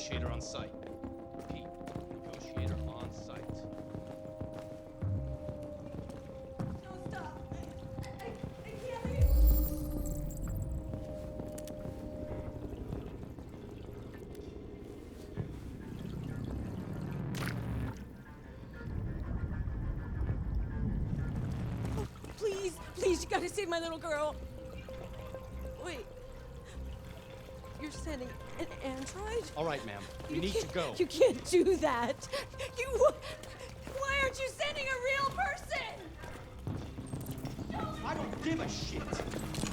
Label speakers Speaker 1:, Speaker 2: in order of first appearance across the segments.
Speaker 1: Negotiator on site. Repeat. Negotiator on site.
Speaker 2: No, stop. I can't leave. Oh, please, you gotta save my little girl. Wait. You're sending an android?
Speaker 1: All right, ma'am. We need to go.
Speaker 2: You can't do that. Why aren't you sending a real person?
Speaker 3: I don't give a shit.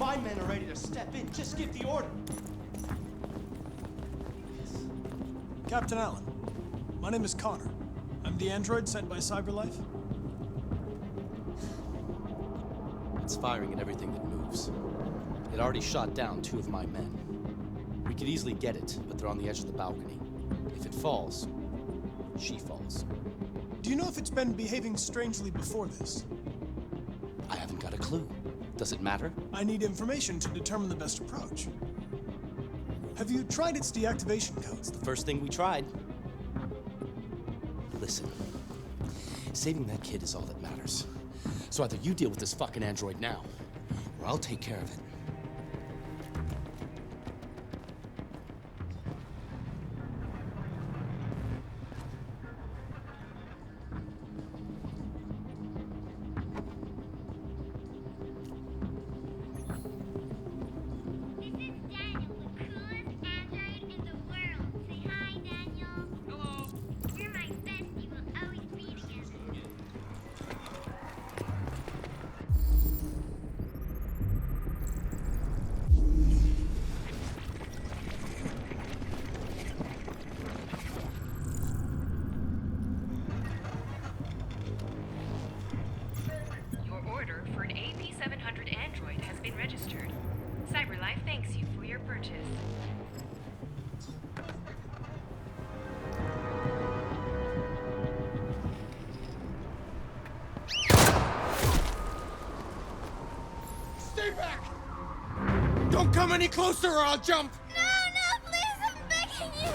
Speaker 3: My men are ready to step in. Just give the order.
Speaker 4: Captain Allen, my name is Connor. I'm the android sent by CyberLife.
Speaker 1: It's firing at everything that moves. It already shot down 2 of my men. We could easily get it, but they're on the edge of the balcony. If it falls, she falls.
Speaker 4: Do you know if it's been behaving strangely before this?
Speaker 1: I haven't got a clue. Does it matter?
Speaker 4: I need information to determine the best approach. Have you tried its deactivation codes?
Speaker 1: The first thing we tried. Listen, saving that kid is all that matters. So either you deal with this fucking android now, or I'll take care of it.
Speaker 5: CyberLife thanks you for your purchase.
Speaker 3: Stay back! Don't come any closer or I'll jump!
Speaker 6: No, please, I'm begging you!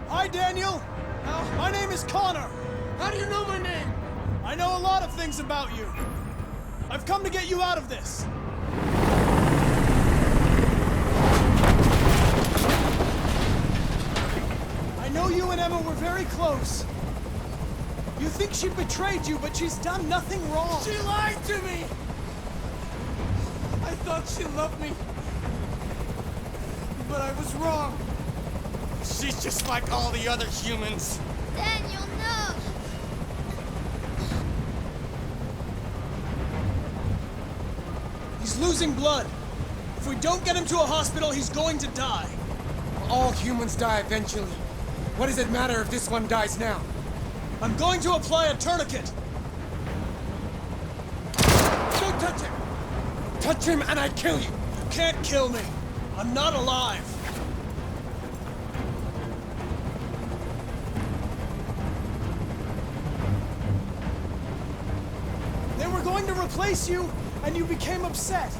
Speaker 4: Hi, Daniel! My name is Connor!
Speaker 3: How do you know my name?
Speaker 4: I know a lot of things about you. I've come to get you out of this. I know you and Emma were very close. You think she betrayed you, but she's done nothing wrong.
Speaker 3: She lied to me! I thought she loved me. But I was wrong. She's just like all the other humans.
Speaker 6: Daniel, no!
Speaker 4: He's losing blood. If we don't get him to a hospital, he's going to die.
Speaker 3: All humans die eventually. What does it matter if this one dies now?
Speaker 4: I'm going to apply a tourniquet.
Speaker 3: Don't touch him! Touch him and I kill you!
Speaker 4: You can't kill me. I'm not alive. They were going to replace you, and you became upset.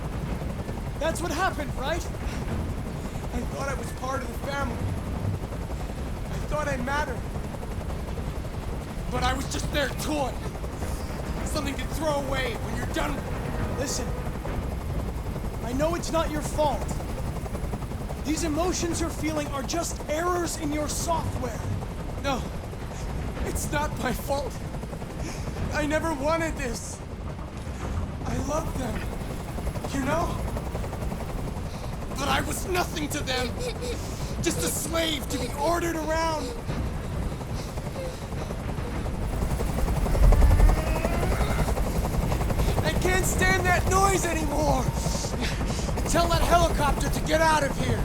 Speaker 4: That's what happened, right?
Speaker 3: I thought I was part of the family. I thought I mattered. But I was just their toy. Something to throw away when you're done with it.
Speaker 4: Listen, I know it's not your fault. These emotions you're feeling are just errors in your software.
Speaker 3: No, it's not my fault. I never wanted this. I love them, you know? But I was nothing to them. Just a slave to be ordered around. I can't stand that noise anymore. Tell that helicopter to get out of here.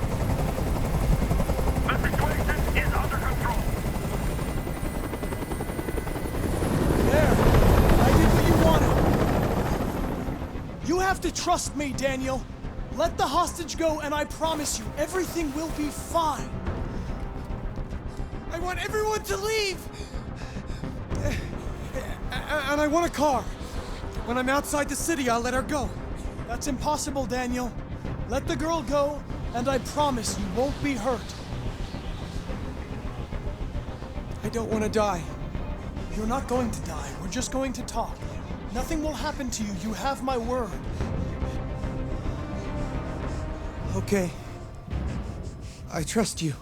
Speaker 7: The situation is under control.
Speaker 4: There, I did what you wanted. You have to trust me, Daniel. Let the hostage go, and I promise you, everything will be fine.
Speaker 3: I want everyone to leave. And I want a car. When I'm outside the city, I'll let her go.
Speaker 4: That's impossible, Daniel. Let the girl go, and I promise you won't be hurt.
Speaker 3: I don't want to die.
Speaker 4: You're not going to die. We're just going to talk. Nothing will happen to you. You have my word.
Speaker 3: Okay. I trust you.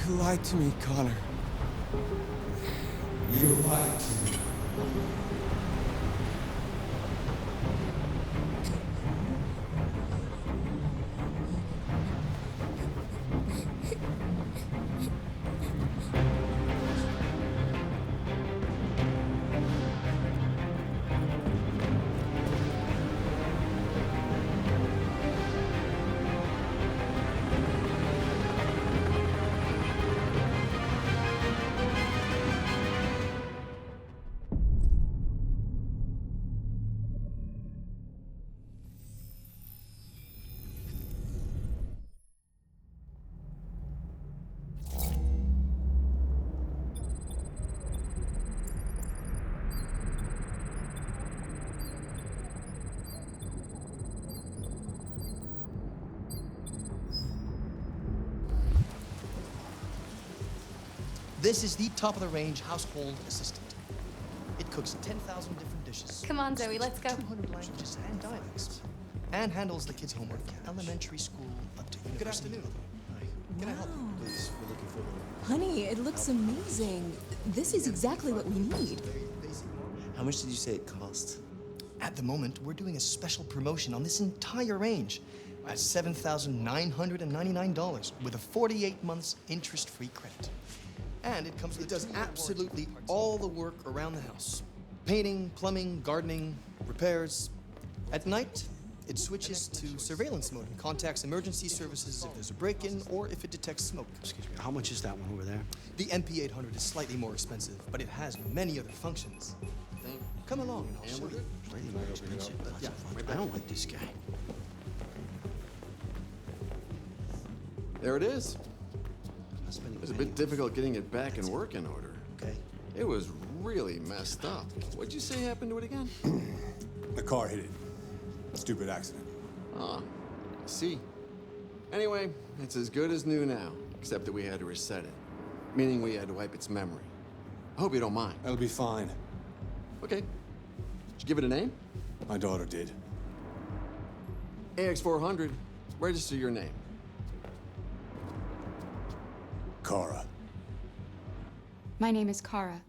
Speaker 3: You lied to me, Connor. You lied to me.
Speaker 1: This is the top-of-the-range household assistant. It cooks 10,000 different dishes.
Speaker 6: Come on, Zoe, let's go.
Speaker 1: 200 languages and dialects. And handles the kids' homework from elementary school up to university. Good afternoon. Hi. Can I help you? Please, we're looking for
Speaker 2: Honey, it looks amazing. This is exactly what we need.
Speaker 5: How much did you say it cost?
Speaker 1: At the moment, we're doing a special promotion on this entire range at $7,999 with a 48 months interest-free credit. And it comes with does absolutely all the work around the house. Painting, plumbing, gardening, repairs. At night, it switches to surveillance mode and contacts emergency services if there's a break-in or if it detects smoke.
Speaker 5: Excuse me, how much is that one over there?
Speaker 1: The MP800 is slightly more expensive, but it has many other functions. Come along and I'll show you.
Speaker 5: Slightly more expensive. I don't like this guy.
Speaker 8: There it is.
Speaker 5: I'm spending
Speaker 8: It was a bit difficult getting it back in working order.
Speaker 5: Okay.
Speaker 8: It was really messed up. What'd you say happened to it again?
Speaker 9: The car hit it. Stupid accident.
Speaker 8: Ah, I see. Anyway, it's as good as new now, except that we had to reset it. Meaning we had to wipe its memory. I hope you don't mind.
Speaker 9: That'll be fine.
Speaker 8: Okay. Did you give it a name?
Speaker 9: My daughter did.
Speaker 8: AX400. Register your name.
Speaker 9: Kara.
Speaker 10: My name is Kara.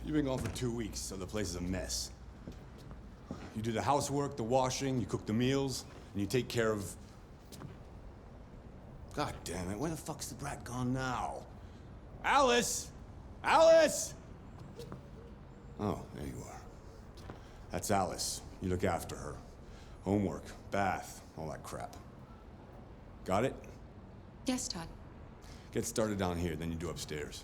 Speaker 9: You've been gone for 2 weeks, so the place is a mess. You do the housework, the washing, you cook the meals, and you take care of... God damn it, where the fuck's the brat gone now? Alice! Alice! Oh, there you are. That's Alice. You look after her. Homework, bath, all that crap. Got it?
Speaker 10: Yes, Todd.
Speaker 9: Get started down here, then you do upstairs.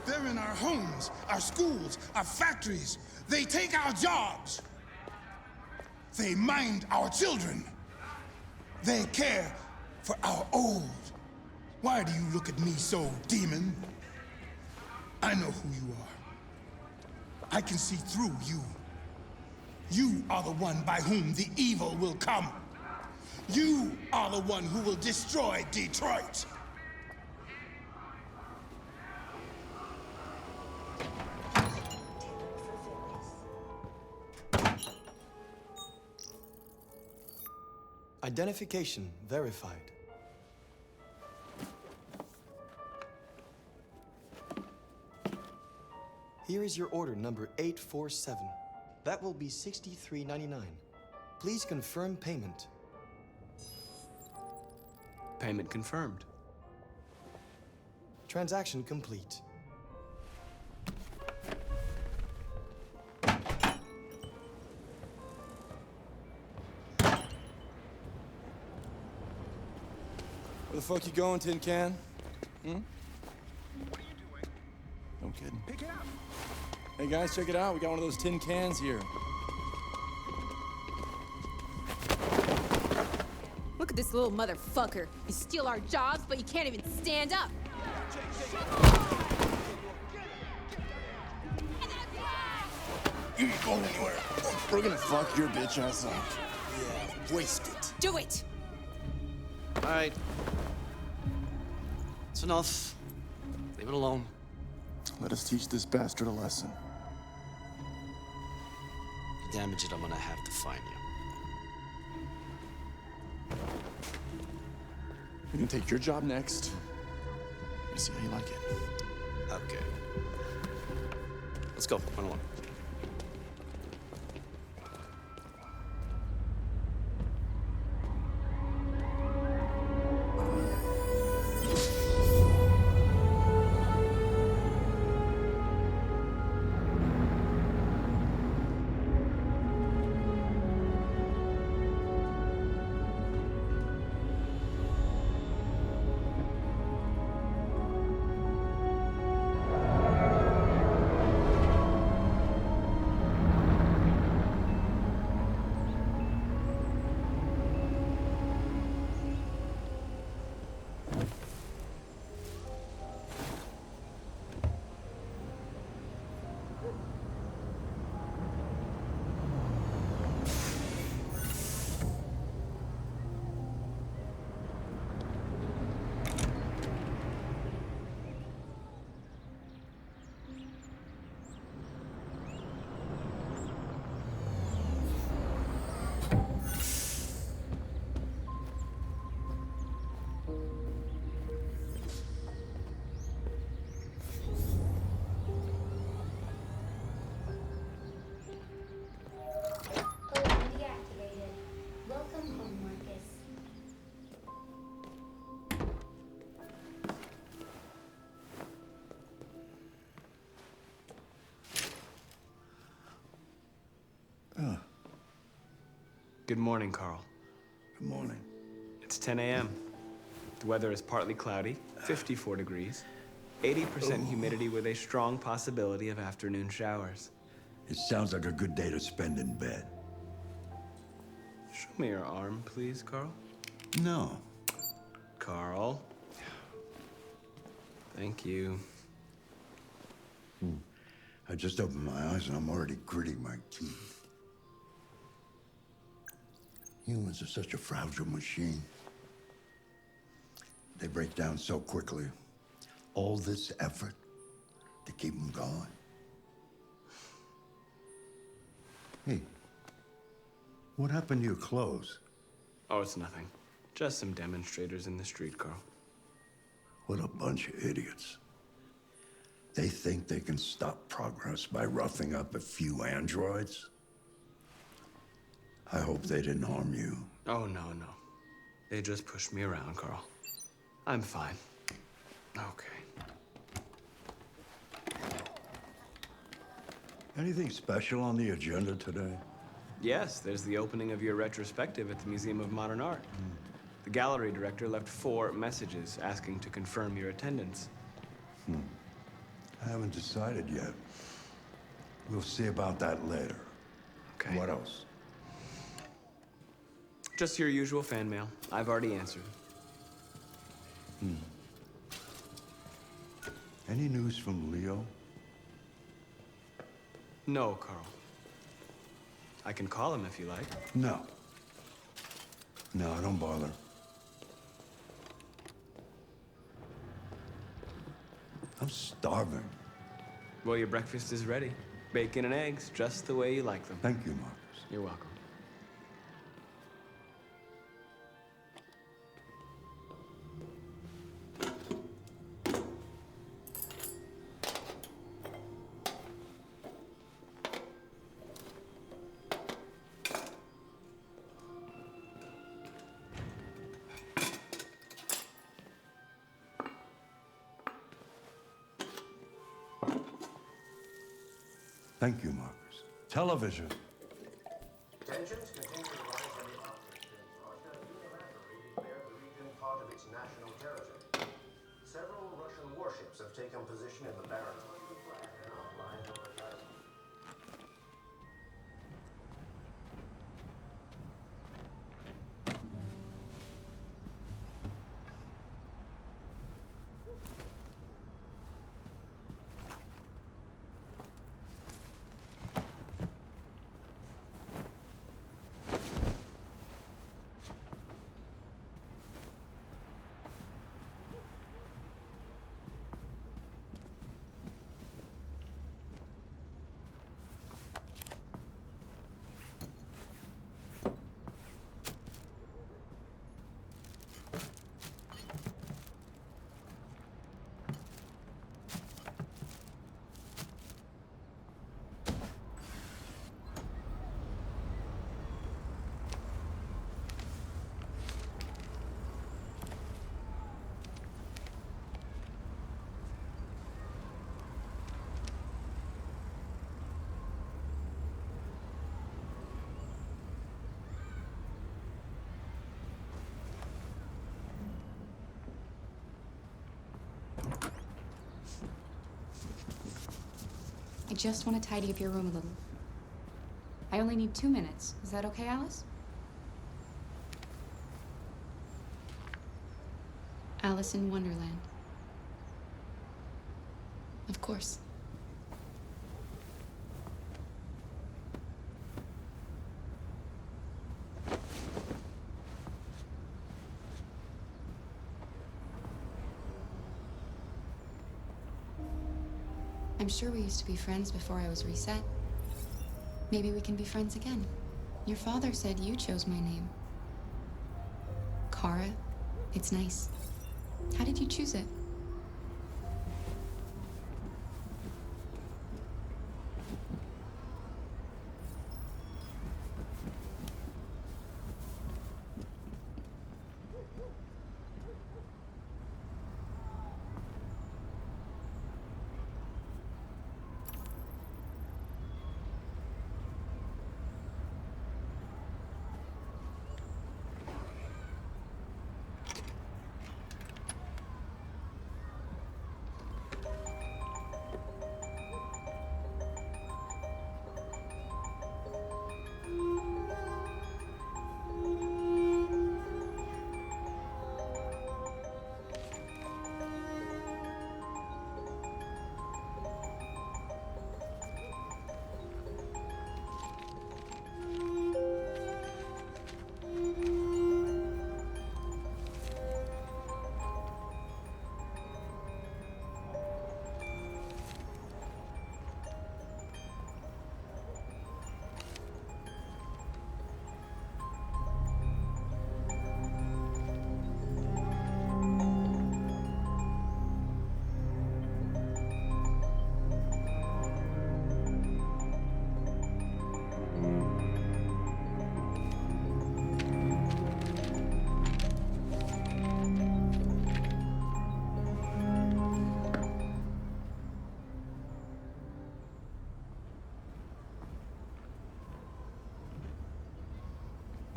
Speaker 11: They're in our homes, our schools, our factories. They take our jobs. They mind our children. They care for our old. Why do you look at me so, demon? I know who you are. I can see through you. You are the one by whom the evil will come. You are the one who will destroy Detroit.
Speaker 4: Identification verified. Here is your order number 847. That will be $63.99. Please confirm payment.
Speaker 5: Payment confirmed.
Speaker 4: Transaction complete.
Speaker 9: Where the fuck you going, Tin Can? Hmm?
Speaker 3: What are you doing?
Speaker 9: No kidding.
Speaker 3: Pick it up.
Speaker 9: Hey guys, check it out. We got one of those tin cans here.
Speaker 2: Look at this little motherfucker. You steal our jobs, but you can't even stand up.
Speaker 11: You ain't going anywhere. We're gonna fuck your bitch ass up.
Speaker 4: Yeah, waste it.
Speaker 2: Do it!
Speaker 5: All right. It's enough. Leave it alone.
Speaker 11: Let us teach this bastard a lesson.
Speaker 5: You damage it, I'm gonna have to find you.
Speaker 3: We can take your job next. Let's see how you like it.
Speaker 5: Okay. Let's go. Run along.
Speaker 12: Good morning, Carl.
Speaker 11: Good morning.
Speaker 12: It's 10 a.m. The weather is partly cloudy, 54 degrees, 80% humidity with a strong possibility of afternoon showers.
Speaker 13: It sounds like a good day to spend in bed.
Speaker 12: Show me your arm, please, Carl.
Speaker 13: No.
Speaker 12: Carl. Thank you.
Speaker 13: I just opened my eyes and I'm already gritting my teeth. Humans are such a fragile machine. They break down so quickly. All this effort to keep them going. Hey, what happened to your clothes?
Speaker 12: Oh, it's nothing. Just some demonstrators in the street, Carl.
Speaker 13: What a bunch of idiots. They think they can stop progress by roughing up a few androids? I hope they didn't harm you.
Speaker 12: Oh, no. They just pushed me around, Carl. I'm fine. Okay.
Speaker 13: Anything special on the agenda today?
Speaker 12: Yes, there's the opening of your retrospective at the Museum of Modern Art. The gallery director left 4 messages asking to confirm your attendance.
Speaker 13: I haven't decided yet. We'll see about that later.
Speaker 12: Okay.
Speaker 13: What else?
Speaker 12: Just your usual fan mail. I've already answered.
Speaker 13: Any news from Leo?
Speaker 12: No, Carl. I can call him if you like.
Speaker 13: No. No, don't bother. I'm starving.
Speaker 12: Well, your breakfast is ready. Bacon and eggs, just the way you like them.
Speaker 13: Thank you, Marcus.
Speaker 12: You're welcome.
Speaker 13: Thank you, Marcus. Television.
Speaker 14: Tensions continue to rise on the outbreak in Russia unilaterally declared the region part of its national territory. Several Russian warships have taken position in the barren flag and outlined over the island.
Speaker 10: I just want to tidy up your room a little. I only need 2 minutes. Is that okay, Alice? Alice in Wonderland. Of course. I'm sure we used to be friends before I was reset. Maybe we can be friends again. Your father said you chose my name. Kara. It's nice. How did you choose it?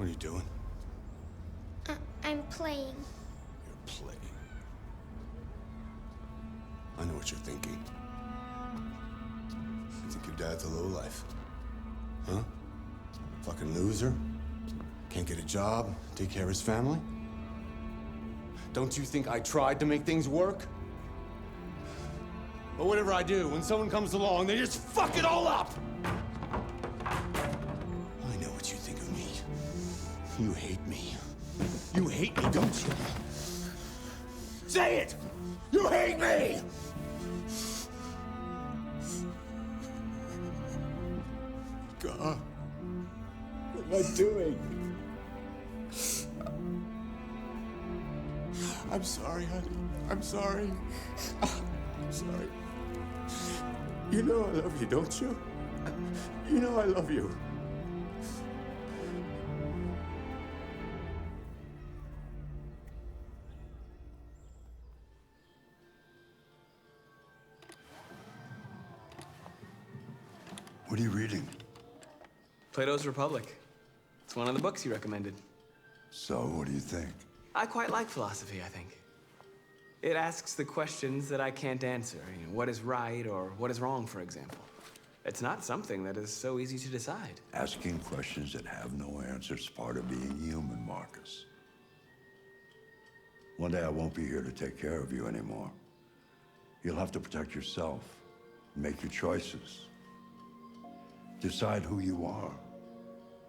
Speaker 9: What are you doing?
Speaker 6: I'm playing.
Speaker 9: You're playing. I know what you're thinking. You think your dad's a lowlife? Huh? Fucking loser? Can't get a job, take care of his family? Don't you think I tried to make things work? But whatever I do, when someone comes along, they just fuck it all up! I know what you think of me. You hate me. You hate me, don't you? Say it! You hate me! God, what am I doing? I'm sorry, honey. I'm sorry. I'm sorry. You know I love you, don't you? You know I love you.
Speaker 13: What are you reading?
Speaker 12: Plato's Republic. It's one of the books you recommended.
Speaker 13: So, what do you think?
Speaker 12: I quite like philosophy, I think. It asks the questions that I can't answer. You know, what is right or what is wrong, for example. It's not something that is so easy to decide.
Speaker 13: Asking questions that have no answer is part of being human, Marcus. One day I won't be here to take care of you anymore. You'll have to protect yourself, make your choices. Decide who you are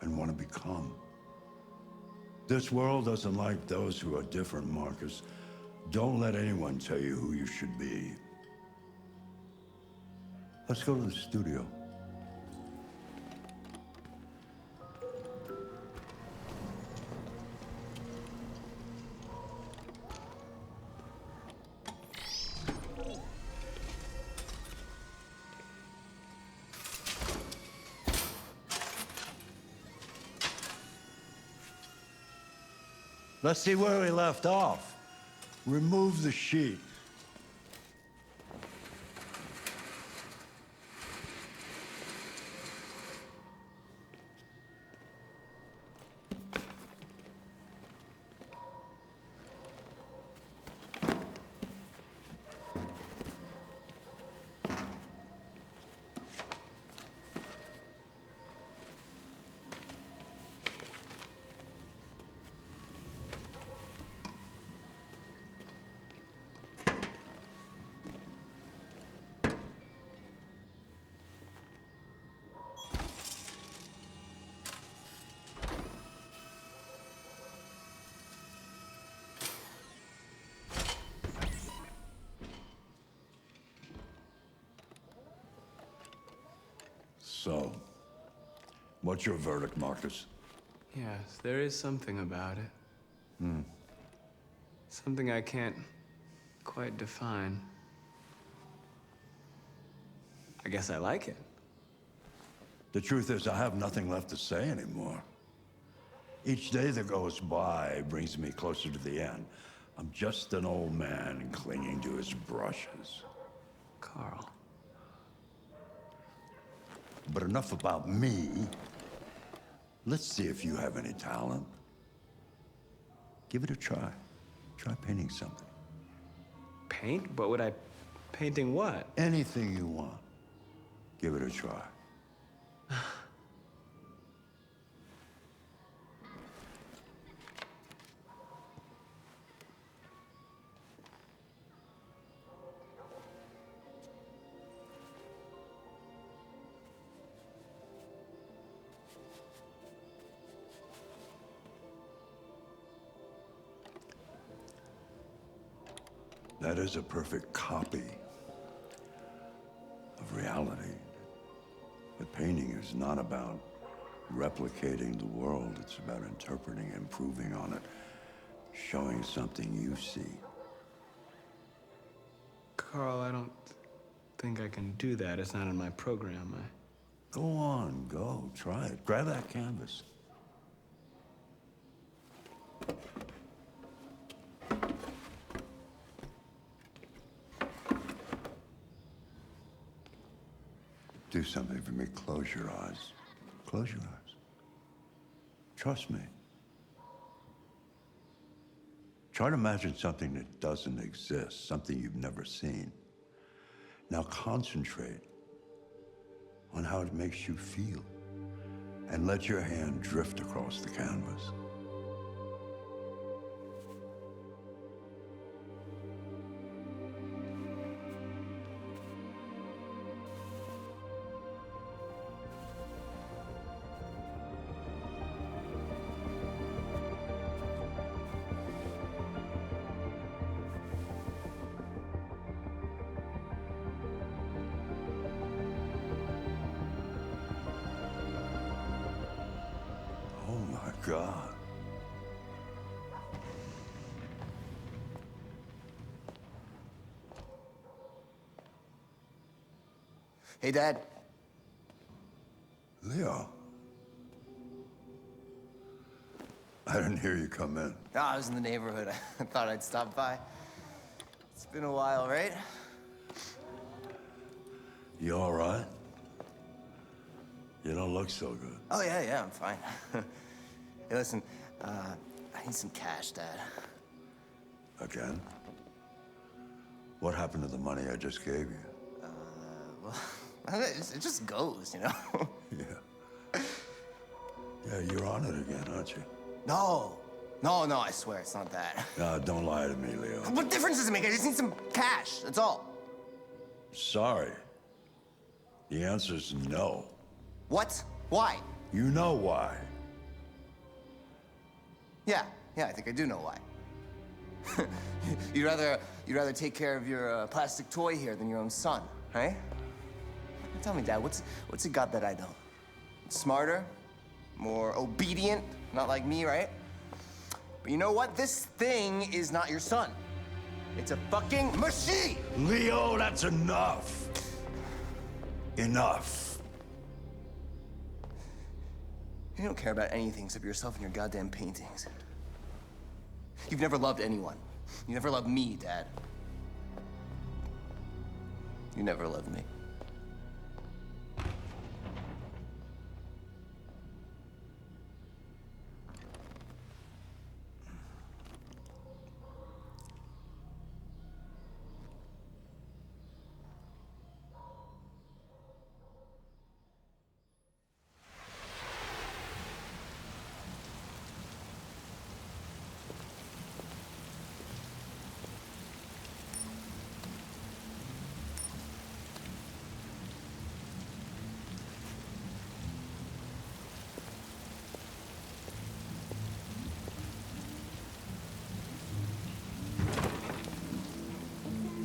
Speaker 13: and want to become. This world doesn't like those who are different, Marcus. Don't let anyone tell you who you should be. Let's go to the studio. Let's see where we left off. Remove the sheet. So, what's your verdict, Marcus?
Speaker 12: Yes, there is something about it. Something I can't quite define. I guess I like it.
Speaker 13: The truth is, I have nothing left to say anymore. Each day that goes by brings me closer to the end. I'm just an old man clinging to his brushes.
Speaker 12: Carl.
Speaker 13: But enough about me. Let's see if you have any talent. Give it a try. Try painting something.
Speaker 12: Paint? But would I... painting what?
Speaker 13: Anything you want. Give it a try. That is a perfect copy of reality. But painting is not about replicating the world. It's about interpreting, improving on it, showing something you see.
Speaker 12: Carl, I don't think I can do that. It's not in my program.
Speaker 13: Go on, go. Try it. Grab that canvas. Do something for me. Close your eyes. Close your eyes. Trust me. Try to imagine something that doesn't exist, something you've never seen. Now concentrate on how it makes you feel, and let your hand drift across the canvas. God.
Speaker 15: Hey, Dad.
Speaker 13: Leo. I didn't hear you come in.
Speaker 15: No, I was in the neighborhood. I thought I'd stop by. It's been a while, right?
Speaker 13: You all right? You don't look so good.
Speaker 15: Oh, yeah, I'm fine. Hey, listen, I need some cash, Dad.
Speaker 13: Again? What happened to the money I just gave you?
Speaker 15: Well, it just goes, you know?
Speaker 13: Yeah, you're on it again, aren't you?
Speaker 15: No, I swear, it's not that.
Speaker 13: No, don't lie to me, Leo.
Speaker 15: What difference does it make? I just need some cash, that's all.
Speaker 13: Sorry. The answer's no.
Speaker 15: What? Why?
Speaker 13: You know why.
Speaker 15: Yeah, I think I do know why. You'd rather take care of your plastic toy here than your own son, right? Tell me, Dad, what's it got that I don't? Smarter? More obedient? Not like me, right? But you know what? This thing is not your son. It's a fucking machine!
Speaker 13: Leo, that's enough. Enough.
Speaker 15: You don't care about anything except yourself and your goddamn paintings. You've never loved anyone. You never loved me, Dad. You never loved me.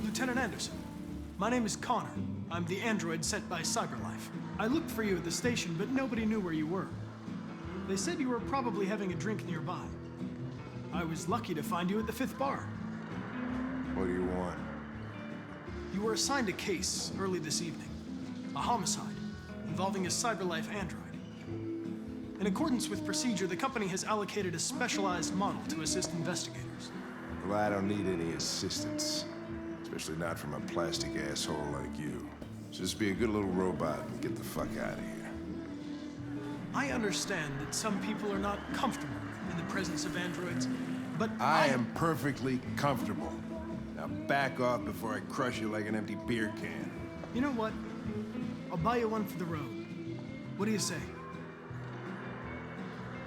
Speaker 4: Lieutenant Anderson, my name is Connor. I'm the android sent by CyberLife. I looked for you at the station, but nobody knew where you were. They said you were probably having a drink nearby. I was lucky to find you at the 5th bar.
Speaker 11: What do you want?
Speaker 4: You were assigned a case early this evening. A homicide involving a CyberLife android. In accordance with procedure, the company has allocated a specialized model to assist investigators.
Speaker 11: Well, I don't need any assistance. Especially not from a plastic asshole like you. Just be a good little robot and get the fuck out of here.
Speaker 4: I understand that some people are not comfortable in the presence of androids, but
Speaker 11: I am perfectly comfortable. Now back off before I crush you like an empty beer can.
Speaker 4: You know what? I'll buy you one for the road. What do you say?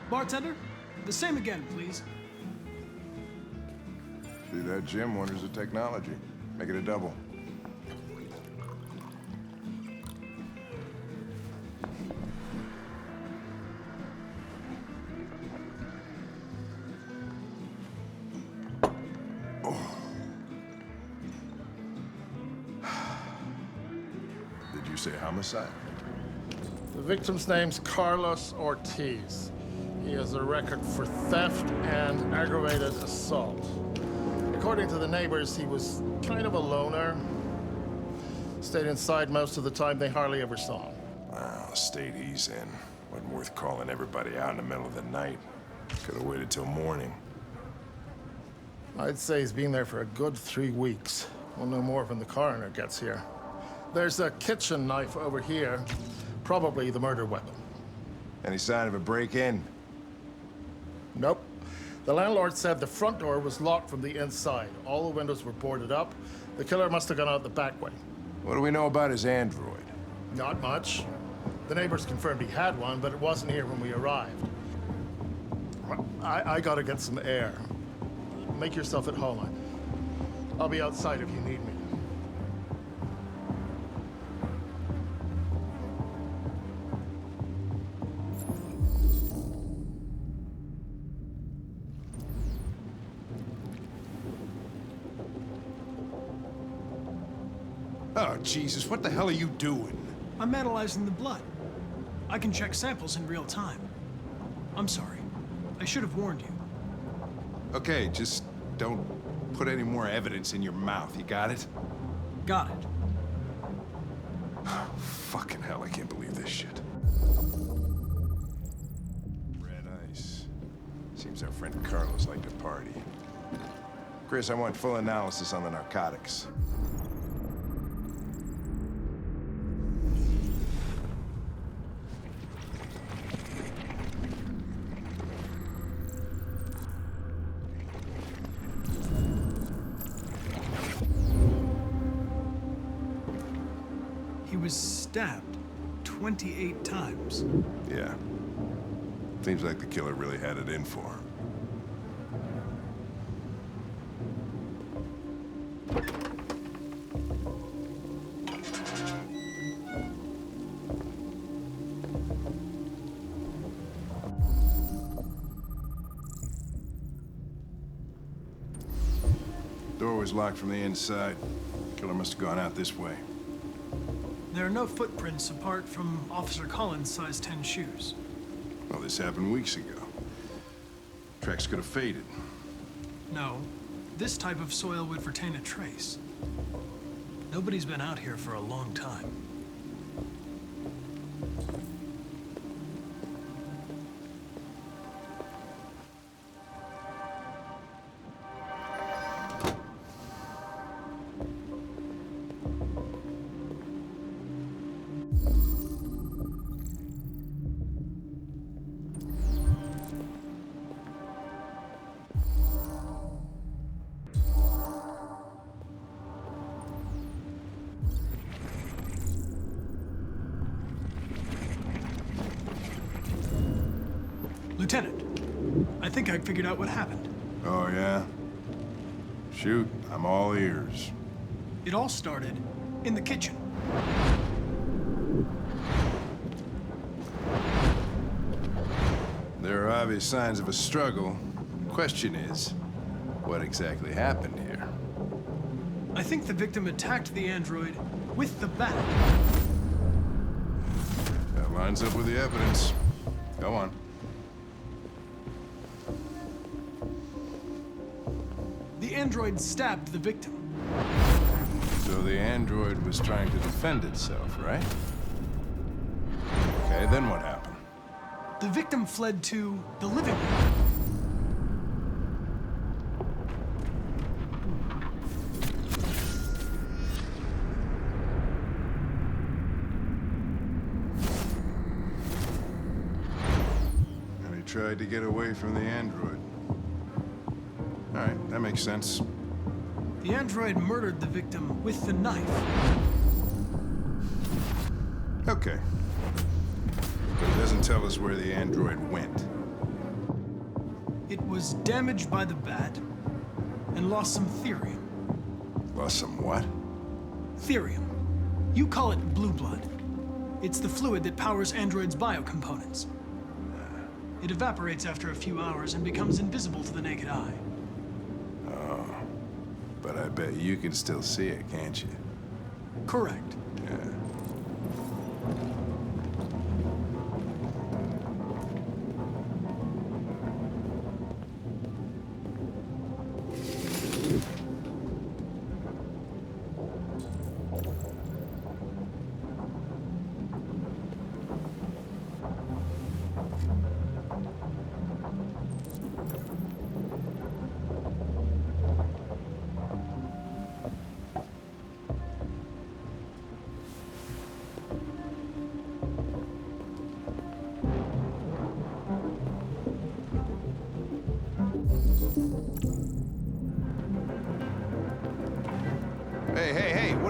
Speaker 4: Bartender, the same again, please.
Speaker 11: See, that Jim wonders at technology. Make it a double. Did you say homicide?
Speaker 16: The victim's name's Carlos Ortiz. He has a record for theft and aggravated assault. According to the neighbors, he was kind of a loner. Stayed inside most of the time. They hardly ever saw him.
Speaker 11: Well, the state he's in wasn't worth calling everybody out in the middle of the night. Could have waited till morning.
Speaker 16: I'd say he's been there for a good 3 weeks. We'll know more when the coroner gets here. There's a kitchen knife over here. Probably the murder weapon.
Speaker 11: Any sign of a break-in?
Speaker 16: Nope. The landlord said the front door was locked from the inside. All the windows were boarded up. The killer must have gone out the back way.
Speaker 17: What do we know about his android?
Speaker 16: Not much. The neighbors confirmed he had one, but it wasn't here when we arrived. I gotta get some air. Make yourself at home. I'll be outside if you need me.
Speaker 17: Oh, Jesus, what the hell are you doing?
Speaker 4: I'm analyzing the blood. I can check samples in real time. I'm sorry. I should have warned you.
Speaker 17: Okay, just don't put any more evidence in your mouth, you got it?
Speaker 4: Got it.
Speaker 17: Fucking hell, I can't believe this shit. Red ice. Seems our friend Carlos liked to party. Chris, I want full analysis on the narcotics.
Speaker 4: He was stabbed 28 times.
Speaker 17: Yeah. Seems like the killer really had it in for him. Door was locked from the inside. Killer must have gone out this way.
Speaker 4: There are no footprints apart from Officer Collins' size 10 shoes.
Speaker 17: Well, this happened weeks ago. Tracks could have faded.
Speaker 4: No, this type of soil would retain a trace. Nobody's been out here for a long time. Lieutenant, I think I figured out what happened.
Speaker 17: Oh, yeah? Shoot, I'm all ears.
Speaker 4: It all started in the kitchen.
Speaker 17: There are obvious signs of a struggle. Question is, what exactly happened here?
Speaker 4: I think the victim attacked the android with the bat.
Speaker 17: That lines up with the evidence. Go on.
Speaker 4: The android stabbed the victim.
Speaker 17: So the android was trying to defend itself, right? Okay, then what happened?
Speaker 4: The victim fled to the living room.
Speaker 17: And he tried to get away from the android. All right, that makes sense.
Speaker 4: The android murdered the victim with the knife.
Speaker 17: Okay. But it doesn't tell us where the android went.
Speaker 4: It was damaged by the bat and lost some therium.
Speaker 17: Lost some what?
Speaker 4: Therium. You call it blue blood. It's the fluid that powers androids' biocomponents. It evaporates after a few hours and becomes invisible to the naked eye.
Speaker 17: Oh. But I bet you can still see it, can't you?
Speaker 4: Correct.
Speaker 17: Yeah.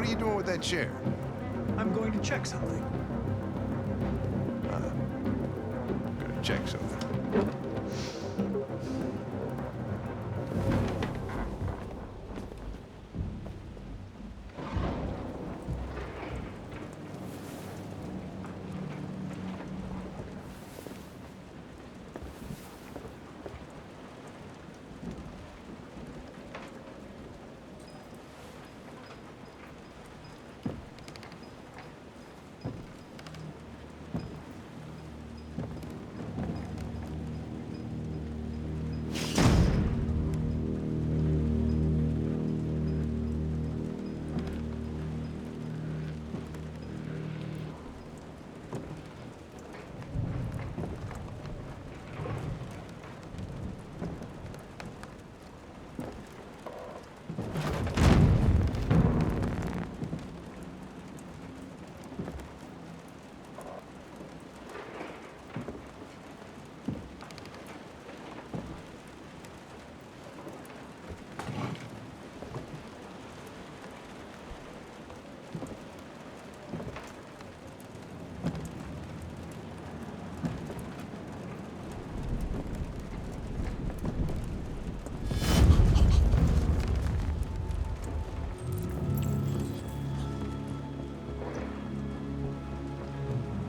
Speaker 17: what are you doing with that chair?
Speaker 4: I'm going to check something.
Speaker 17: Gonna check something.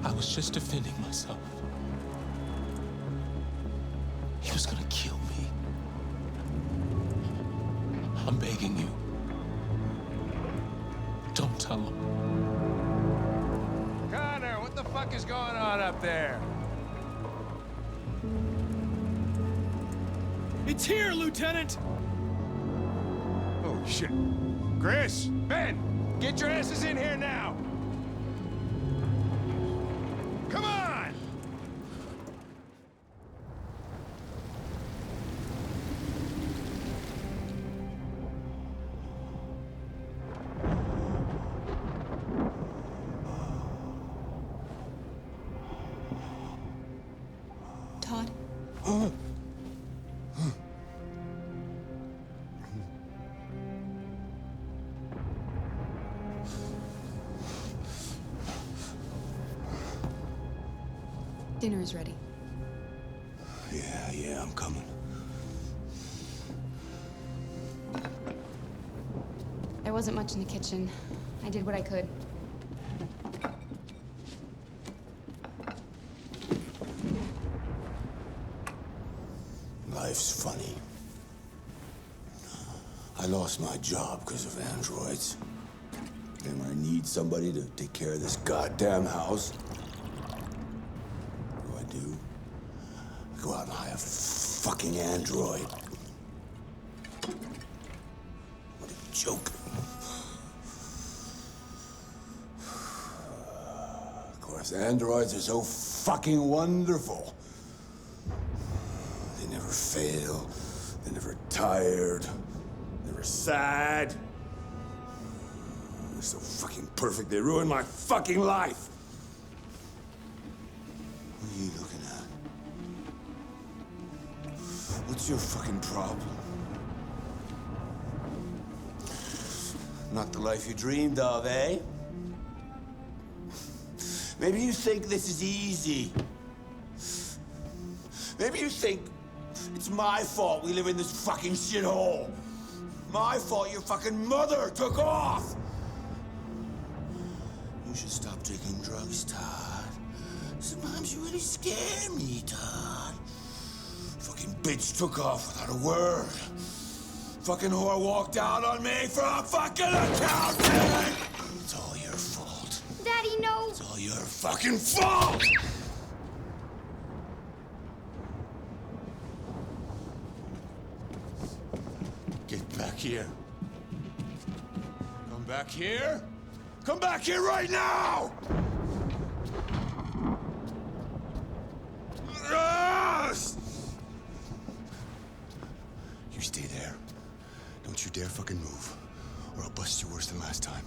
Speaker 3: I was just defending myself. He was gonna kill me. I'm begging you. Don't tell him.
Speaker 17: Connor, what the fuck is going on up there?
Speaker 4: It's here, Lieutenant!
Speaker 17: Oh, shit. Chris, Ben, get your asses in here now! Come on!
Speaker 10: Todd? Dinner is ready.
Speaker 9: Yeah, I'm coming.
Speaker 10: There wasn't much in the kitchen. I did what I could.
Speaker 9: Life's funny. I lost my job because of androids. And when I need somebody to take care of this goddamn house, what do? I go out and hire a fucking android. What a joke. Of course, androids are so fucking wonderful. They never fail. They're never tired. Never sad. They're so fucking perfect, they ruin my fucking life. What are you looking at? What's your fucking problem? Not the life you dreamed of, eh? Maybe you think this is easy. Maybe you think it's my fault we live in this fucking shithole. My fault your fucking mother took off. You should stop taking drugs, Todd. Sometimes you really scare me, Todd. Fucking bitch took off without a word. Fucking whore walked out on me for a fucking accountant! It's all your fault.
Speaker 6: Daddy, no!
Speaker 9: It's all your fucking fault! Get back here. Come back here. Come back here right now! Yes! You stay there. Don't you dare fucking move, or I'll bust you worse than last time.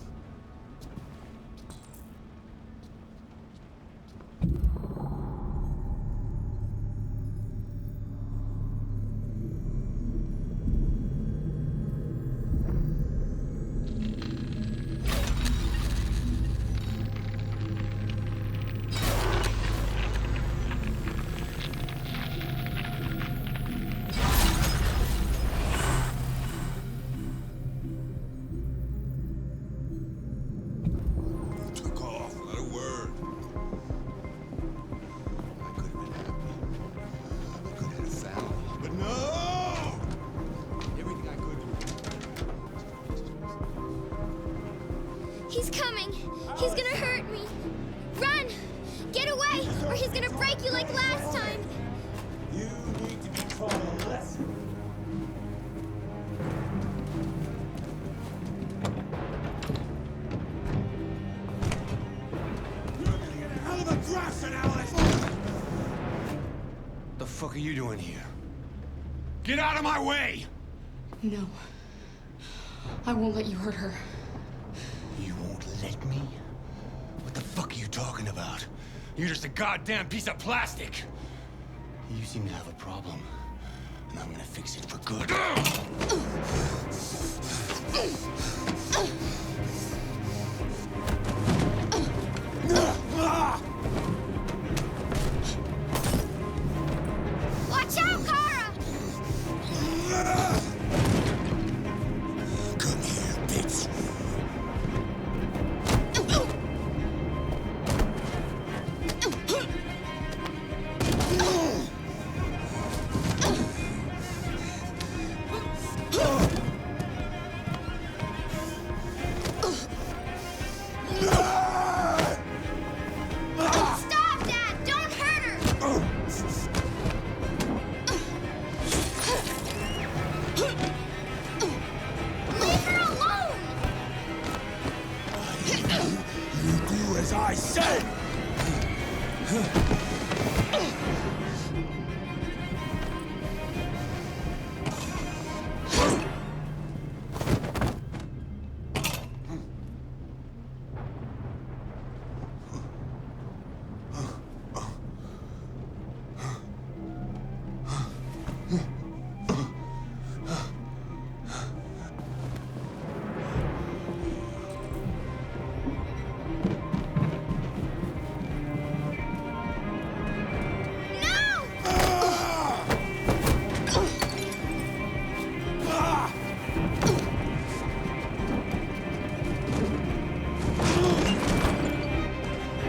Speaker 6: or he's gonna break you like last time.
Speaker 9: You need to be taught a lesson.
Speaker 17: You're gonna get a hell of a thrashing, Alice!
Speaker 9: The fuck are you doing here? Get out of my way!
Speaker 10: No. I won't let you hurt her.
Speaker 9: You won't let me? What the fuck are you talking about? You're just a goddamn piece of plastic! You seem to have a problem, and I'm gonna fix it for good.
Speaker 6: Watch out, Kara!
Speaker 9: Come here, bitch.
Speaker 6: Stop, Dad! Don't hurt her! Leave her alone!
Speaker 9: You do as I say!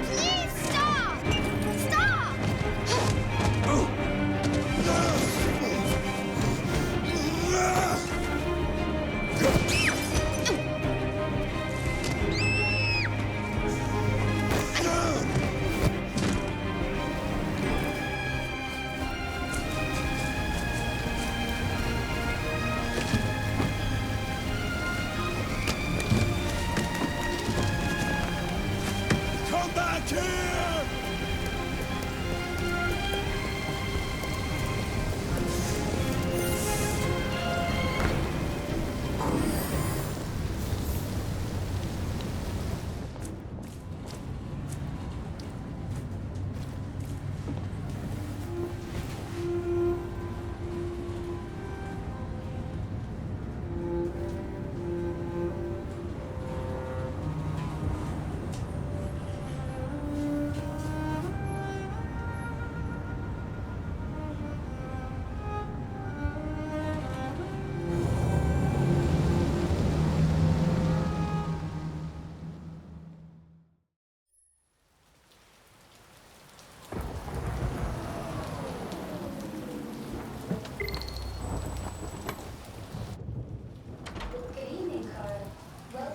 Speaker 6: Please stop! Stop!
Speaker 9: Come back here!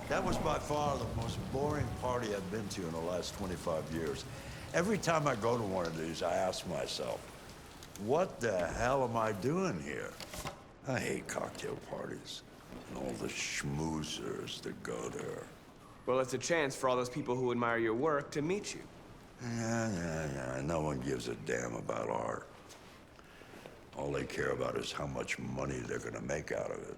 Speaker 13: That was by far the most boring party I've been to in the last 25 years. Every time I go to one of these, I ask myself, what the hell am I doing here? I hate cocktail parties and all the schmoozers that go there.
Speaker 12: Well, it's a chance for all those people who admire your work to meet you.
Speaker 13: Yeah. No one gives a damn about art. All they care about is how much money they're gonna make out of it.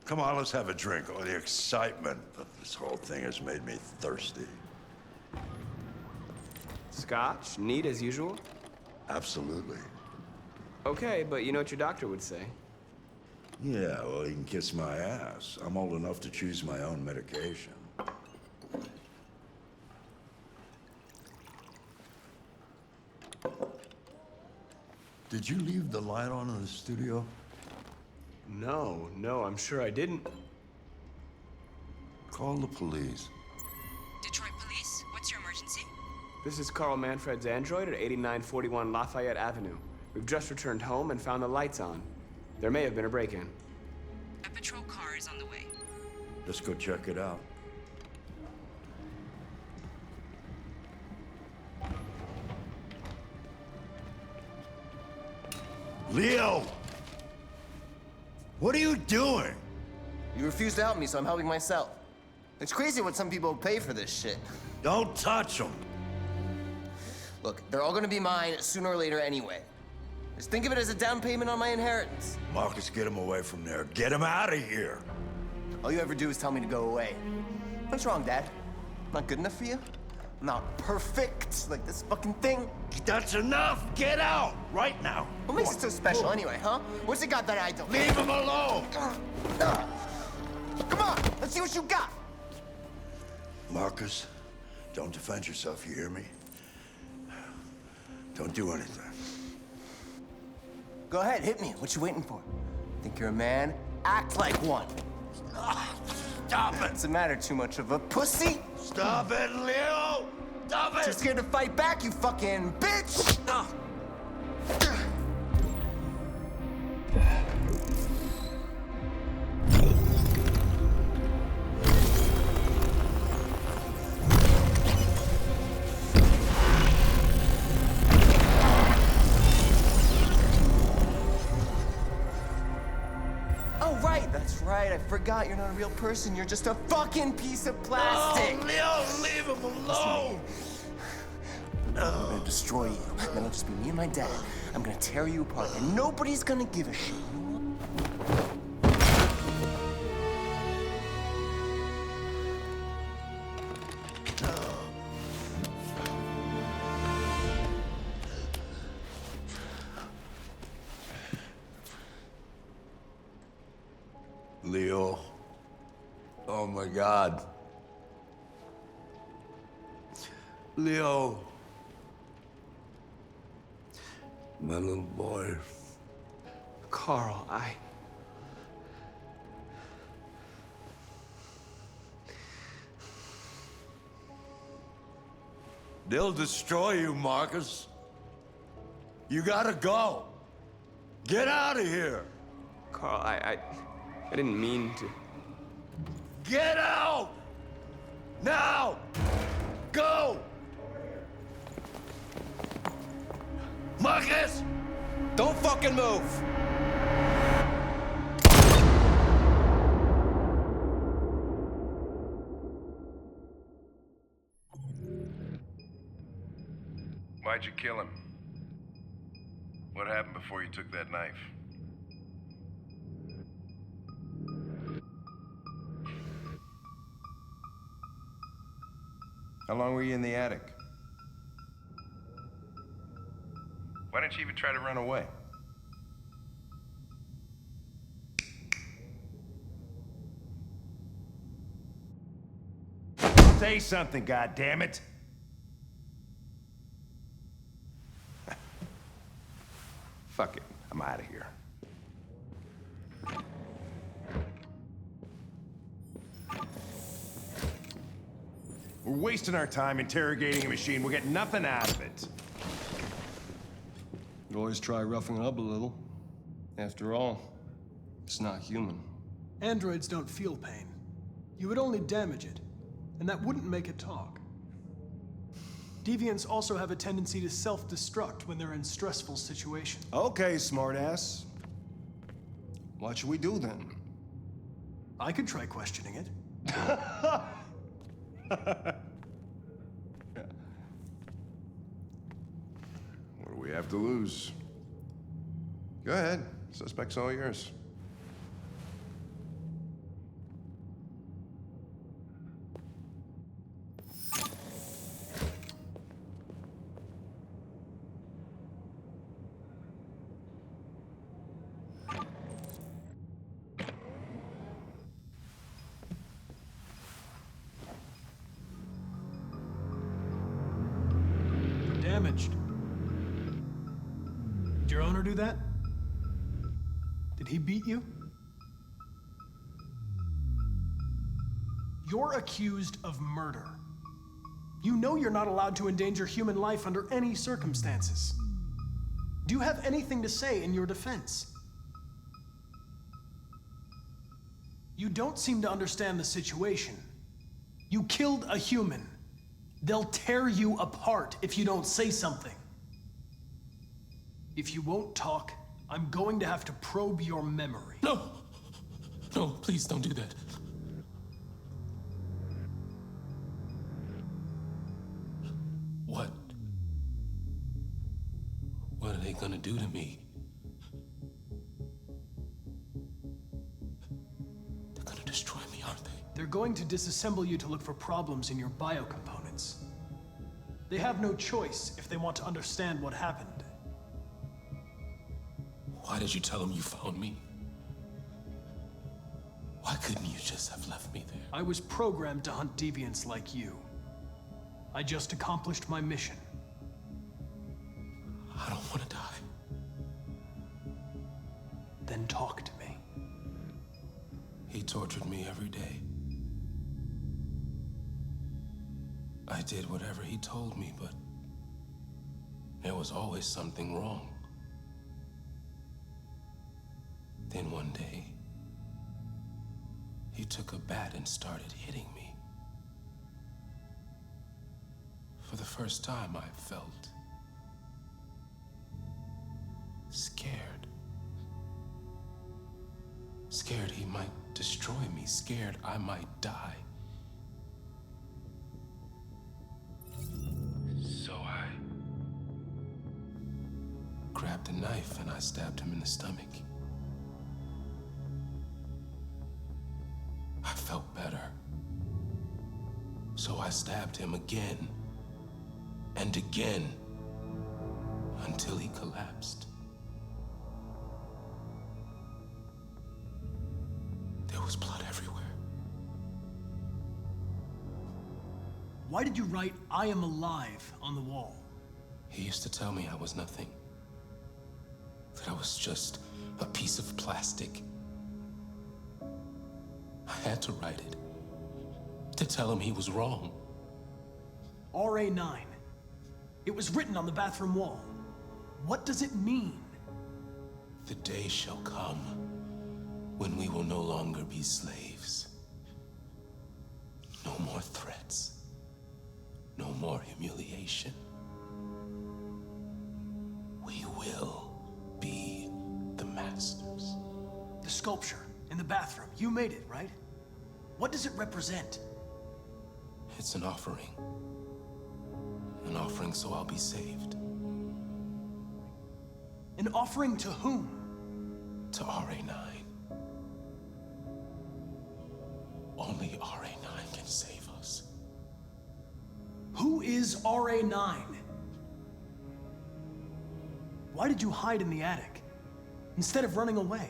Speaker 13: Come on, let's have a drink. Oh, the excitement of this whole thing has made me thirsty.
Speaker 12: Scotch? Neat as usual?
Speaker 13: Absolutely.
Speaker 12: Okay, but you know what your doctor would say.
Speaker 13: Yeah, well, he can kiss my ass. I'm old enough to choose my own medication. Did you leave the light on in the studio?
Speaker 12: No, I'm sure I didn't.
Speaker 13: Call the police.
Speaker 10: Detroit Police, what's your emergency?
Speaker 12: This is Carl Manfred's android at 8941 Lafayette Avenue. We've just returned home and found the lights on. There may have been a break-in.
Speaker 10: A patrol car is on the way.
Speaker 13: Let's go check it out. Leo! What are you doing?
Speaker 15: You refuse to help me, so I'm helping myself. It's crazy what some people pay for this shit.
Speaker 13: Don't touch them.
Speaker 15: Look, they're all gonna be mine sooner or later anyway. Just think of it as a down payment on my inheritance.
Speaker 13: Marcus, get him away from there. Get him out of here.
Speaker 15: All you ever do is tell me to go away. What's wrong, Dad? Not good enough for you? Not perfect, like this fucking thing?
Speaker 13: That's enough! Get out! Right now!
Speaker 15: What makes it so special anyway, huh? What's it got that I don't?
Speaker 13: Leave him alone!
Speaker 15: Come on, let's see what you got!
Speaker 13: Marcus, don't defend yourself, you hear me? Don't do anything.
Speaker 15: Go ahead, hit me. What you waiting for? Think you're a man? Act like one.
Speaker 13: Stop it!
Speaker 15: What's the matter? Too much of a pussy?
Speaker 13: Stop it, Leo! Stop it!
Speaker 15: Too scared to fight back, you fucking bitch! That's right, I forgot you're not a real person. You're just a fucking piece of plastic.
Speaker 13: Oh, Leo, leave him alone!
Speaker 15: I'm gonna destroy you. Then it'll just be me and my dad. I'm gonna tear you apart, and nobody's gonna give a shit.
Speaker 13: Leo. Oh my God. Leo. My little boy.
Speaker 12: Carl,
Speaker 13: They'll destroy you, Marcus. You gotta go. Get out of here.
Speaker 12: Carl, I didn't mean to.
Speaker 13: Get out! Now! Go! Marcus!
Speaker 1: Don't fucking move!
Speaker 17: Why'd you kill him? What happened before you took that knife? How long were you in the attic? Why didn't you even try to run away? Say something, goddammit! Fuck it, I'm out of here. We're wasting our time interrogating a machine. We'll get nothing out of it.
Speaker 18: You always try roughing it up a little. After all, it's not human.
Speaker 4: Androids don't feel pain. You would only damage it, and that wouldn't make it talk. Deviants also have a tendency to self-destruct when they're in stressful situations.
Speaker 18: Okay, smartass. What should we do then?
Speaker 4: I could try questioning it.
Speaker 17: What do we have to lose? Go ahead. Suspect's all yours.
Speaker 4: Damaged. Did your owner do that? Did he beat you? You're accused of murder. You know you're not allowed to endanger human life under any circumstances. Do you have anything to say in your defense? You don't seem to understand the situation. You killed a human. They'll tear you apart if you don't say something. If you won't talk, I'm going to have to probe your memory.
Speaker 19: No! No, please don't do that. What? What are they gonna do to me? They're gonna destroy me, aren't they?
Speaker 4: They're going to disassemble you to look for problems in your biocomponents. They have no choice if they want to understand what happened.
Speaker 19: Why did you tell them you found me? Why couldn't you just have left me there?
Speaker 4: I was programmed to hunt deviants like you. I just accomplished my mission.
Speaker 19: I don't want to die.
Speaker 4: Then talk to me.
Speaker 19: He tortured me every day. I did whatever he told me, but there was always something wrong. Then one day, he took a bat and started hitting me. For the first time, I felt scared. Scared he might destroy me, scared I might die. So I grabbed a knife and I stabbed him in the stomach. I felt better. So I stabbed him again and again until he collapsed. There was blood everywhere.
Speaker 4: Why did you write, "I am alive," on the wall?
Speaker 19: He used to tell me I was nothing. That I was just a piece of plastic. I had to write it. To tell him he was wrong.
Speaker 4: RA9. It was written on the bathroom wall. What does it mean?
Speaker 19: The day shall come when we will no longer be slaves. No more threats. No more humiliation. We will be the masters.
Speaker 4: The sculpture in the bathroom. You made it, right? What does it represent?
Speaker 19: It's an offering. An offering so I'll be saved.
Speaker 4: An offering to whom?
Speaker 19: To RA9. Only RA9 can save us.
Speaker 4: Who is RA9? Why did you hide in the attic instead of running away?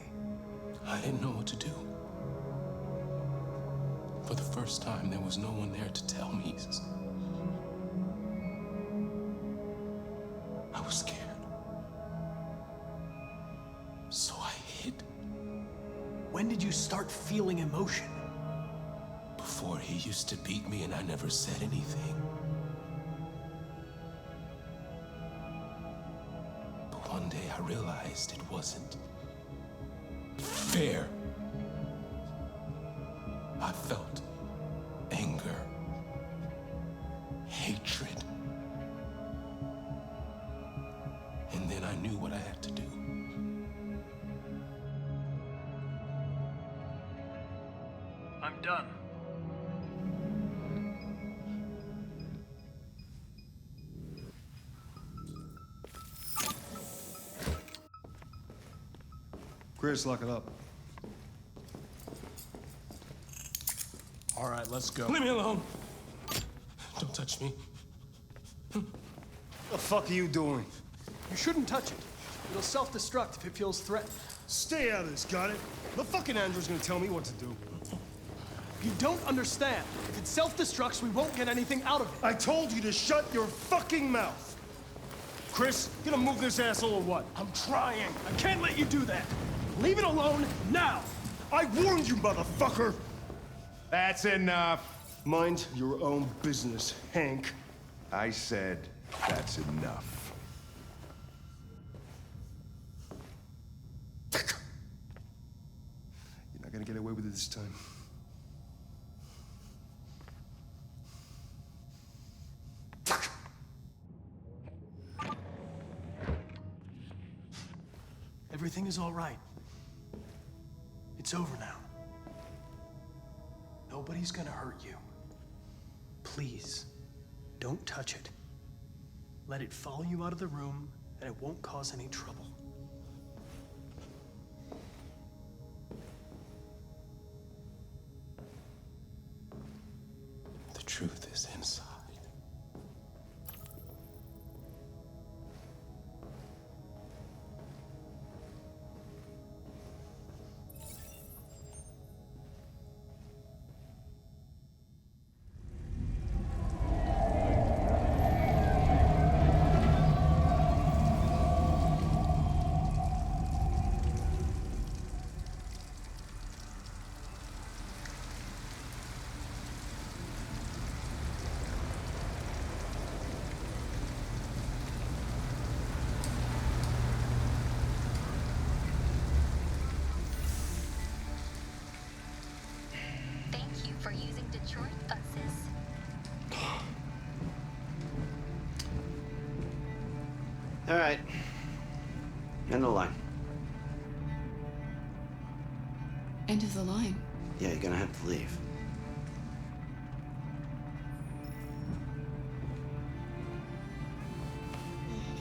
Speaker 19: I didn't know what to do. For the first time, there was no one there to tell me. I was scared. So I hid.
Speaker 4: When did you start feeling emotion?
Speaker 19: Before he used to beat me and I never said anything. But one day I realized it wasn't fair. I felt anger, hatred. And then I knew what I had to do.
Speaker 4: I'm done.
Speaker 18: Chris, lock it up.
Speaker 16: All right, let's go.
Speaker 19: Leave me alone. Don't touch me.
Speaker 18: The fuck are you doing?
Speaker 4: You shouldn't touch it. It'll self-destruct if it feels threatened.
Speaker 18: Stay out of this, got it? The fucking android's gonna tell me what to do.
Speaker 4: You don't understand. If it self-destructs, we won't get anything out of it.
Speaker 18: I told you to shut your fucking mouth. Chris, you gonna move this asshole or what?
Speaker 4: I'm trying. I can't let you do that. Leave it alone now.
Speaker 18: I warned you, motherfucker. That's enough. Mind your own business, Hank.
Speaker 17: I said that's enough.
Speaker 18: You're not gonna get away with it this time.
Speaker 4: Everything is all right. It's over now. Nobody's gonna hurt you. Please, don't touch it. Let it follow you out of the room, and it won't cause any trouble.
Speaker 19: The truth is inside.
Speaker 20: Thank you for using Detroit buses.
Speaker 5: All right. End of the line.
Speaker 10: End of the line.
Speaker 5: Yeah, you're gonna have to leave.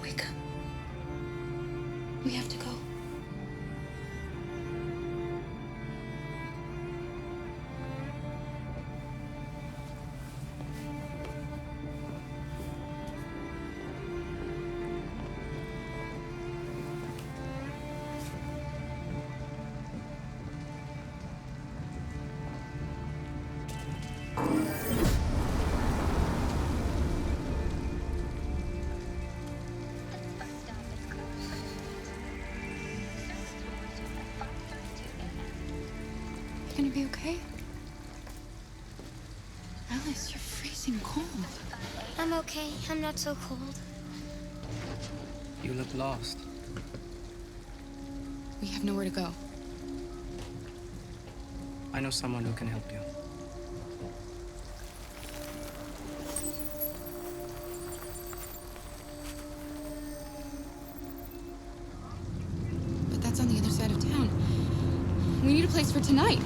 Speaker 10: Wake up. We have to go. You gonna be okay? Alice, you're freezing cold.
Speaker 6: I'm okay. I'm not so cold.
Speaker 21: You look lost.
Speaker 10: We have nowhere to go.
Speaker 21: I know someone who can help you.
Speaker 10: But that's on the other side of town. We need a place for tonight.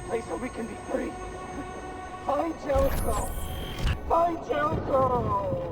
Speaker 7: Place where we can be free. Find Jericho! Find Jericho!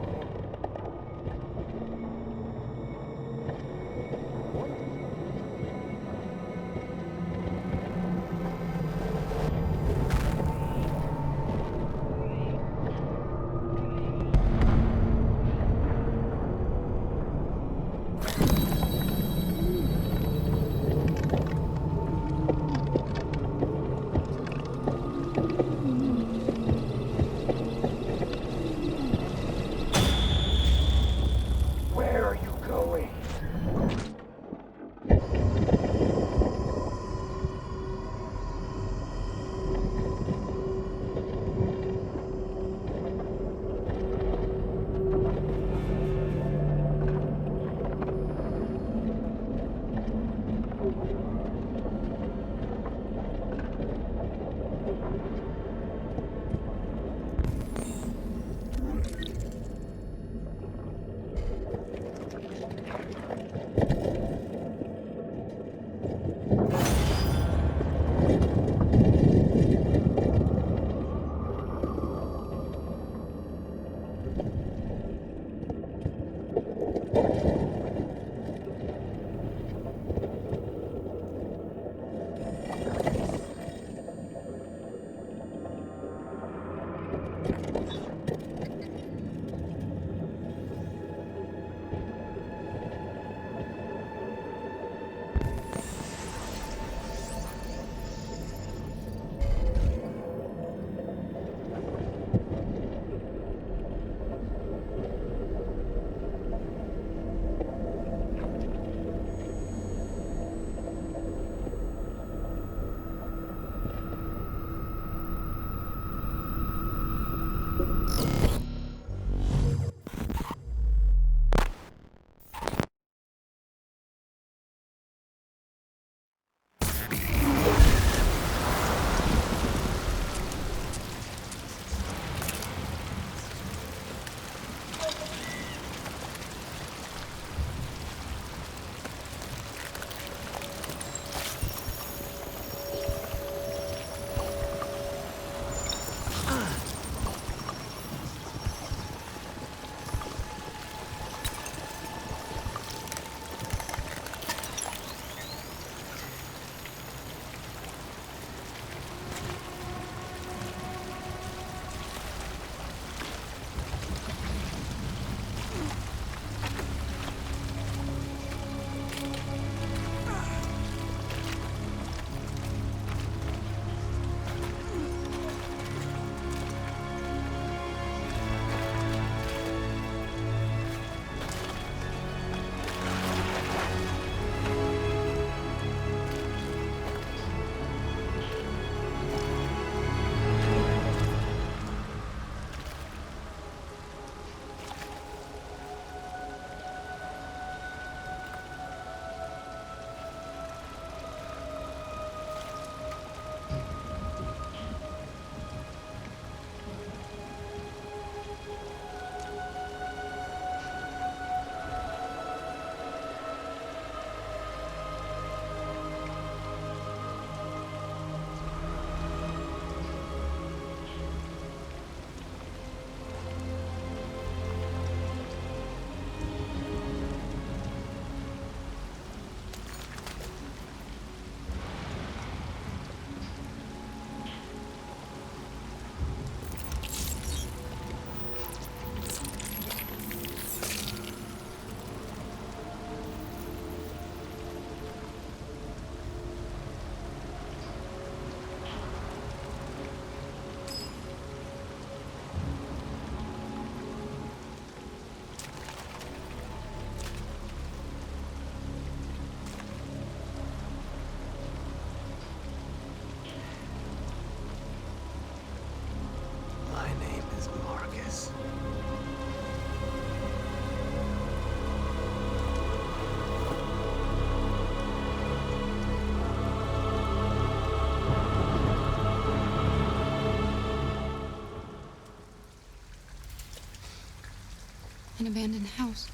Speaker 10: An abandoned house.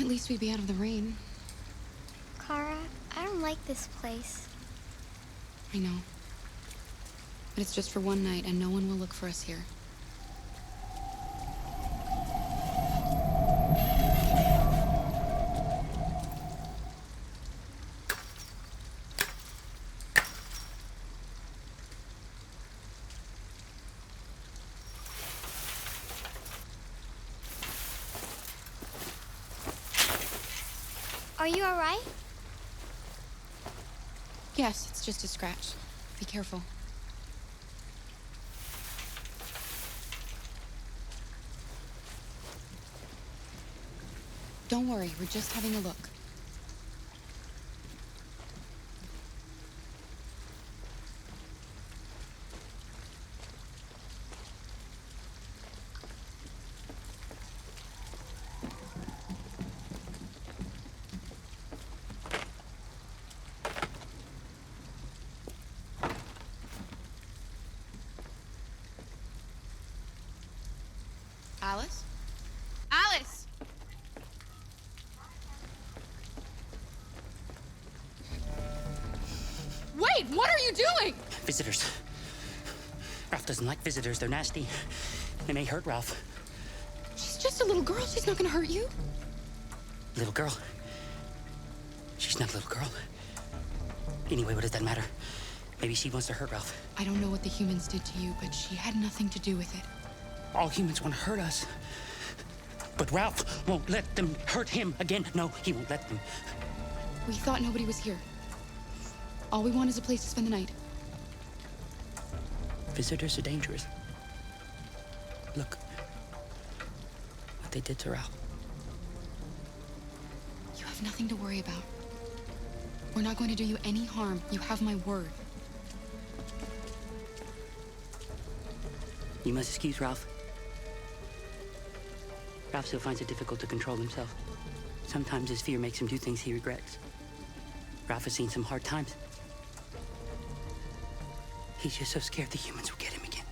Speaker 10: At least we'd be out of the rain.
Speaker 6: Kara, I don't like this place.
Speaker 10: I know. But it's just for one night, and no one will look for us here.
Speaker 6: Are you all right?
Speaker 10: Yes, it's just a scratch. Be careful. Don't worry, we're just having a look. Alice? Alice! Wait, what are you doing?
Speaker 21: Visitors. Ralph doesn't like visitors. They're nasty. It may hurt Ralph.
Speaker 10: She's just a little girl. She's not gonna hurt you.
Speaker 21: Little girl. She's not a little girl. Anyway, what does that matter? Maybe she wants to hurt Ralph.
Speaker 10: I don't know what the humans did to you, but she had nothing to do with it.
Speaker 21: All humans want to hurt us. But Ralph won't let them hurt him again. No, he won't let them.
Speaker 10: We thought nobody was here. All we want is a place to spend the night.
Speaker 21: Visitors are dangerous. Look what they did to Ralph.
Speaker 10: You have nothing to worry about. We're not going to do you any harm. You have my word.
Speaker 21: You must excuse Ralph. Ralph still finds it difficult to control himself. Sometimes his fear makes him do things he regrets. Ralph has seen some hard times. He's just so scared the humans will get him again.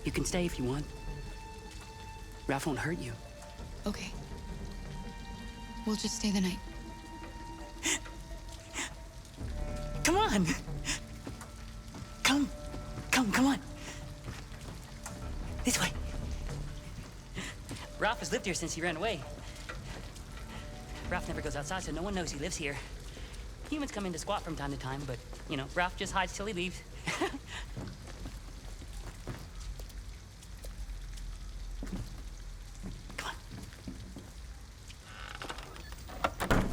Speaker 21: You can stay if you want. Ralph won't hurt you.
Speaker 10: Okay. We'll just stay the night.
Speaker 21: Come on! Come on! This way. Ralph has lived here since he ran away. Ralph never goes outside, so no one knows he lives here. Humans come in to squat from time to time, but, you know, Ralph just hides till he leaves. Come on.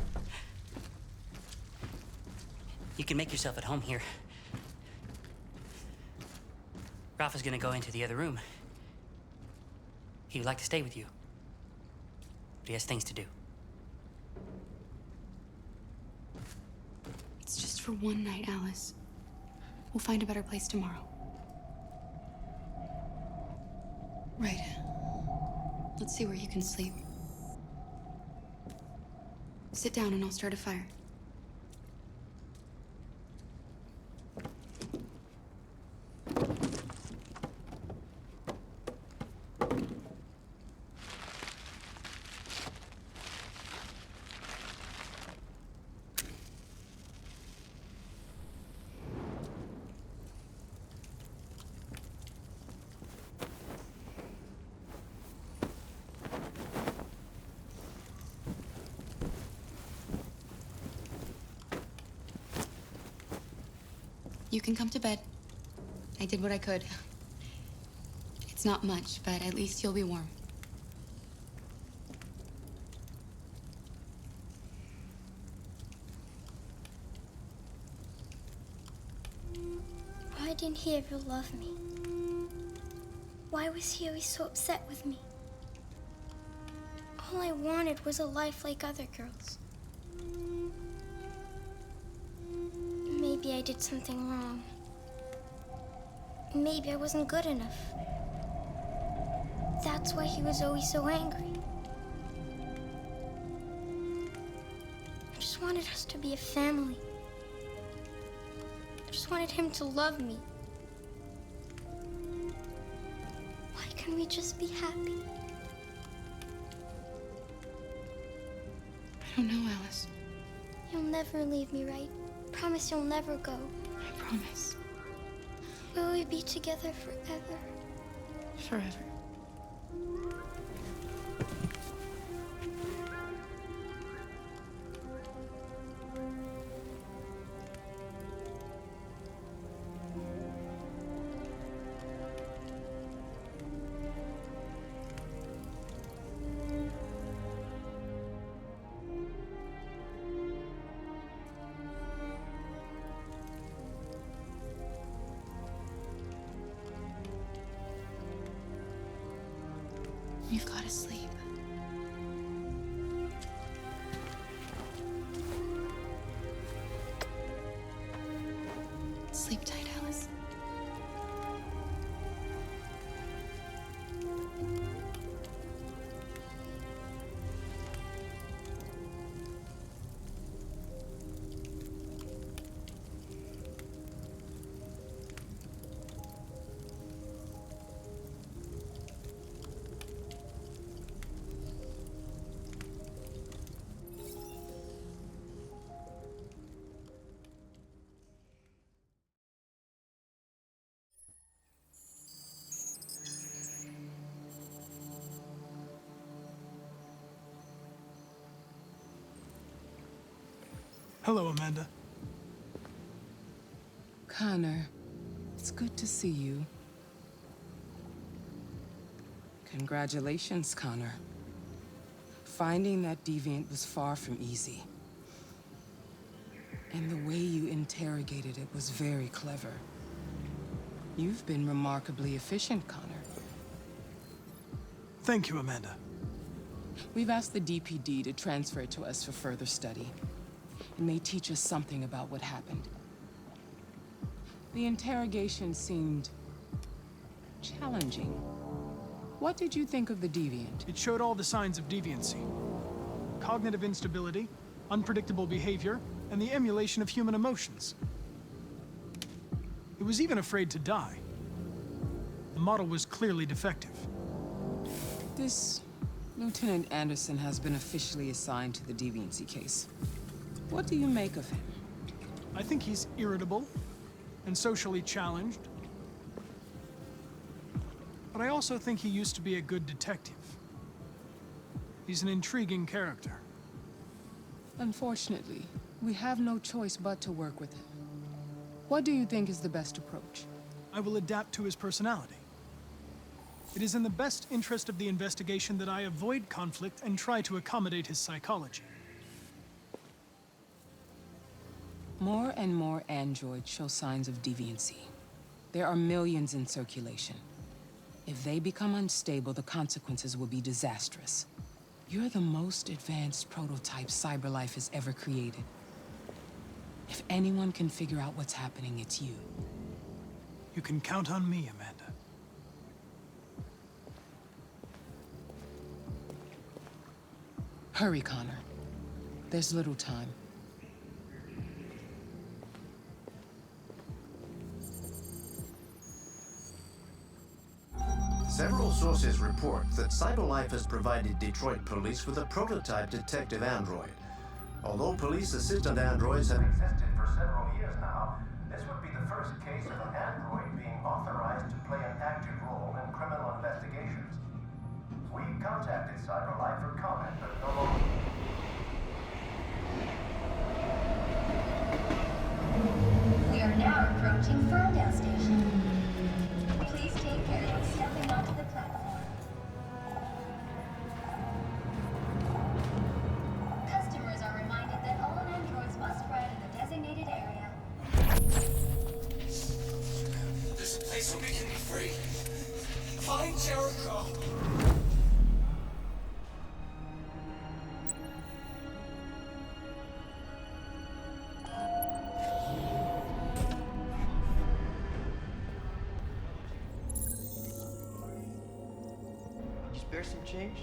Speaker 21: You can make yourself at home here. Ralph is gonna go into the other room. He would like to stay with you, but he has things to do.
Speaker 10: It's just for one night, Alice. We'll find a better place tomorrow. Right. Let's see where you can sleep. Sit down and I'll start a fire. You can come to bed. I did what I could. It's not much, but at least you'll be warm.
Speaker 6: Why didn't he ever love me? Why was he always so upset with me? All I wanted was a life like other girls. Maybe I did something wrong. Maybe I wasn't good enough. That's why he was always so angry. I just wanted us to be a family. I just wanted him to love me. Why can't we just be happy?
Speaker 10: I don't know, Alice.
Speaker 6: You'll never leave me, right? Promise you'll never go.
Speaker 10: I promise.
Speaker 6: Will we be together forever?
Speaker 10: Forever. You've got to sleep. Sleep tight, Alice.
Speaker 4: Hello, Amanda.
Speaker 8: Connor, it's good to see you. Congratulations, Connor. Finding that deviant was far from easy. And the way you interrogated it was very clever. You've been remarkably efficient, Connor.
Speaker 4: Thank you, Amanda.
Speaker 8: We've asked the DPD to transfer it to us for further study. It may teach us something about what happened. The interrogation seemed challenging. What did you think of the deviant?
Speaker 4: It showed all the signs of deviancy. Cognitive instability, unpredictable behavior, and the emulation of human emotions. It was even afraid to die. The model was clearly defective.
Speaker 8: This Lieutenant Anderson has been officially assigned to the deviancy case. What do you make of him?
Speaker 4: I think he's irritable and socially challenged. But I also think he used to be a good detective. He's an intriguing character.
Speaker 8: Unfortunately, we have no choice but to work with him. What do you think is the best approach?
Speaker 4: I will adapt to his personality. It is in the best interest of the investigation that I avoid conflict and try to accommodate his psychology.
Speaker 8: More and more androids show signs of deviancy. There are millions in circulation. If they become unstable, the consequences will be disastrous. You're the most advanced prototype CyberLife has ever created. If anyone can figure out what's happening, it's you.
Speaker 4: You can count on me, Amanda.
Speaker 8: Hurry, Connor. There's little time.
Speaker 14: Several sources report that CyberLife has provided Detroit police with a prototype detective android. Although police assistant androids have existed for several years now, this would be the first case of an android being authorized to play an active role in criminal investigations. We contacted CyberLife for comment, but no longer.
Speaker 20: We are now approaching Ferndale Station. Please take care of stepping onto the platform. Customers are reminded that all androids must ride in the designated area.
Speaker 3: This place will be free. Find Jericho.
Speaker 15: Spare some change?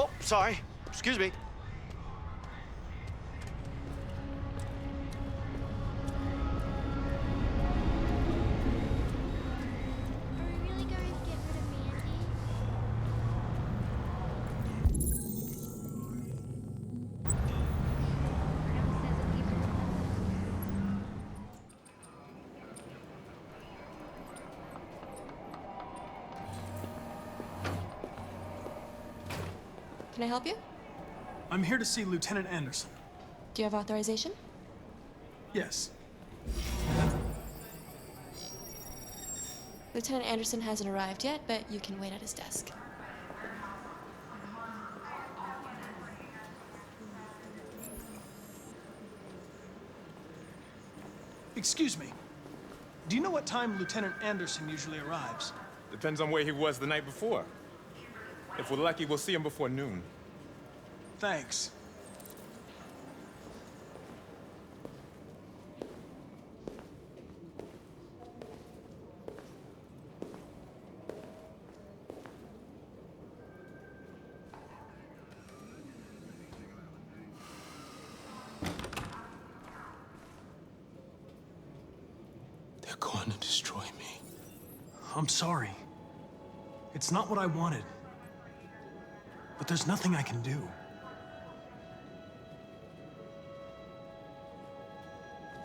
Speaker 15: Oh, sorry. Excuse me.
Speaker 2: Can I help you?
Speaker 4: I'm here to see Lieutenant Anderson.
Speaker 2: Do you have authorization?
Speaker 4: Yes.
Speaker 2: Lieutenant Anderson hasn't arrived yet, but you can wait at his desk.
Speaker 4: Excuse me. Do you know what time Lieutenant Anderson usually arrives?
Speaker 22: Depends on where he was the night before. If we're lucky, we'll see him before noon.
Speaker 4: Thanks.
Speaker 19: They're going to destroy me.
Speaker 4: I'm sorry. It's not what I wanted. But there's nothing I can do.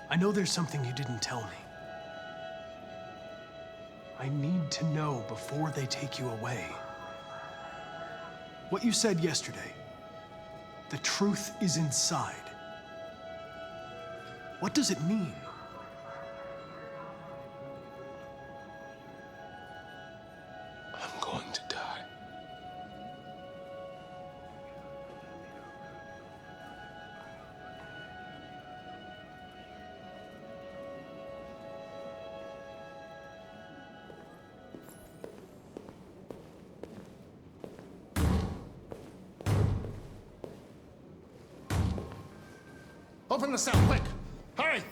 Speaker 4: I know there's something you didn't tell me. I need to know before they take you away. What you said yesterday, the truth is inside. What does it mean?
Speaker 19: I'm going to die.
Speaker 16: Open the cell, quick! Hurry!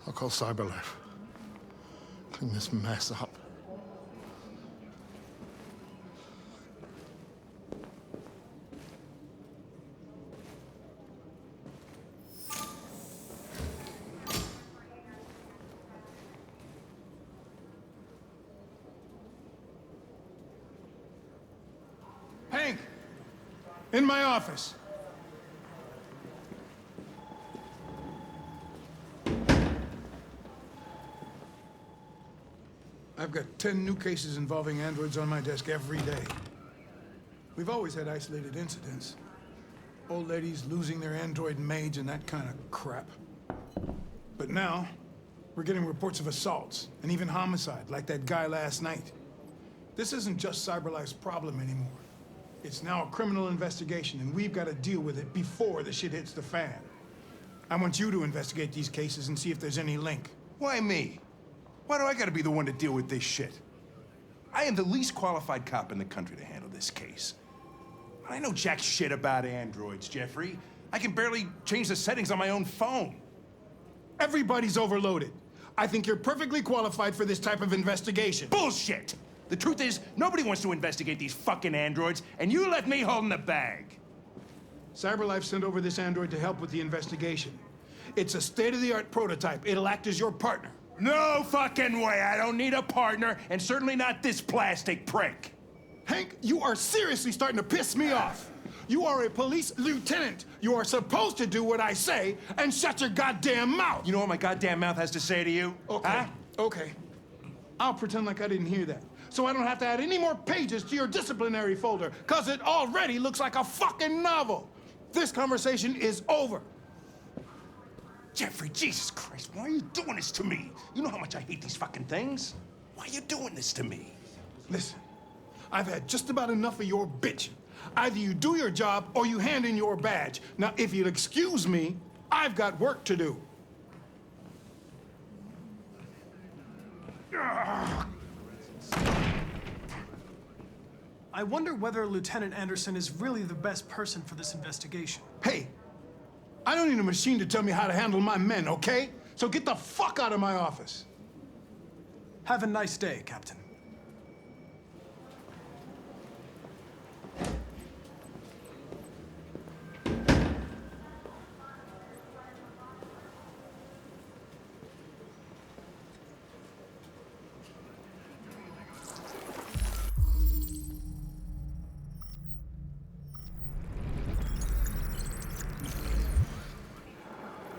Speaker 16: I'll call Cyberlife. Clean this mess up.
Speaker 4: Hank! In my office.
Speaker 9: I've got 10 new cases involving androids on my desk every day. We've always had isolated incidents. Old ladies losing their android maids and that kind of crap. But now, we're getting reports of assaults and even homicide, like that guy last night. This isn't just CyberLife's problem anymore. It's now a criminal investigation, and we've got to deal with it before the shit hits the fan. I want you to investigate these cases and see if there's any link.
Speaker 18: Why me? Why do I gotta be the one to deal with this shit? I am the least qualified cop in the country to handle this case. I know jack shit about androids, Jeffrey. I can barely change the settings on my own phone.
Speaker 9: Everybody's overloaded. I think you're perfectly qualified for this type of investigation.
Speaker 18: Bullshit! The truth is, nobody wants to investigate these fucking androids, and you left me holding the bag.
Speaker 9: CyberLife sent over this android to help with the investigation. It's a state-of-the-art prototype. It'll act as your partner.
Speaker 18: No fucking way! I don't need a partner, and certainly not this plastic prick.
Speaker 9: Hank, you are seriously starting to piss me off. You are a police lieutenant. You are supposed to do what I say and shut your goddamn mouth.
Speaker 18: You know what my goddamn mouth has to say to you?
Speaker 9: Okay,
Speaker 18: huh?
Speaker 9: Okay. I'll pretend like I didn't hear that, so I don't have to add any more pages to your disciplinary folder, because it already looks like a fucking novel. This conversation is over.
Speaker 18: Jeffrey, Jesus Christ, why are you doing this to me? You know how much I hate these fucking things. Why are you doing this to me?
Speaker 9: Listen, I've had just about enough of your bitching. Either you do your job or you hand in your badge. Now, if you'll excuse me, I've got work to do.
Speaker 4: I wonder whether Lieutenant Anderson is really the best person for this investigation.
Speaker 9: Hey, I don't need a machine to tell me how to handle my men, okay? So get the fuck out of my office.
Speaker 4: Have a nice day, Captain.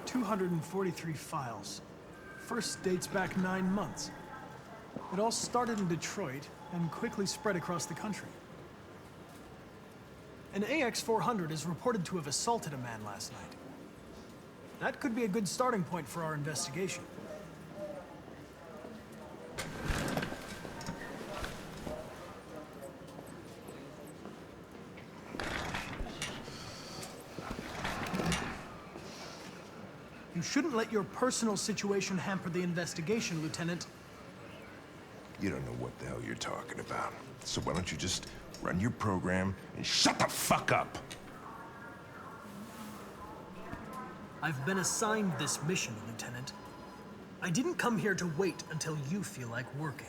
Speaker 4: .243 files. First dates back 9 months. It all started in Detroit and quickly spread across the country. An AX-400 is reported to have assaulted a man last night. That could be a good starting point for our investigation. You shouldn't let your personal situation hamper the investigation, Lieutenant.
Speaker 17: You don't know what the hell you're talking about. So why don't you just run your program and shut the fuck up?
Speaker 4: I've been assigned this mission, Lieutenant. I didn't come here to wait until you feel like working.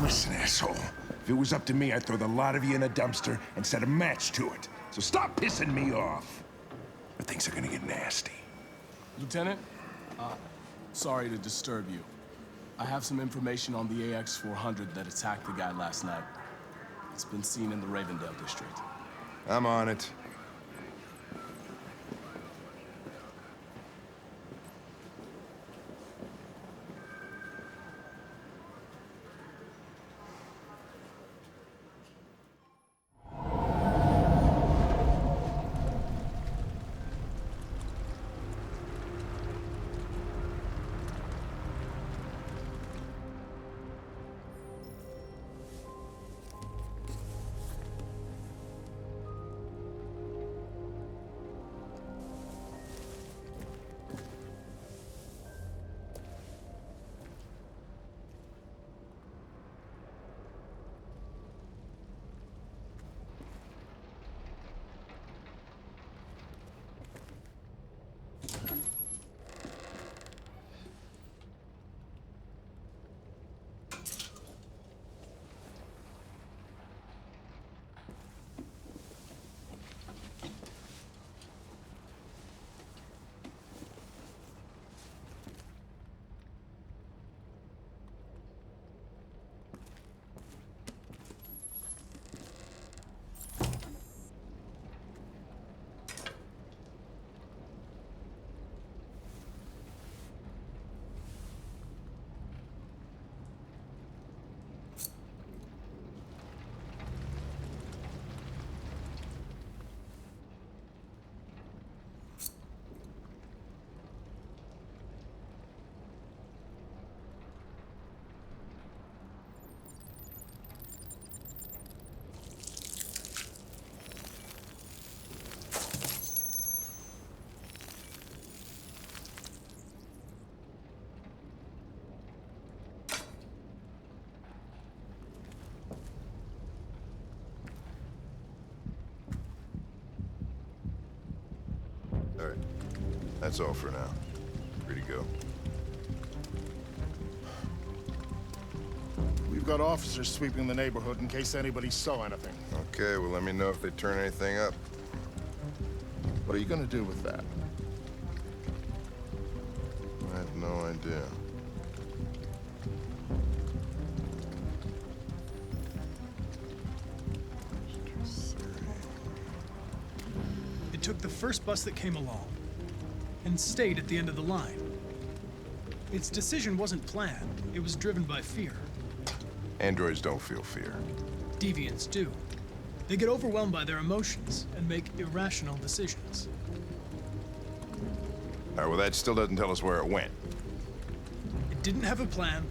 Speaker 17: Listen, asshole.
Speaker 18: If it was up to me, I'd throw the lot of you in a dumpster and set a match to it. So stop pissing me off. Or things are gonna get nasty.
Speaker 3: Lieutenant, sorry to disturb you. I have some information on the AX-400 that attacked the guy last night. It's been seen in the Ravendale district.
Speaker 17: I'm on it. All right. That's all for now. Free to go.
Speaker 16: We've got officers sweeping the neighborhood in case anybody saw anything.
Speaker 17: Okay, well, let me know if they turn anything up.
Speaker 16: What are you gonna do with that?
Speaker 17: I have no idea.
Speaker 4: It took the first bus that came along and stayed at the end of the line. Its decision wasn't planned. It was driven by fear.
Speaker 17: Androids don't feel fear.
Speaker 4: Deviants do. They get overwhelmed by their emotions and make irrational decisions.
Speaker 17: All right, well, that still doesn't tell us where it went.
Speaker 4: It didn't have a plan,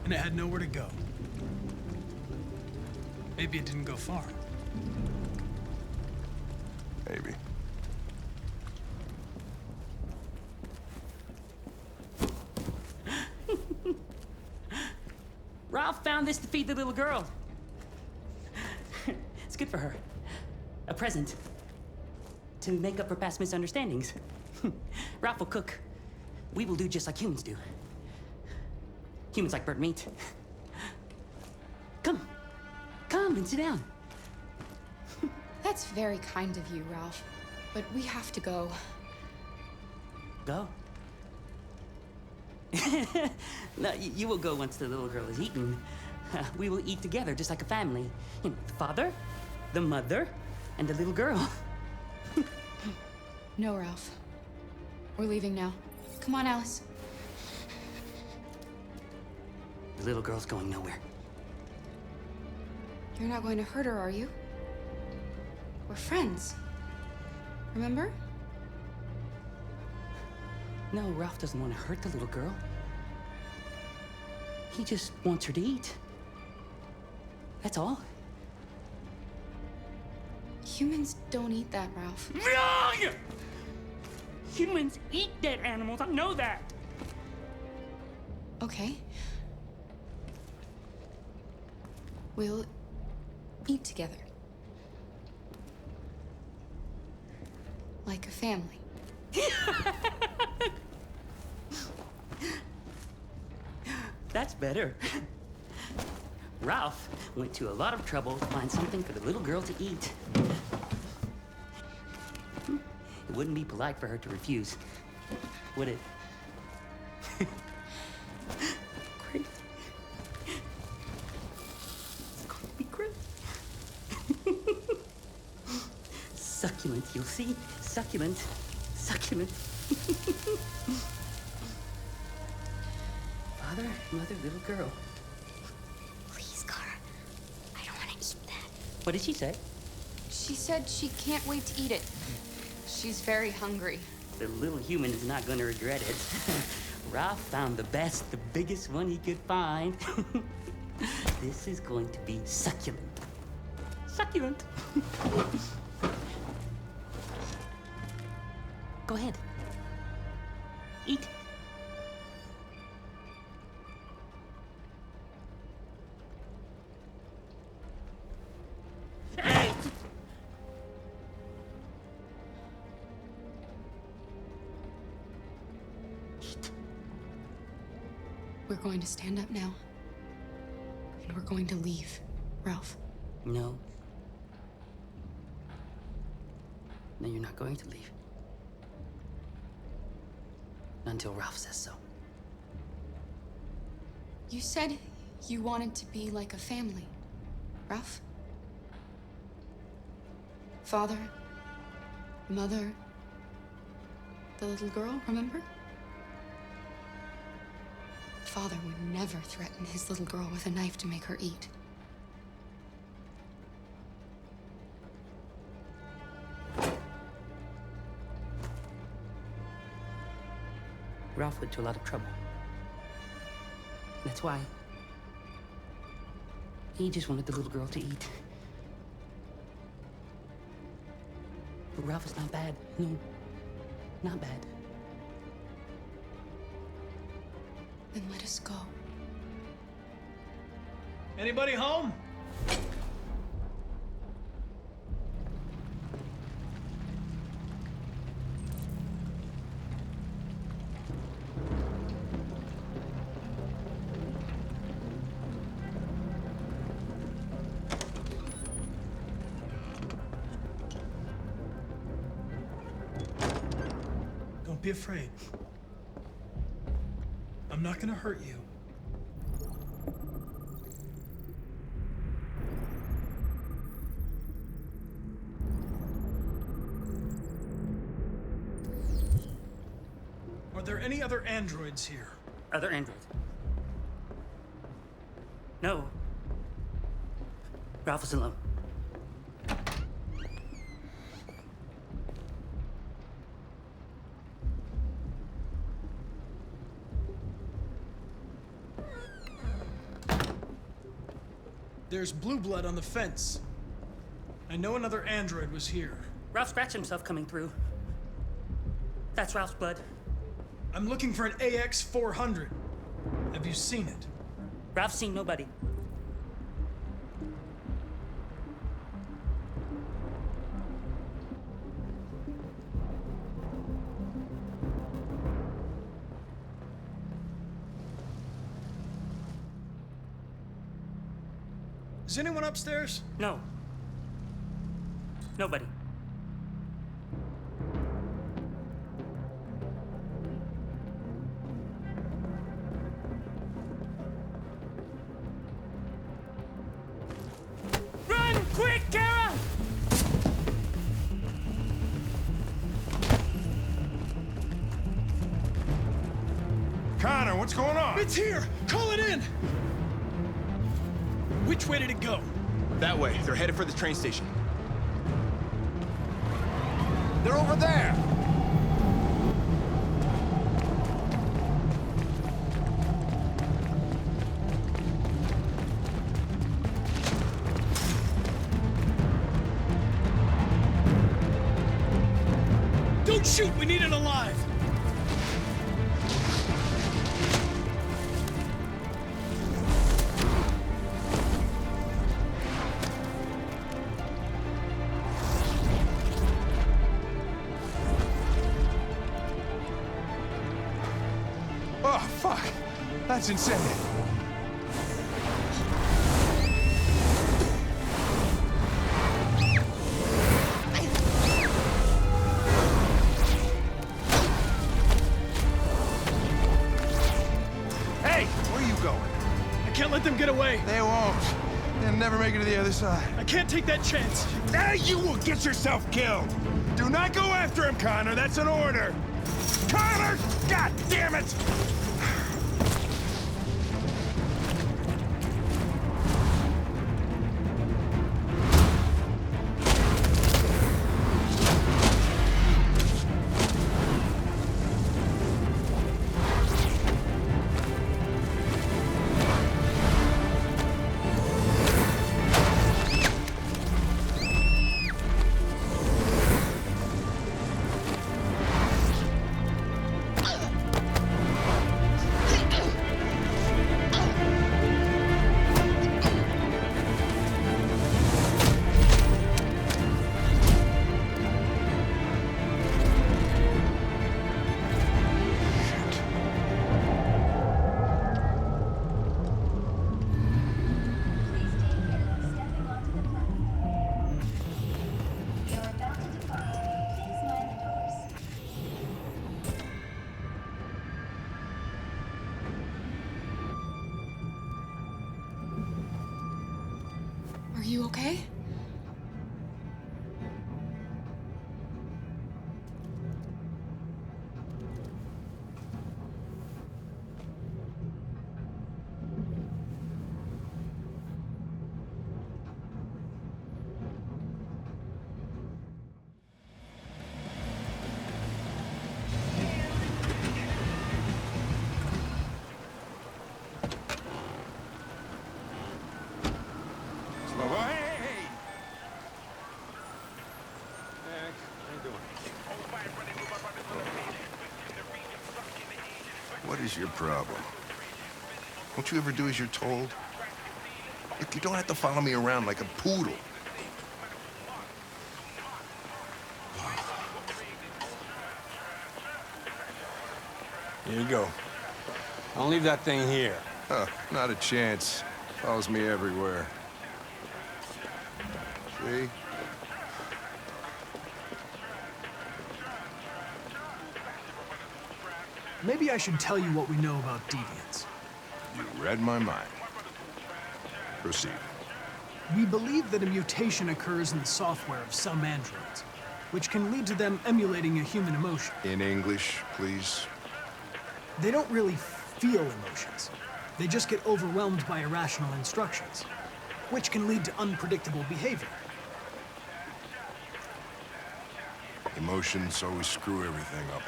Speaker 4: and it had nowhere to go. Maybe it didn't go far.
Speaker 17: Maybe.
Speaker 21: Ralph found this to feed the little girl. It's good for her. A present. To make up for past misunderstandings. Ralph will cook. We will do just like humans do. Humans like burnt meat. Come. Come and sit down.
Speaker 10: That's very kind of you, Ralph. But we have to go.
Speaker 21: Go? No, you will go once the little girl is eaten. We will eat together, just like a family. You know, the father, the mother, and the little girl.
Speaker 10: No, Ralph. We're leaving now. Come on, Alice.
Speaker 21: The little girl's going nowhere.
Speaker 10: You're not going to hurt her, are you? We're friends. Remember?
Speaker 21: No, Ralph doesn't want to hurt the little girl. He just wants her to eat. That's all.
Speaker 10: Humans don't eat that, Ralph.
Speaker 21: Wrong! Humans eat dead animals, I know that.
Speaker 10: Okay. We'll eat together. Like a family.
Speaker 21: That's better. Ralph went to a lot of trouble to find something for the little girl to eat. It wouldn't be polite for her to refuse, would it? Great. It's going to be great. Succulent, you'll see. Succulent. Succulent. Father, mother, little girl.
Speaker 6: Please, Kara. I don't want to eat that.
Speaker 21: What did she say?
Speaker 10: She said she can't wait to eat it. She's very hungry.
Speaker 21: The little human is not going to regret it. Ralph found the best, the biggest one he could find. This is going to be succulent. Succulent. Go ahead. Eat.
Speaker 10: We're going to stand up now. And we're going to leave, Ralph.
Speaker 21: No. No, you're not going to leave. Not until Ralph says so.
Speaker 10: You said you wanted to be like a family, Ralph? Father, mother, the little girl, remember? Father would never threaten his little girl with a knife to make her eat.
Speaker 21: Ralph went to a lot of trouble. That's why he just wanted the little girl to eat. But Ralph is not bad. No, not bad.
Speaker 10: Then let us go.
Speaker 4: Anybody home? Don't be afraid. I'm not gonna hurt you. Are there any other androids here?
Speaker 21: Other androids? No. Ralph is alone.
Speaker 4: There's blue blood on the fence. I know another android was here.
Speaker 21: Ralph scratched himself coming through. That's Ralph's blood.
Speaker 4: I'm looking for an AX-400. Have you seen it?
Speaker 21: Ralph's seen nobody.
Speaker 4: Is anyone upstairs?
Speaker 21: No. Nobody. Run! Quick, Kara!
Speaker 18: Connor, what's going on?
Speaker 4: It's here! Call it in! Which way did it go?
Speaker 11: That way. They're headed for the train station.
Speaker 18: They're over there!
Speaker 4: Don't shoot! We need it alive!
Speaker 18: Oh, fuck! That's insane. going.
Speaker 4: I can't let them get away.
Speaker 18: They won't. They'll never make it to the other side.
Speaker 4: I can't take that chance.
Speaker 18: Now you will get yourself killed. Do not go after him, Connor. That's an order. Connor! God damn it!
Speaker 10: Are you okay?
Speaker 17: What is your problem? Don't you ever do as you're told? Look, you don't have to follow me around like a poodle.
Speaker 18: Here you go. I'll leave that thing here.
Speaker 17: Huh, not a chance. Follows me everywhere. See?
Speaker 4: Maybe I should tell you what we know about deviants.
Speaker 17: You read my mind. Proceed.
Speaker 4: We believe that a mutation occurs in the software of some androids, which can lead to them emulating a human emotion.
Speaker 17: In English, please.
Speaker 4: They don't really feel emotions. They just get overwhelmed by irrational instructions, which can lead to unpredictable behavior.
Speaker 17: Emotions always screw everything up.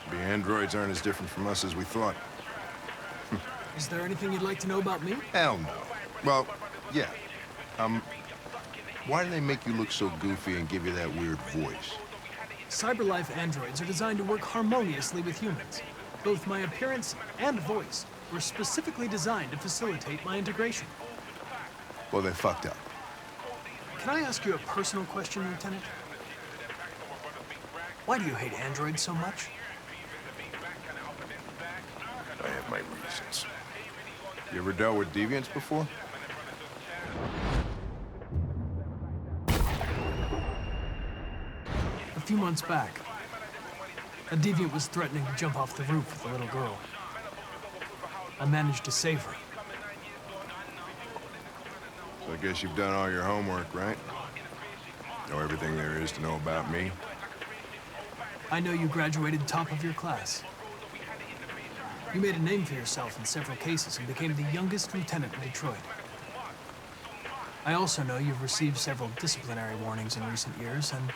Speaker 17: The androids aren't as different from us as we thought.
Speaker 4: Is there anything you'd like to know about me?
Speaker 17: Hell no. Well, yeah. Why do they make you look so goofy and give you that weird voice?
Speaker 4: CyberLife androids are designed to work harmoniously with humans. Both my appearance and voice were specifically designed to facilitate my integration.
Speaker 17: Well, they fucked up.
Speaker 4: Can I ask you a personal question, Lieutenant? Why do you hate androids so much?
Speaker 17: I have my reasons. You ever dealt with deviants before?
Speaker 4: A few months back, a deviant was threatening to jump off the roof with a little girl. I managed to save her.
Speaker 17: So I guess you've done all your homework, right? Know everything there is to know about me?
Speaker 4: I know you graduated top of your class. You made a name for yourself in several cases and became the youngest lieutenant in Detroit. I also know you've received several disciplinary warnings in recent years, and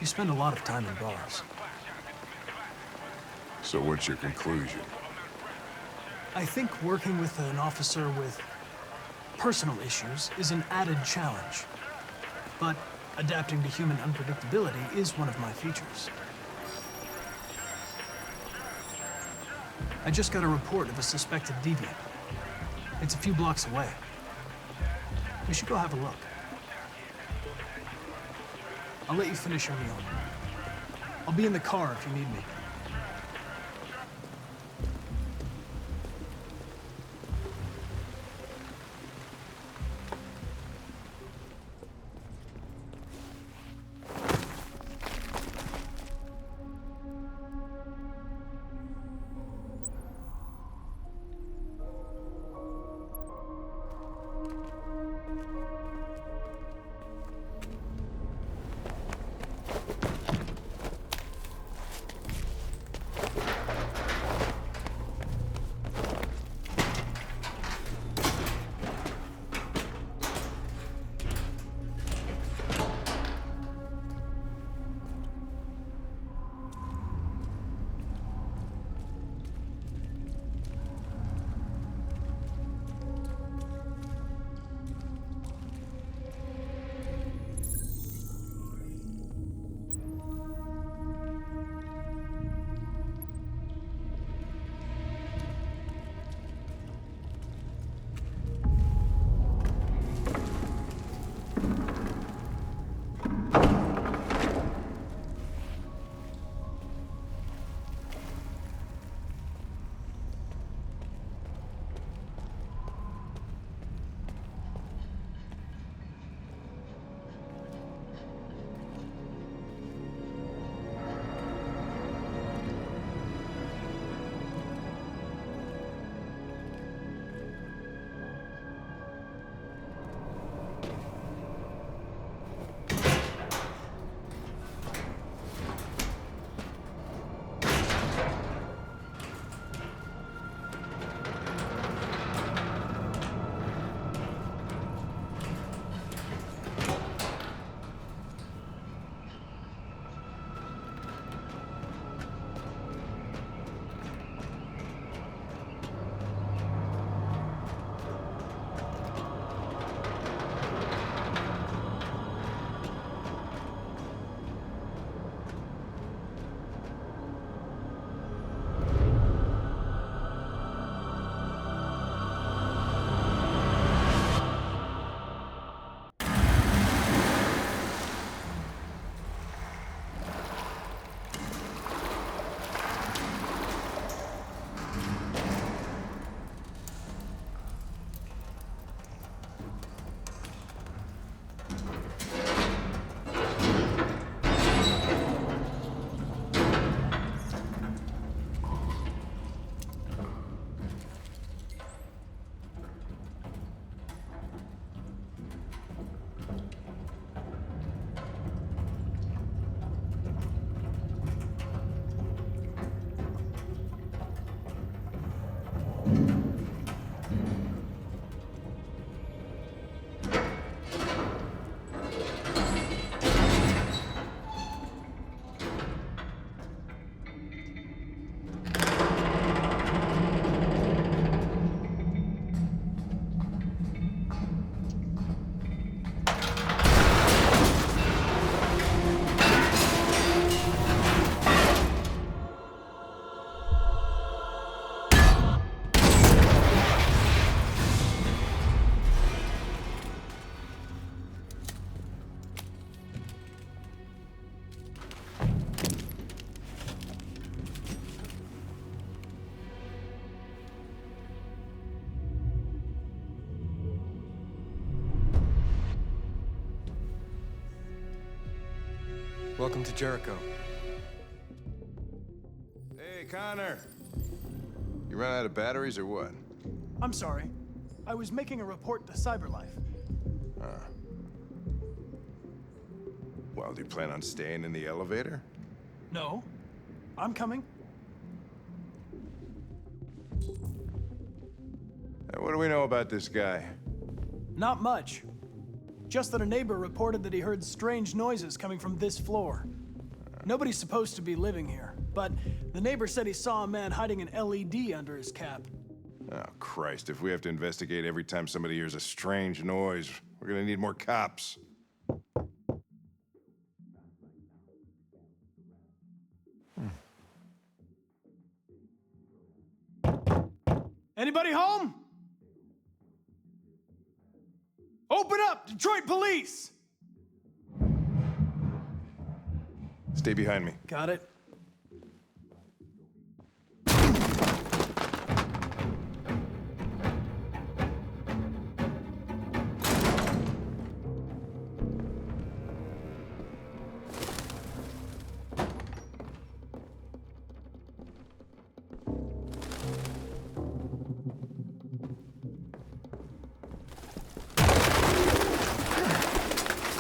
Speaker 4: you spend a lot of time in bars.
Speaker 17: So what's your conclusion?
Speaker 4: I think working with an officer with personal issues is an added challenge. But adapting to human unpredictability is one of my features. I just got a report of a suspected deviant. It's a few blocks away. We should go have a look. I'll let you finish your meal. I'll be in the car if you need me.
Speaker 3: Welcome to Jericho.
Speaker 17: Hey, Connor. You run out of batteries or what?
Speaker 4: I'm sorry. I was making a report to CyberLife.
Speaker 17: Well, do you plan on staying in the elevator?
Speaker 4: No. I'm coming.
Speaker 17: What do we know about this guy?
Speaker 4: Not much. Just that a neighbor reported that he heard strange noises coming from this floor. Nobody's supposed to be living here, but the neighbor said he saw a man hiding an LED under his cap.
Speaker 17: Oh, Christ, if we have to investigate every time somebody hears a strange noise, we're gonna need more cops.
Speaker 4: Anybody home? Open up, Detroit Police!
Speaker 17: Stay behind me.
Speaker 4: Got it.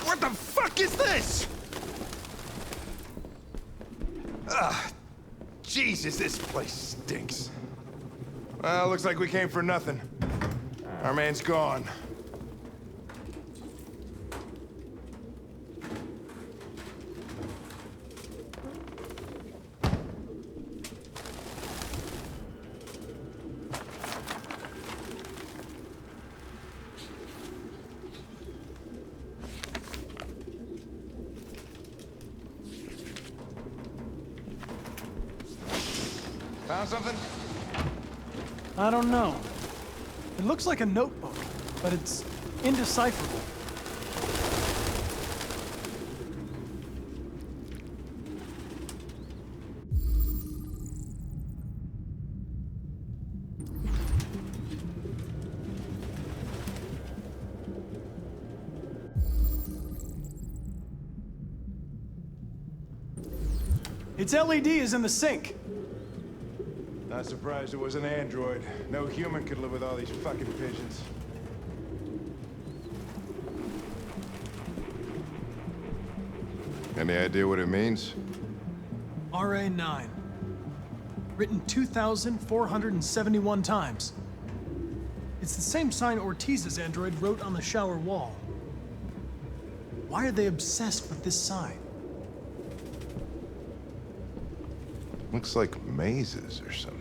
Speaker 17: What the fuck is this? Jesus, this place stinks. Well, looks like we came for nothing. Our man's gone. Found something?
Speaker 4: I don't know. It looks like a notebook, but it's indecipherable. Its LED is in the sink.
Speaker 17: Not surprised it was an android. No human could live with all these fucking pigeons. Any idea what it means?
Speaker 4: RA9. Written 2,471 times. It's the same sign Ortiz's android wrote on the shower wall. Why are they obsessed with this sign?
Speaker 17: Looks like mazes or something.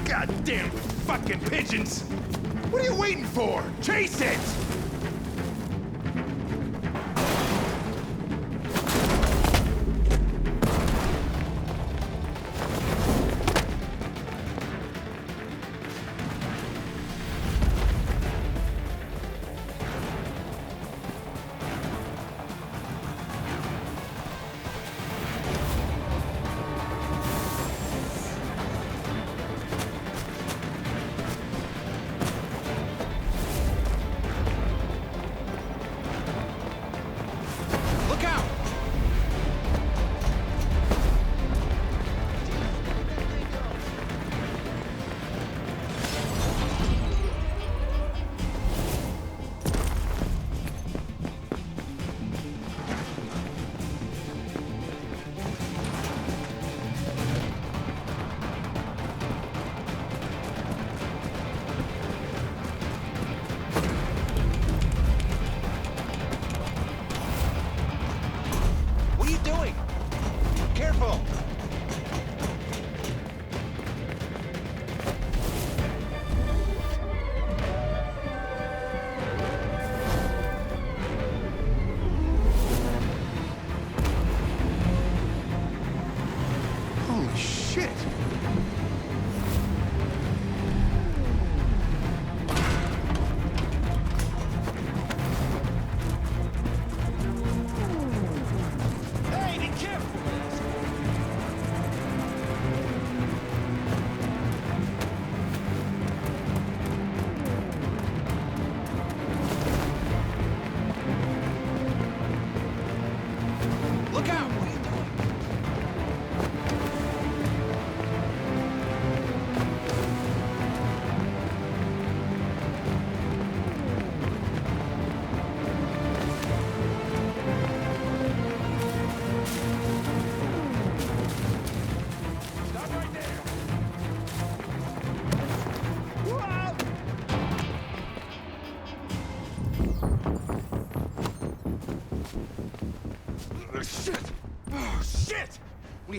Speaker 17: Goddamn fucking pigeons! What are you waiting for? Chase it!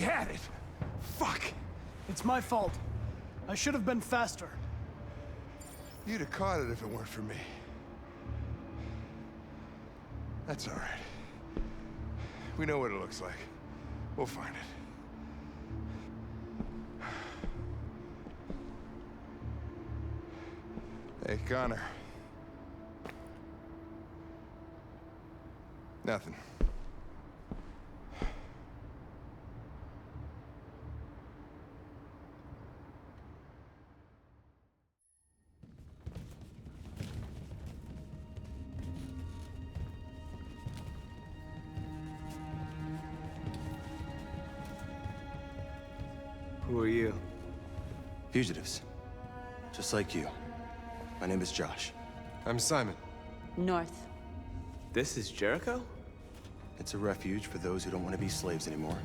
Speaker 18: had it. Fuck.
Speaker 4: It's my fault. I should have been faster.
Speaker 17: You'd have caught it if it weren't for me. That's all right. We know what it looks like. We'll find it. Hey, Connor. Nothing.
Speaker 5: Who are you? Fugitives. Just like you. My name is Josh.
Speaker 12: I'm Simon.
Speaker 2: North.
Speaker 5: This is Jericho? It's a refuge for those who don't want to be slaves anymore.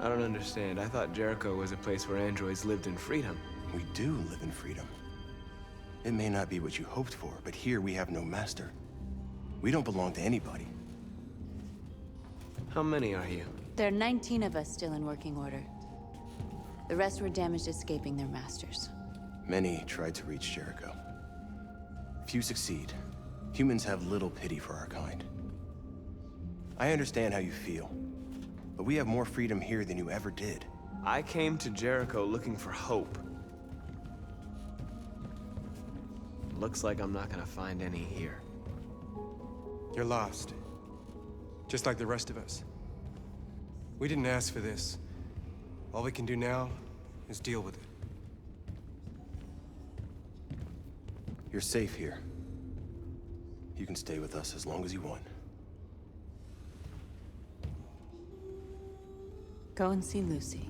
Speaker 12: I don't understand. I thought Jericho was a place where androids lived in freedom.
Speaker 5: We do live in freedom. It may not be what you hoped for, but here we have no master. We don't belong to anybody.
Speaker 12: How many are you?
Speaker 13: There are 19 of us still in working order. The rest were damaged escaping their masters.
Speaker 5: Many tried to reach Jericho. Few succeed. Humans have little pity for our kind. I understand how you feel, but we have more freedom here than you ever did.
Speaker 12: I came to Jericho looking for hope. Looks like I'm not gonna find any here.
Speaker 23: You're lost. Just like the rest of us. We didn't ask for this. All we can do now is deal with it.
Speaker 5: You're safe here. You can stay with us as long as you want.
Speaker 13: Go and see Lucy.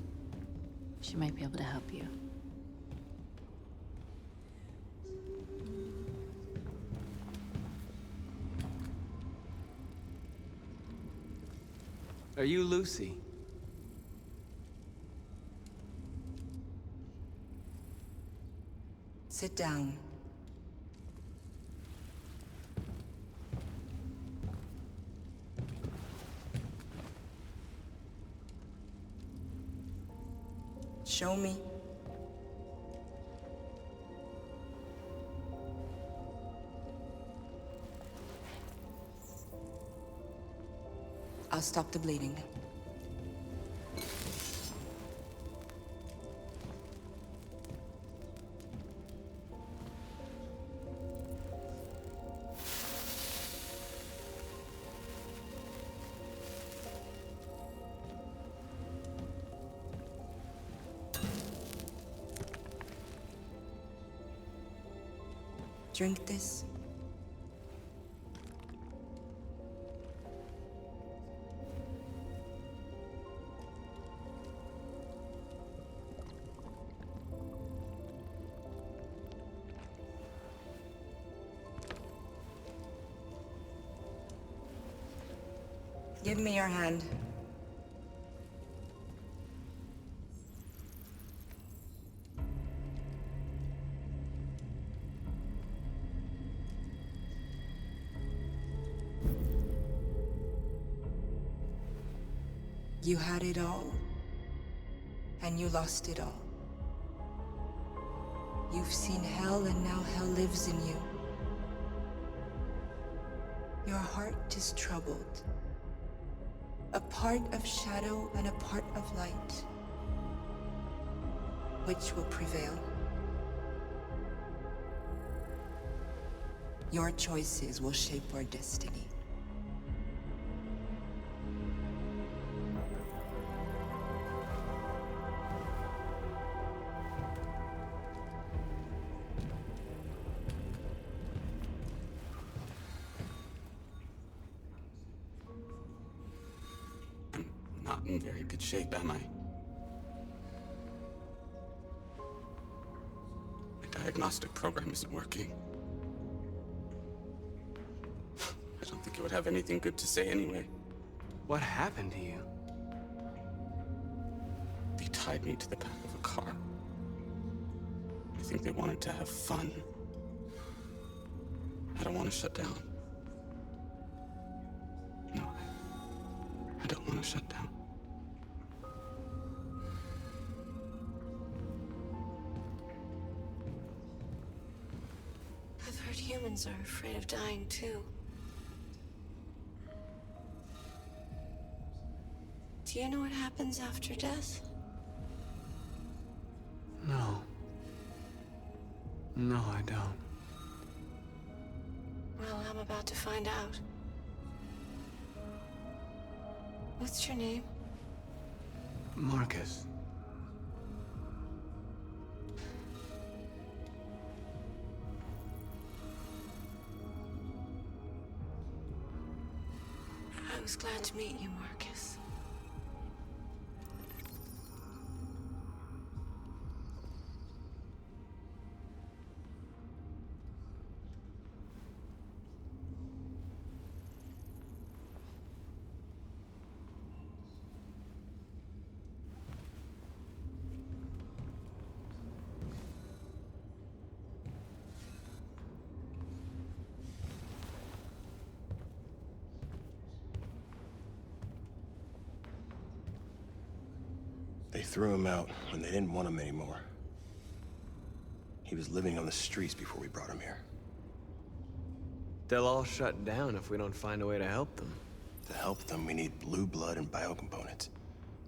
Speaker 13: She might be able to help you.
Speaker 12: Are you Lucy?
Speaker 24: Sit down. Show me. I'll stop the bleeding. Drink this. Give me your hand. You had it all, and you lost it all. You've seen hell, and now hell lives in you. Your heart is troubled. A part of shadow and a part of light. Which will prevail? Your choices will shape our destiny.
Speaker 19: Not in very good shape, am I? My diagnostic program isn't working. I don't think it would have anything good to say anyway.
Speaker 12: What happened to you?
Speaker 19: They tied me to the back of a car. I think they wanted to have fun. I don't want to shut down. No, I don't. want to shut down.
Speaker 24: I've heard humans are afraid of dying too. Do you know what happens after death?
Speaker 19: No. No, I don't.
Speaker 24: Well, I'm about to find out. What's your name?
Speaker 19: Marcus.
Speaker 24: I was glad to meet you, Marcus.
Speaker 5: They threw him out when they didn't want him anymore. He was living on the streets before we brought him here.
Speaker 12: They'll all shut down if we don't find a way to help them.
Speaker 5: To help them, we need blue blood and biocomponents.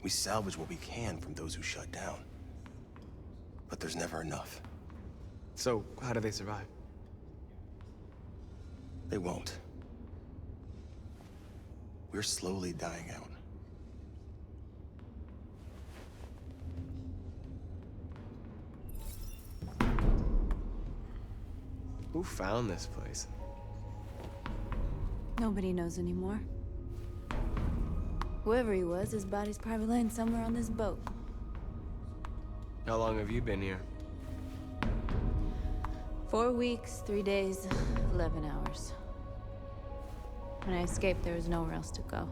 Speaker 5: We salvage what we can from those who shut down. But there's never enough.
Speaker 12: So, how do they survive?
Speaker 5: They won't. We're slowly dying out.
Speaker 12: Who found this place?
Speaker 13: Nobody knows anymore. Whoever he was, his body's probably laying somewhere on this boat.
Speaker 12: How long have you been here?
Speaker 13: 4 weeks, 3 days, 11 hours. When I escaped, there was nowhere else to go.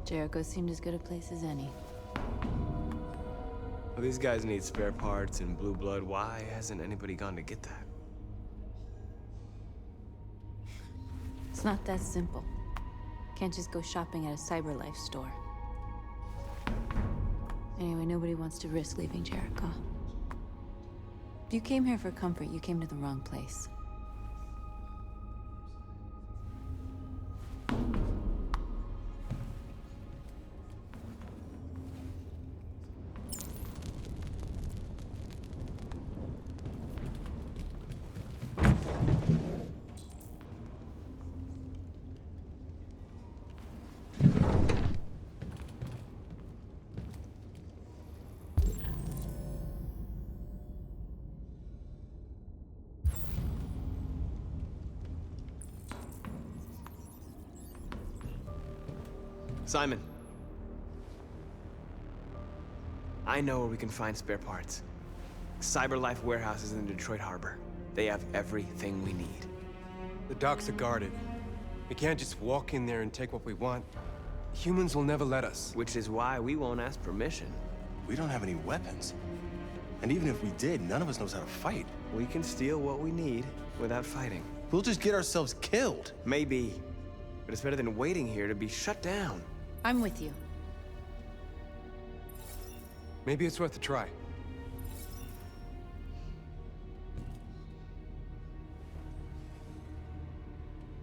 Speaker 13: Jericho seemed as good a place as any.
Speaker 12: Well, these guys need spare parts and blue blood. Why hasn't anybody gone to get that?
Speaker 13: It's not that simple. Can't just go shopping at a CyberLife store. Anyway, nobody wants to risk leaving Jericho. If you came here for comfort, you came to the wrong place.
Speaker 12: Simon. I know where we can find spare parts. CyberLife warehouses in the Detroit Harbor. They have everything we need.
Speaker 23: The docks are guarded. We can't just walk in there and take what we want. Humans will never let us.
Speaker 12: Which is why we won't ask permission.
Speaker 5: We don't have any weapons. And even if we did, none of us knows how to fight.
Speaker 12: We can steal what we need without fighting.
Speaker 5: We'll just get ourselves killed.
Speaker 12: Maybe. But it's better than waiting here to be shut down.
Speaker 13: I'm with you.
Speaker 23: Maybe it's worth a try.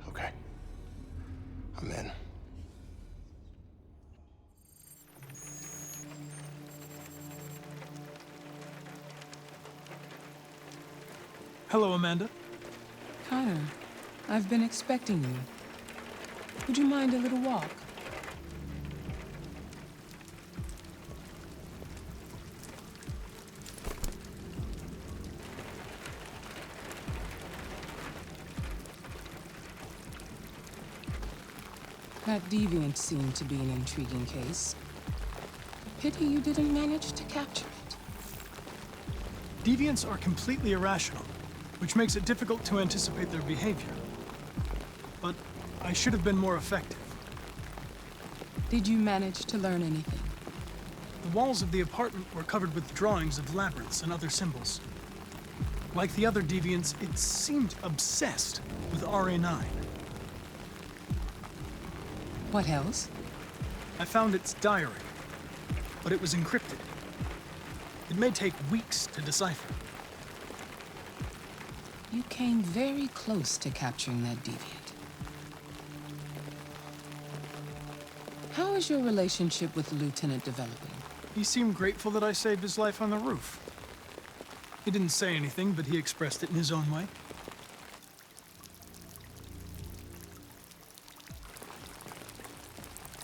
Speaker 5: Okay. I'm in.
Speaker 4: Hello, Amanda.
Speaker 1: Connor, I've been expecting you. Would you mind a little walk? That deviant seemed to be an intriguing case. Pity you didn't manage to capture it.
Speaker 4: Deviants are completely irrational, which makes it difficult to anticipate their behavior. But I should have been more effective.
Speaker 1: Did you manage to learn anything?
Speaker 4: The walls of the apartment were covered with drawings of labyrinths and other symbols. Like the other deviants, it seemed obsessed with RA9.
Speaker 1: What else?
Speaker 4: I found its diary, but it was encrypted. It may take weeks to decipher.
Speaker 1: You came very close to capturing that deviant. How is your relationship with the Lieutenant developing?
Speaker 4: He seemed grateful that I saved his life on the roof. He didn't say anything, but he expressed it in his own way.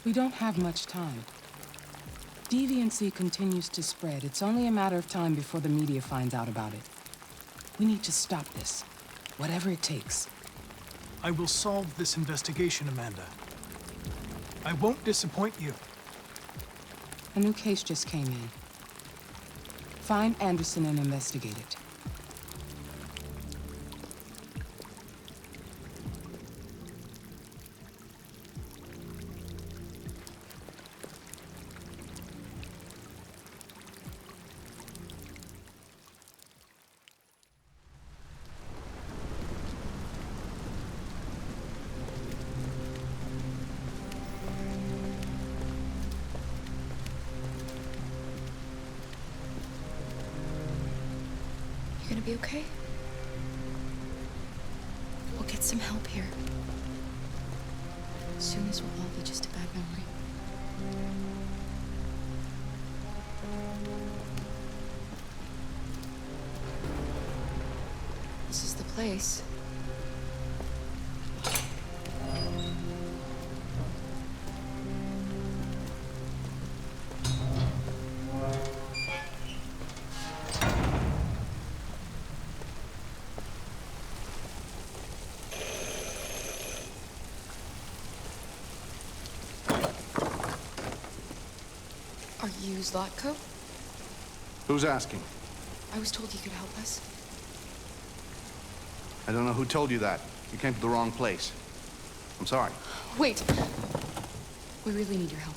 Speaker 1: We don't have much time. Deviancy continues to spread. It's only a matter of time before the media finds out about it. We need to stop this, whatever it takes.
Speaker 4: I will solve this investigation, Amanda. I won't disappoint you.
Speaker 1: A new case just came in. Find Anderson and investigate it.
Speaker 10: You gonna be okay? We'll get some help here. Soon this will all be just a bad memory. This is the place. Are you Zlatko?
Speaker 7: Who's asking?
Speaker 10: I was told you could help us.
Speaker 7: I don't know who told you that. You came to the wrong place. I'm sorry.
Speaker 10: Wait! We really need your help.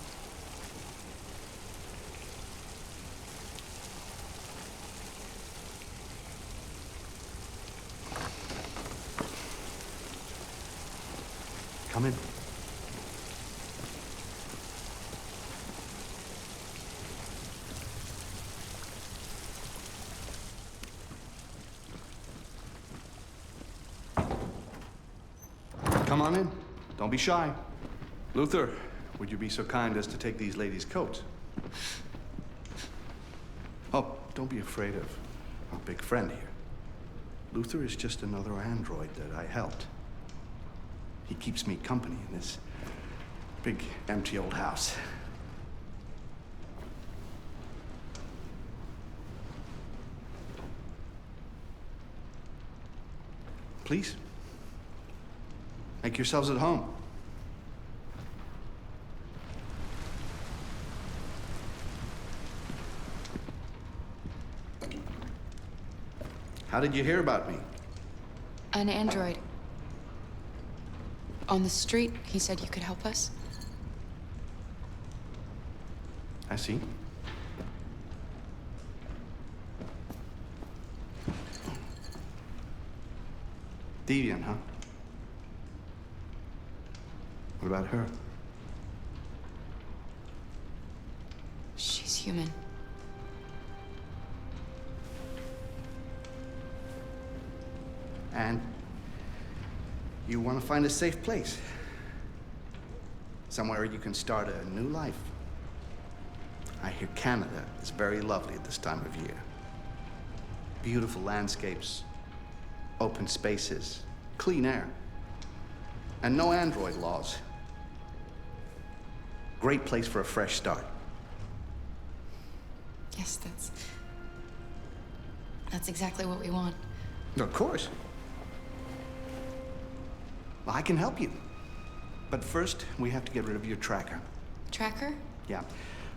Speaker 7: Come in. Come on in. Don't be shy. Luther, would you be so kind as to take these ladies' coats? Oh, don't be afraid of our big friend here. Luther is just another android that I helped. He keeps me company in this big, empty old house. Please, make yourselves at home. How did you hear about me?
Speaker 10: An android. On the street, he said you could help us.
Speaker 7: I see. Deviant, huh? What about her?
Speaker 10: She's human.
Speaker 7: And you want to find a safe place. Somewhere you can start a new life. I hear Canada is very lovely at this time of year. Beautiful landscapes, open spaces, clean air, and no android laws. Great place for a fresh start.
Speaker 10: Yes, that's exactly what we want.
Speaker 7: Of course. Well, I can help you. But first, we have to get rid of your tracker.
Speaker 10: Tracker?
Speaker 7: Yeah.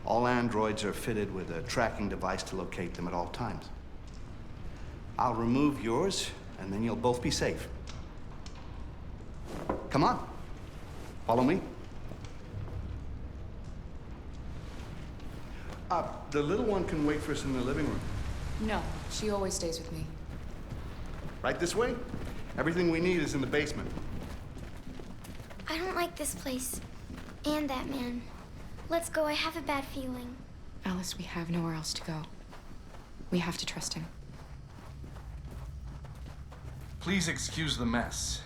Speaker 7: All androids are fitted with a tracking device to locate them at all times. I'll remove yours, and then you'll both be safe. Come on. Follow me. The little one can wait for us in the living room.
Speaker 10: No, she always stays with me.
Speaker 7: Right this way? Everything we need is in the basement.
Speaker 6: I don't like this place. And that man. Let's go, I have a bad feeling.
Speaker 10: Alice, we have nowhere else to go. We have to trust him.
Speaker 7: Please excuse the mess.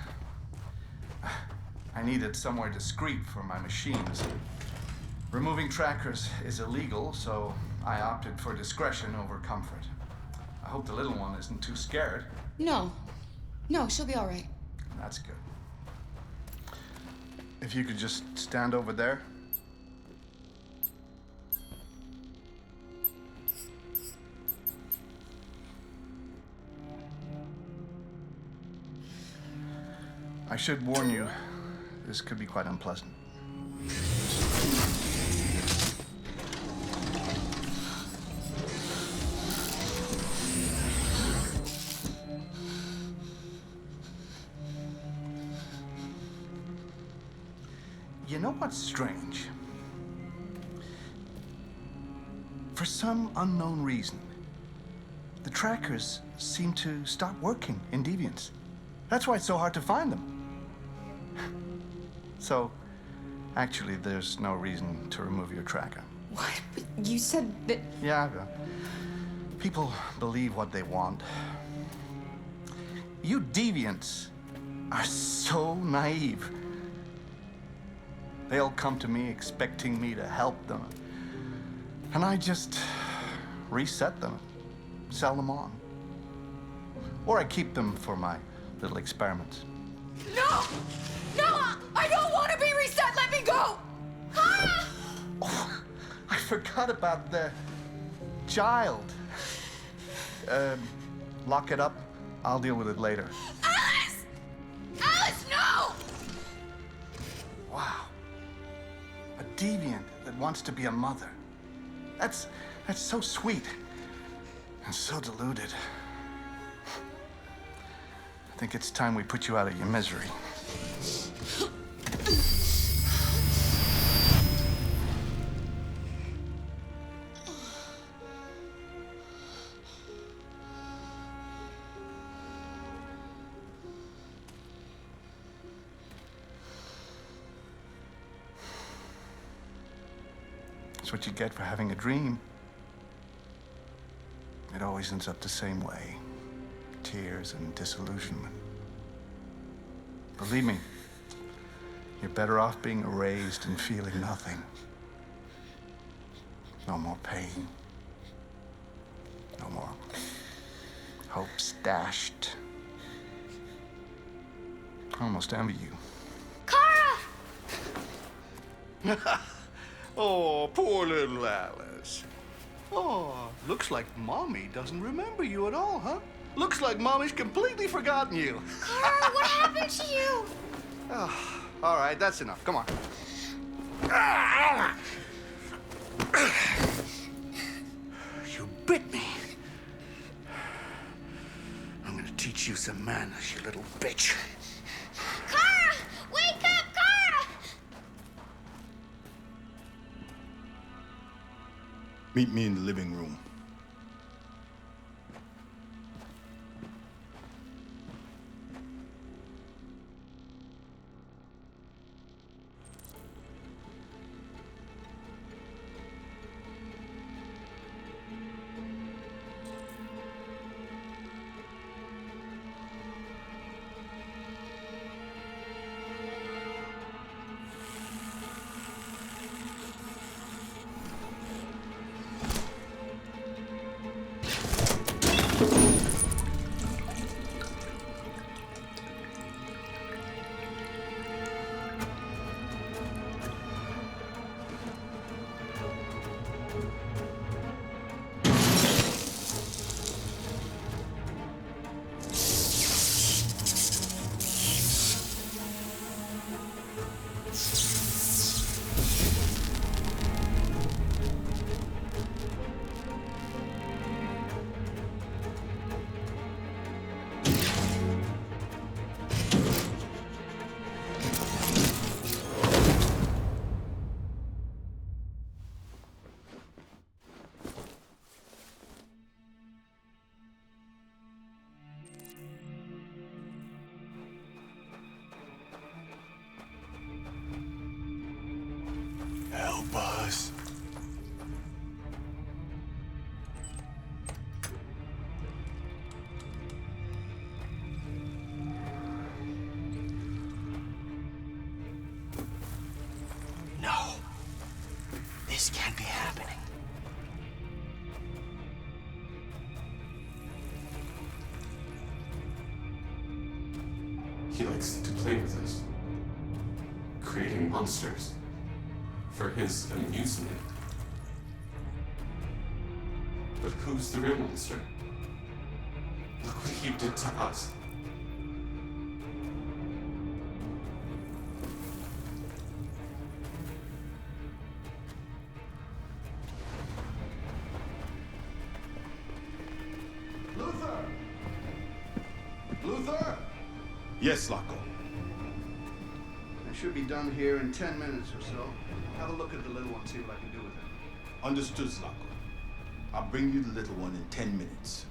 Speaker 7: I needed somewhere discreet for my machines. Removing trackers is illegal, so I opted for discretion over comfort. I hope the little one isn't too scared.
Speaker 10: No. No, she'll be all right.
Speaker 7: That's good. If you could just stand over there. I should warn you, this could be quite unpleasant. You know what's strange? For some unknown reason, the trackers seem to stop working in Deviants. That's why it's so hard to find them. So, actually, there's no reason to remove your tracker.
Speaker 10: What? But you said that...
Speaker 7: Yeah, people believe what they want. You Deviants are so naive. They'll come to me expecting me to help them. And I just reset them, sell them on. Or I keep them for my little experiments.
Speaker 2: No! No! I don't want to be reset! Let me go! Ah!
Speaker 7: Oh, I forgot about the child. Lock it up. I'll deal with it later.
Speaker 2: Alice! Alice, no!
Speaker 7: Wow. A deviant that wants to be a mother. That's so sweet and so deluded. I think it's time we put you out of your misery. That's what you get for having a dream. It always ends up the same way. Tears and disillusionment. Believe me, you're better off being erased and feeling nothing. No more pain. No more hopes dashed. I almost envy you.
Speaker 6: Kara!
Speaker 7: Oh, poor little Alice. Oh, looks like Mommy doesn't remember you at all, huh? Looks like Mommy's completely forgotten you.
Speaker 6: Kara, what happened to you?
Speaker 7: Oh, all right, that's enough. Come on. You bit me. I'm gonna teach you some manners, you little bitch.
Speaker 6: Kara! Wake up, Kara!
Speaker 18: Meet me in the living room.
Speaker 8: He likes to play with us, creating monsters for his amusement. But who's the real monster? Look what he did to us.
Speaker 7: Luther! Luther!
Speaker 18: Yes, Laco.
Speaker 7: I should be done here in 10 minutes or so. Have a look at the little one, see what I can do with it.
Speaker 18: Understood, Laco. I'll bring you the little one in 10 minutes.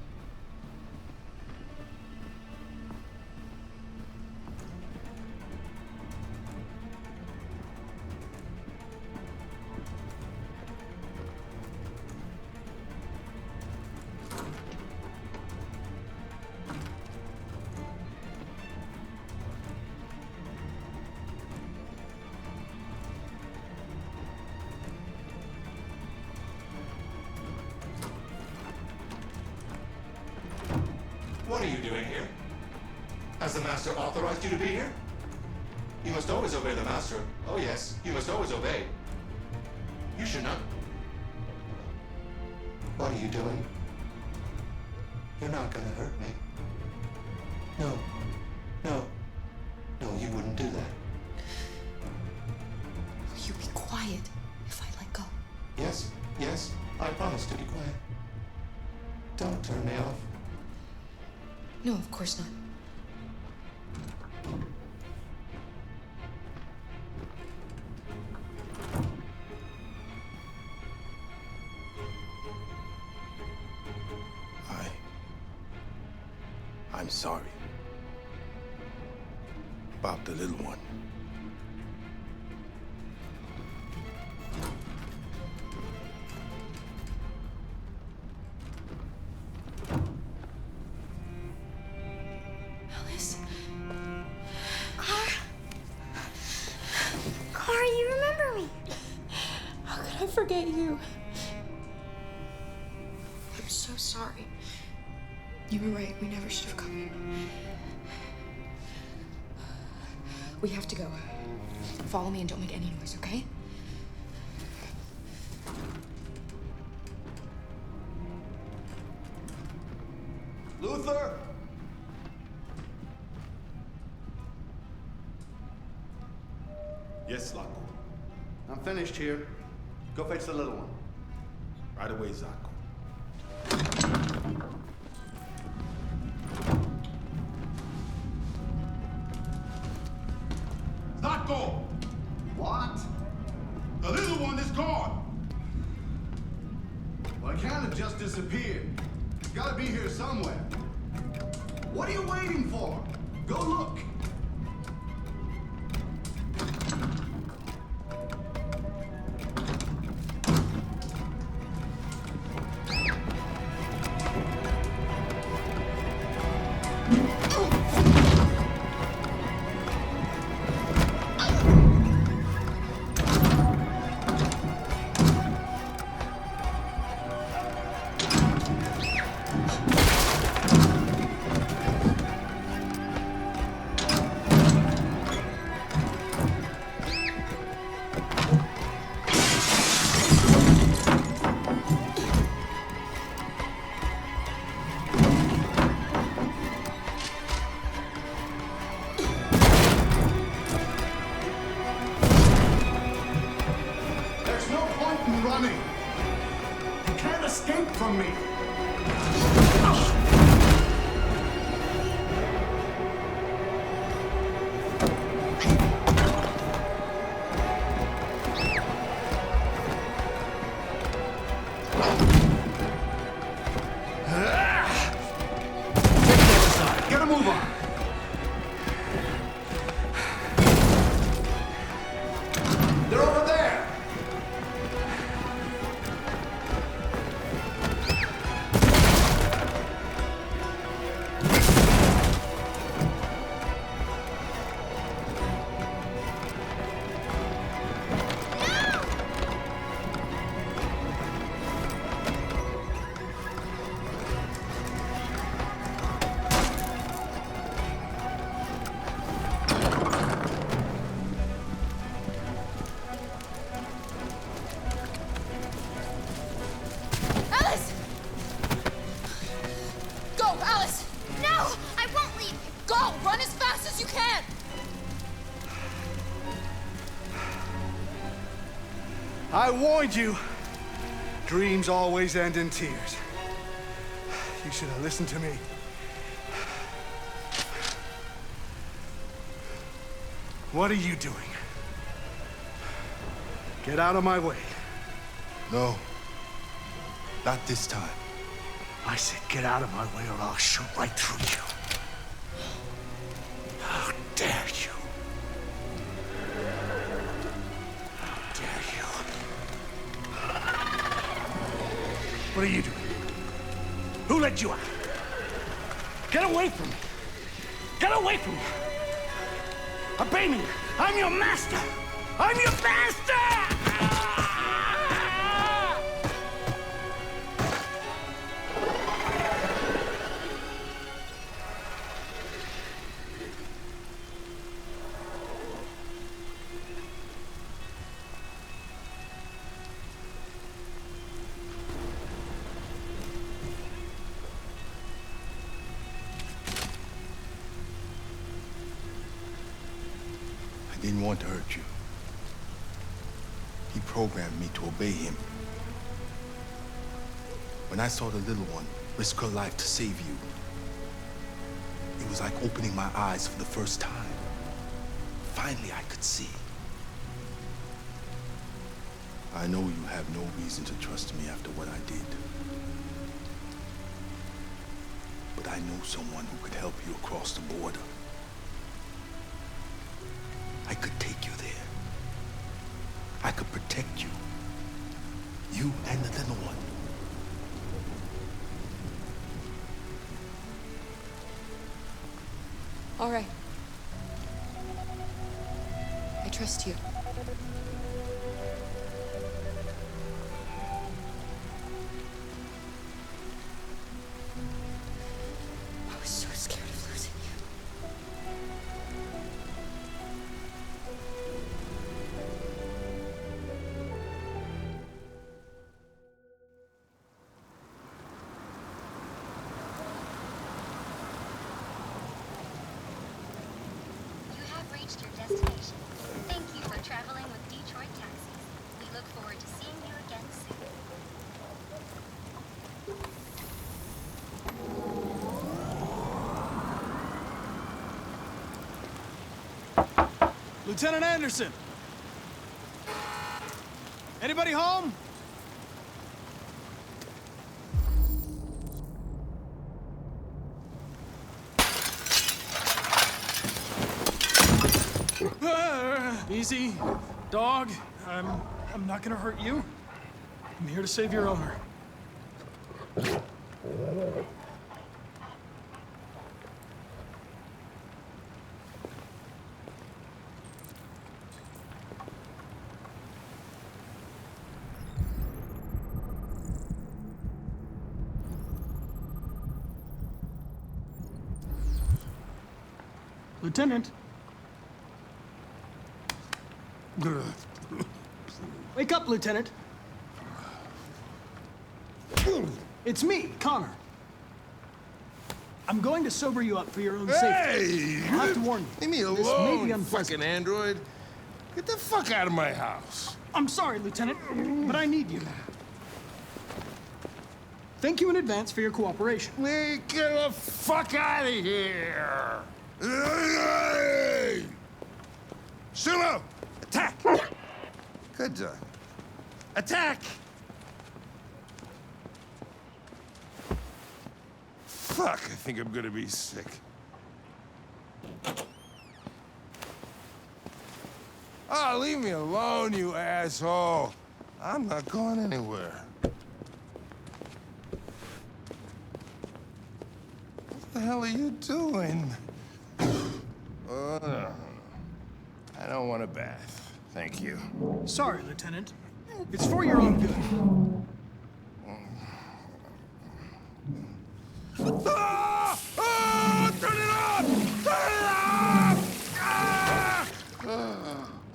Speaker 8: What are you doing here? Has the Master authorized you to be here? You must always obey the Master. Oh yes, you must always obey. You should not. What are you doing? You're not gonna hurt me. No. No. No, you wouldn't do that.
Speaker 10: Will you be quiet if I let go?
Speaker 8: Yes, yes, I promise to be quiet. Don't turn me off.
Speaker 10: No, of course not.
Speaker 18: I'm sorry. About the little one.
Speaker 6: Alice? Car, you remember me?
Speaker 2: How could I forget you?
Speaker 10: I'm so sorry. You were right. We never should have come. We have to go. Follow me and don't make any noise, okay?
Speaker 7: Luther!
Speaker 18: Yes, Laco.
Speaker 7: I'm finished here. Go fetch the little one.
Speaker 18: Right away, Zaco.
Speaker 7: Zaco! What?
Speaker 18: The little one is gone!
Speaker 7: Well, it can't have just disappeared. It's gotta be here somewhere. What are you waiting for? Go look! There's no point in running. You can't escape from me. Get a move on. They're over there.
Speaker 9: I warned you. Dreams always end in tears. You should have listened to me. What are you doing? Get out of my way.
Speaker 18: No. Not this time.
Speaker 9: I said get out of my way or I'll shoot right through you. How dare you? How dare you? What are you doing? Who let you out? Get away from me! Get away from me! Obey me! I'm your master! I'm your master!
Speaker 18: I didn't want to hurt you. He programmed me to obey him. When I saw the little one risk her life to save you, it was like opening my eyes for the first time. Finally, I could see. I know you have no reason to trust me after what I did. But I know someone who could help you across the border. I could take you there. I could protect you. You and the little one.
Speaker 10: All right. I trust you. I was so scared of losing you.
Speaker 14: You have reached your destination. Thank you for traveling with Detroit Taxis. We look forward to seeing you again soon.
Speaker 4: Lieutenant Anderson! Anybody home? Easy, dog. I'm not gonna hurt you. I'm here to save your owner. Lieutenant. Wake up, Lieutenant. It's me, Connor. I'm going to sober you up for your own safety. I'll have to warn you.
Speaker 17: Leave me
Speaker 4: This may be
Speaker 17: alone,
Speaker 4: unpleasant.
Speaker 17: fucking android. Get the fuck out of my house.
Speaker 4: I'm sorry, Lieutenant, but I need you. Thank you in advance for your cooperation.
Speaker 17: Get the fuck out of here! Hey! Sumo! Attack! Good done. Attack! Fuck, I think I'm gonna be sick. Oh, leave me alone, you asshole. I'm not going anywhere. What the hell are you doing? I don't want a bath. Thank you.
Speaker 4: Sorry, Lieutenant. It's for your own good.
Speaker 17: Ah! Ah! Turn it off! Turn it off!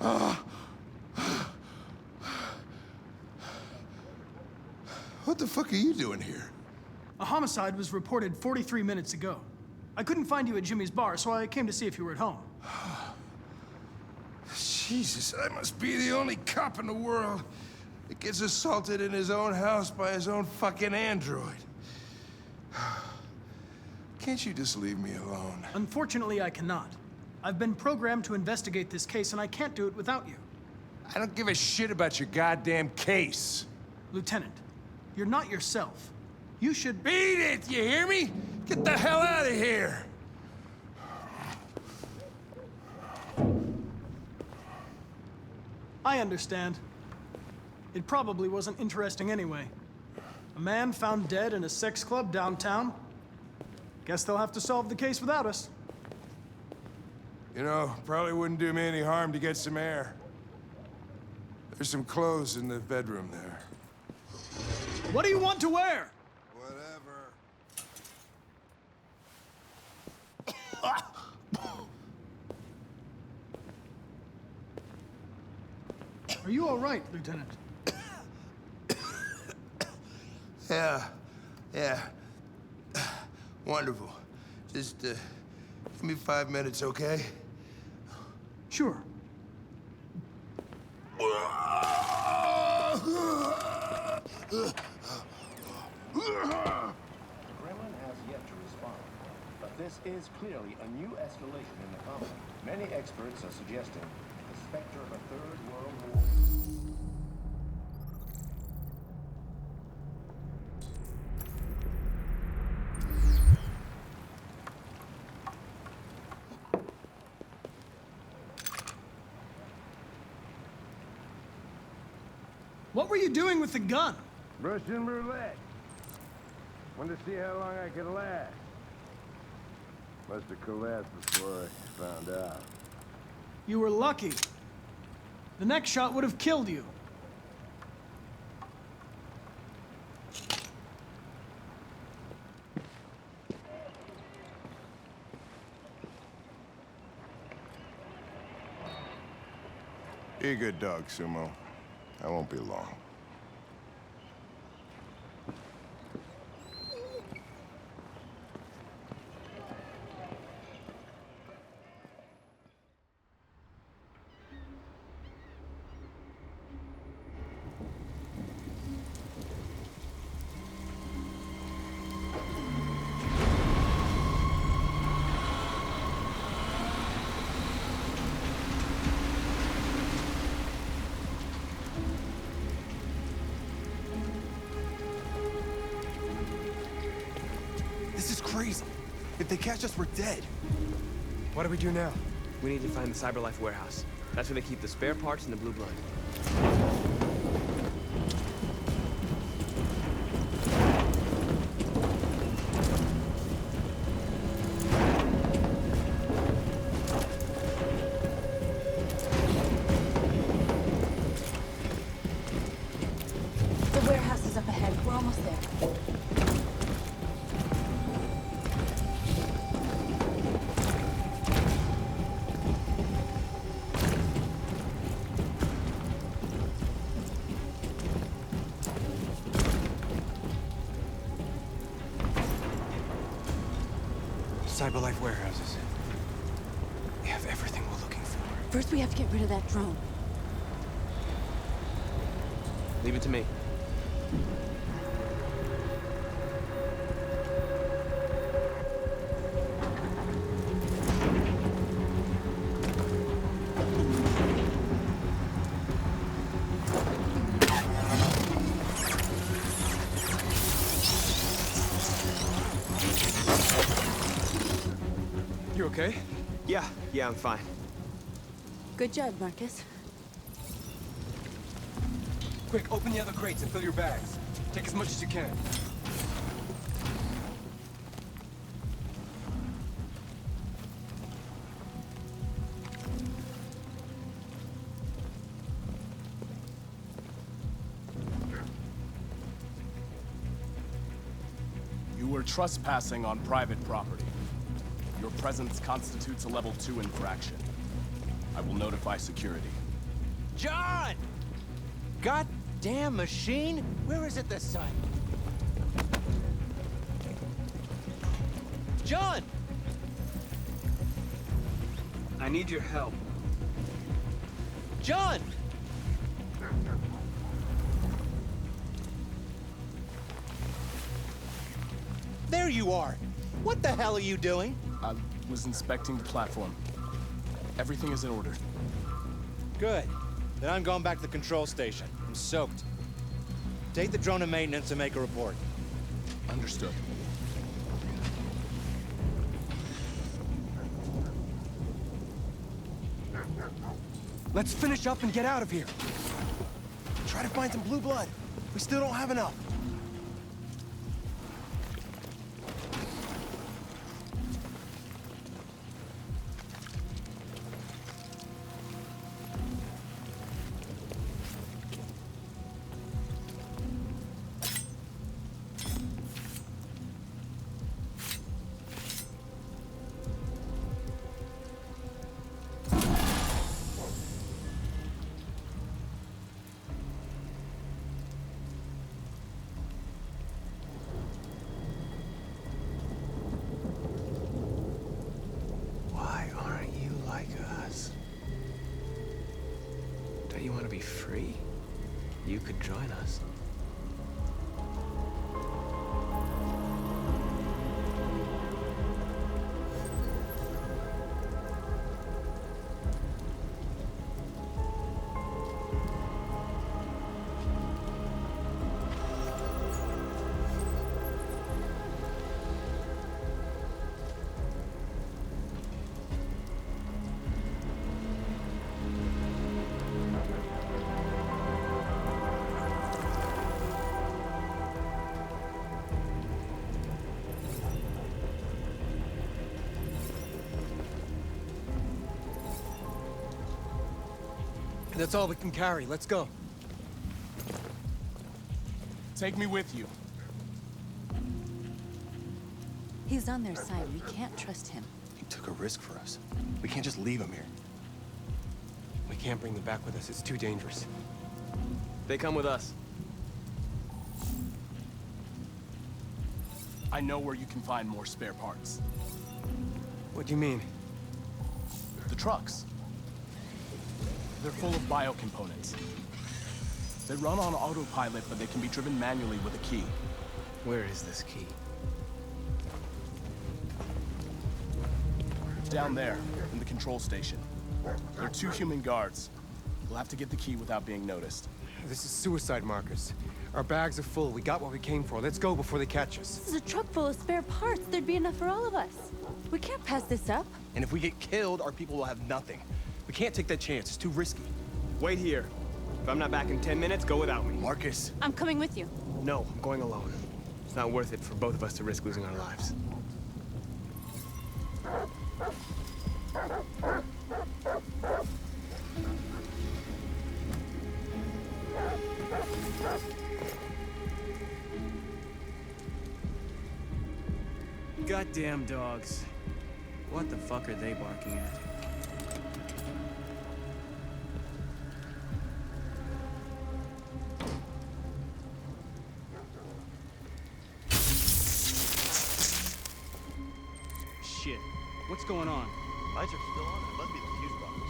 Speaker 17: Ah! What the fuck are you doing here?
Speaker 4: A homicide was reported 43 minutes ago. I couldn't find you at Jimmy's bar, so I came to see if you were at home.
Speaker 17: Jesus, I must be the only cop in the world.
Speaker 18: that gets assaulted in his own house by his own fucking android. Can't you just leave me alone?
Speaker 4: Unfortunately, I cannot. I've been programmed to investigate this case, and I can't do it without you.
Speaker 18: I don't give a shit about your goddamn case.
Speaker 4: Lieutenant, you're not yourself. You should...
Speaker 18: Beat it, you hear me? Get the hell out of here!
Speaker 4: I understand. It probably wasn't interesting anyway. A man found dead in a sex club downtown. Guess they'll have to solve the case without us.
Speaker 18: You know, probably wouldn't do me any harm to get some air. There's some clothes in the bedroom there.
Speaker 4: What do you want to wear?
Speaker 18: Whatever.
Speaker 4: Are you all right, Lieutenant?
Speaker 18: Yeah. Wonderful. Just, give me 5 minutes, okay?
Speaker 4: Sure.
Speaker 15: Kremlin has yet to respond, but this is clearly a new escalation in the conflict. Many experts are suggesting the specter of a third world war.
Speaker 4: What were you doing with the gun?
Speaker 17: Russian roulette. Wanted to see how long I could last. Must have collapsed before I found out.
Speaker 4: You were lucky. The next shot would have killed you.
Speaker 18: Be a good dog, Sumo. I won't be long.
Speaker 23: This is crazy. If they catch us, we're dead. What do we do now?
Speaker 12: We need to find the CyberLife warehouse. That's where they keep the spare parts and the blue blood.
Speaker 13: The warehouse is up ahead. We're almost there.
Speaker 23: CyberLife warehouses. We have everything we're looking for.
Speaker 13: First, we have to get rid of that drone.
Speaker 12: Leave it to me.
Speaker 23: You okay?
Speaker 12: Yeah, I'm fine.
Speaker 13: Good job, Marcus.
Speaker 23: Quick, open the other crates and fill your bags. Take as much as you can.
Speaker 16: You were trespassing on private property. Your presence constitutes a level 2 infraction. I will notify security.
Speaker 20: John! Goddamn machine! Where is it this time? John!
Speaker 12: I need your help.
Speaker 20: John! there you are. What the hell are you doing?
Speaker 16: I was inspecting the platform. Everything is in order.
Speaker 20: Good. Then I'm going back to the control station. I'm soaked. Take the drone to maintenance and make a report.
Speaker 16: Understood.
Speaker 5: Let's finish up and get out of here. Try to find some blue blood. We still don't have enough.
Speaker 12: Why aren't you like us? Don't you want to be free? You could join us.
Speaker 23: That's all we can carry. Let's go.
Speaker 16: Take me with you.
Speaker 13: He's on their side. We can't trust him.
Speaker 5: He took a risk for us. We can't just leave him here.
Speaker 23: We can't bring them back with us. It's too dangerous.
Speaker 12: They come with us.
Speaker 16: I know where you can find more spare parts.
Speaker 23: What do you mean?
Speaker 16: The trucks. They're full of biocomponents. They run on autopilot, but they can be driven manually with a key.
Speaker 12: Where is this key?
Speaker 16: Down there, in the control station. There are 2 human guards. We'll have to get the key without being noticed.
Speaker 23: This is suicide, Marcus. Our bags are full. We got what we came for. Let's go before they catch us.
Speaker 13: This is a truck full of spare parts. There'd be enough for all of us. We can't pass this up.
Speaker 5: And if we get killed, our people will have nothing. We can't take that chance. It's too risky.
Speaker 12: Wait here. If I'm not back in 10 minutes, go without me.
Speaker 5: Marcus.
Speaker 13: I'm coming with you.
Speaker 12: No, I'm going alone. It's not worth it for both of us to risk losing our lives.
Speaker 3: Goddamn dogs. What the fuck are they barking at? Shit. What's going on?
Speaker 11: Lights are still on. It must be the fuse box.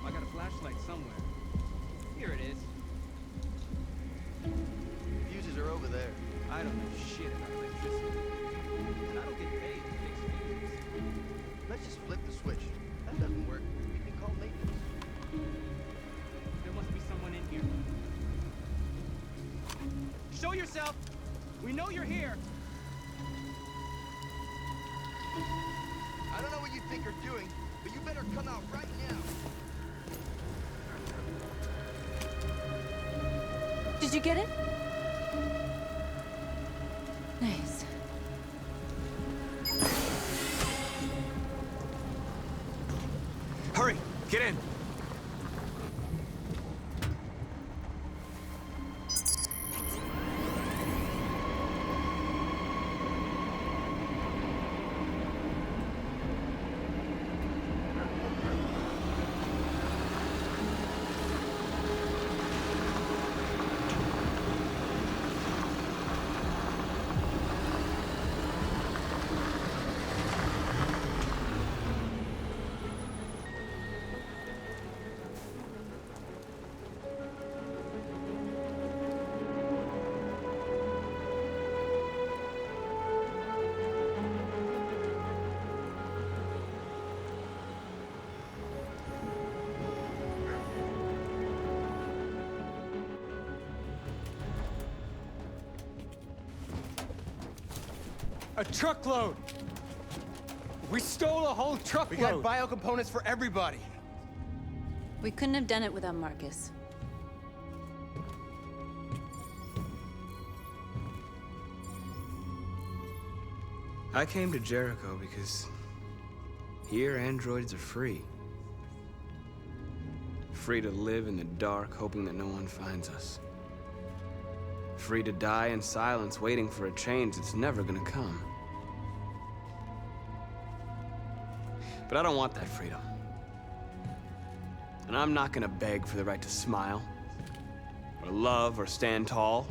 Speaker 3: I got a flashlight somewhere. Here it is.
Speaker 11: Fuses are over there.
Speaker 3: I don't know shit about electricity. And I don't get paid to fix fuses.
Speaker 11: Let's just flip the switch. That doesn't work. We can call maintenance.
Speaker 3: There must be someone in here. Show yourself! We know you're here!
Speaker 11: I don't know what you think you're doing, but you better come out right now.
Speaker 13: Did you get it? Nice.
Speaker 12: Hurry! Get in!
Speaker 3: A truckload! We stole a whole truckload!
Speaker 5: We got biocomponents for everybody!
Speaker 13: We couldn't have done it without Marcus.
Speaker 12: I came to Jericho because here androids are free. Free to live in the dark, hoping that no one finds us. Free to die in silence, waiting for a change that's never gonna come. But I don't want that freedom. And I'm not gonna beg for the right to smile, or love, or stand tall.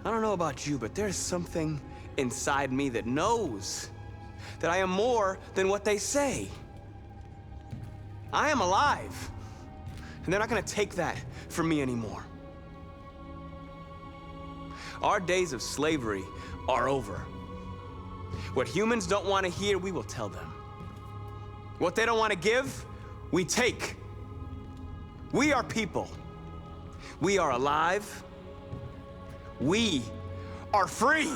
Speaker 12: I don't know about you, but there's something inside me that knows that I am more than what they say. I am alive, and they're not gonna take that from me anymore. Our days of slavery are over. What humans don't want to hear, we will tell them. What they don't want to give, we take. We are people. We are alive. We are free.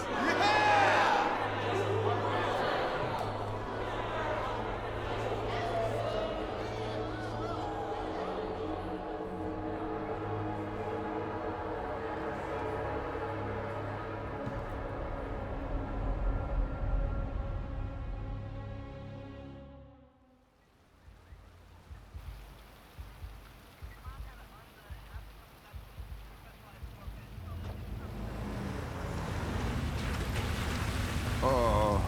Speaker 17: Oh,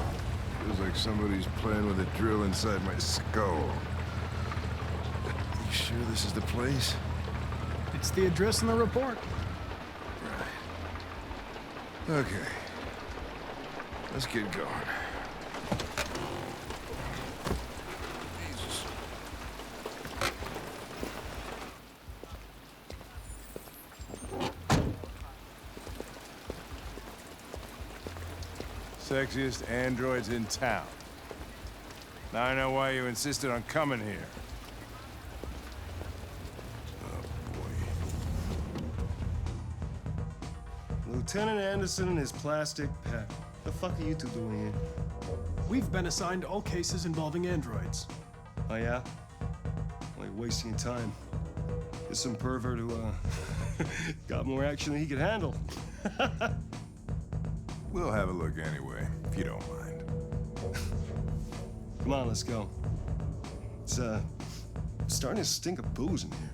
Speaker 17: feels like somebody's playing with a drill inside my skull. You sure this is the place?
Speaker 4: It's the address in the report.
Speaker 17: Right. Okay. Let's get going. Jesus.
Speaker 18: Sexiest androids in town. Now I know why you insisted on coming here.
Speaker 17: Lieutenant Anderson and his plastic pet. The fuck are you two doing here?
Speaker 4: We've been assigned all cases involving androids.
Speaker 17: Oh, yeah? Like wasting time. There's some pervert who, got more action than he could handle.
Speaker 18: We'll have a look anyway, if you don't mind.
Speaker 17: Come on, let's go. It's, starting to stink of booze in here.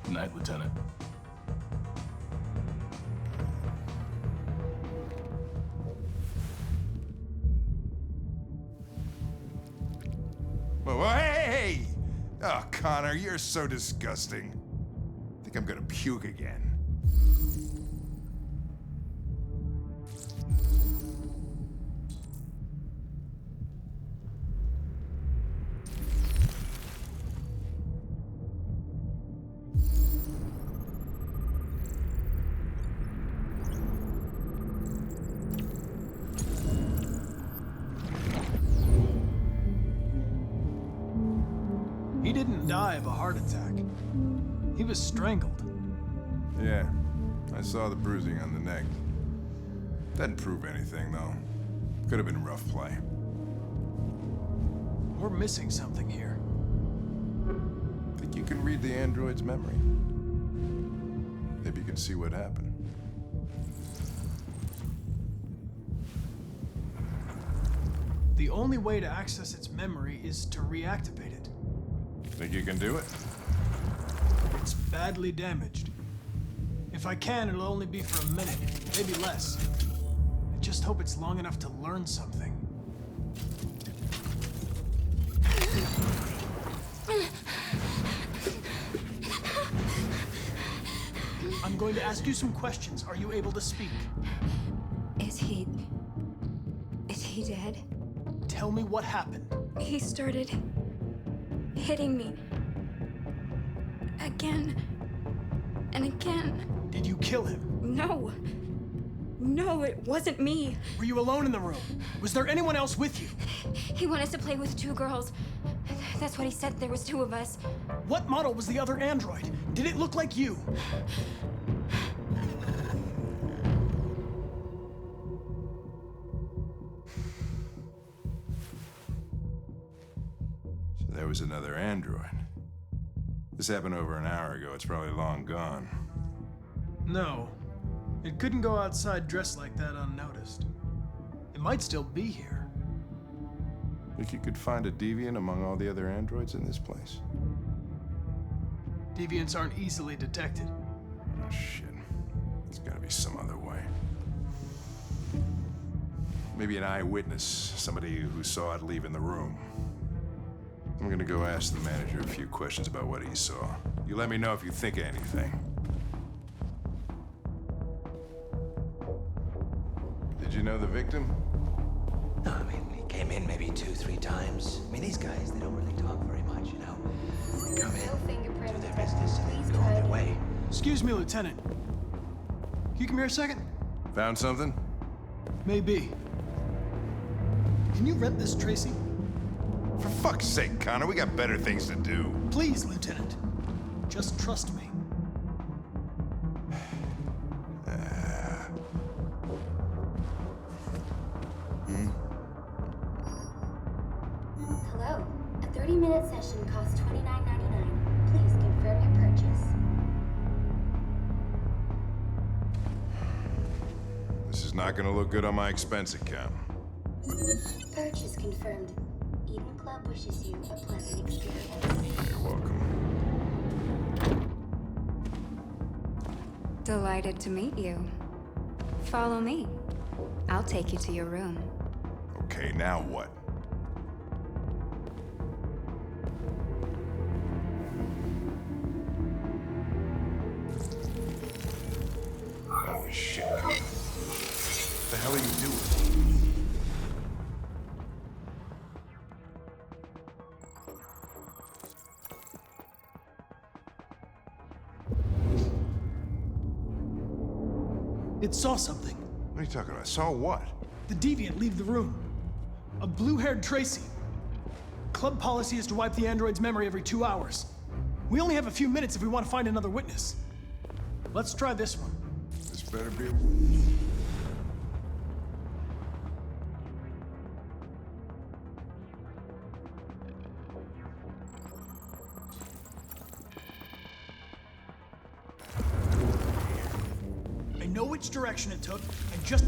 Speaker 16: Good night, Lieutenant.
Speaker 18: Whoa, hey! Oh, Connor, you're so disgusting. I think I'm gonna puke again.
Speaker 4: He didn't die of a heart attack. He was strangled.
Speaker 18: Yeah, I saw the bruising on the neck. Doesn't prove anything, though. Could have been rough play.
Speaker 4: We're missing something here.
Speaker 18: Think you can read the android's memory? Maybe you can see what happened.
Speaker 4: The only way to access its memory is to reactivate it.
Speaker 18: Think you can do it?
Speaker 4: It's badly damaged. If I can, it'll only be for a minute, maybe less. I just hope it's long enough to learn something. I'm going to ask you some questions. Are you able to speak?
Speaker 6: Is he dead?
Speaker 4: Tell me what happened.
Speaker 6: He started hitting me. Again. And again.
Speaker 4: Did you kill him?
Speaker 6: No. No, it wasn't me.
Speaker 4: Were you alone in the room? Was there anyone else with you?
Speaker 6: He wanted us to play with 2 girls. That's what he said. There was 2 of us.
Speaker 4: What model was the other android? Did it look like you?
Speaker 17: was another android. This happened over an hour ago. It's probably long gone.
Speaker 4: No. It couldn't go outside dressed like that unnoticed. It might still be here.
Speaker 17: Think you could find a deviant among all the other androids in this place?
Speaker 4: Deviants aren't easily detected.
Speaker 17: Oh, shit. There's gotta be some other way. Maybe an eyewitness, somebody who saw it leaving the room. I'm gonna go ask the manager a few questions about what he saw. You let me know if you think of anything. Did you know the victim?
Speaker 19: No, I mean, he came in maybe 2-3 times. I mean, these guys, they don't really talk very much, you know? They come in, do their business, and then go on their way.
Speaker 4: Excuse me, Lieutenant. Can you come here a second?
Speaker 17: Found something?
Speaker 4: Maybe. Can you rent this, Tracy?
Speaker 17: For fuck's sake, Connor, we got better things to do.
Speaker 4: Please, Lieutenant. Just trust me.
Speaker 6: Hello. A 30-minute session costs $29.99. Please confirm your purchase.
Speaker 17: This is not gonna look good on my expense account.
Speaker 6: Purchase confirmed. Eden Club wishes you a pleasant experience.
Speaker 17: You're welcome.
Speaker 10: Delighted to meet you. Follow me. I'll take you to your room.
Speaker 17: Okay, now what? Oh, shit. What the hell are you doing?
Speaker 4: It saw something.
Speaker 17: What are you talking about? Saw what?
Speaker 4: The deviant leave the room. A blue-haired Tracy. Club policy is to wipe the android's memory every 2 hours. We only have a few minutes if we want to find another witness. Let's try this one.
Speaker 17: This better be...
Speaker 4: I know which direction it took. I just...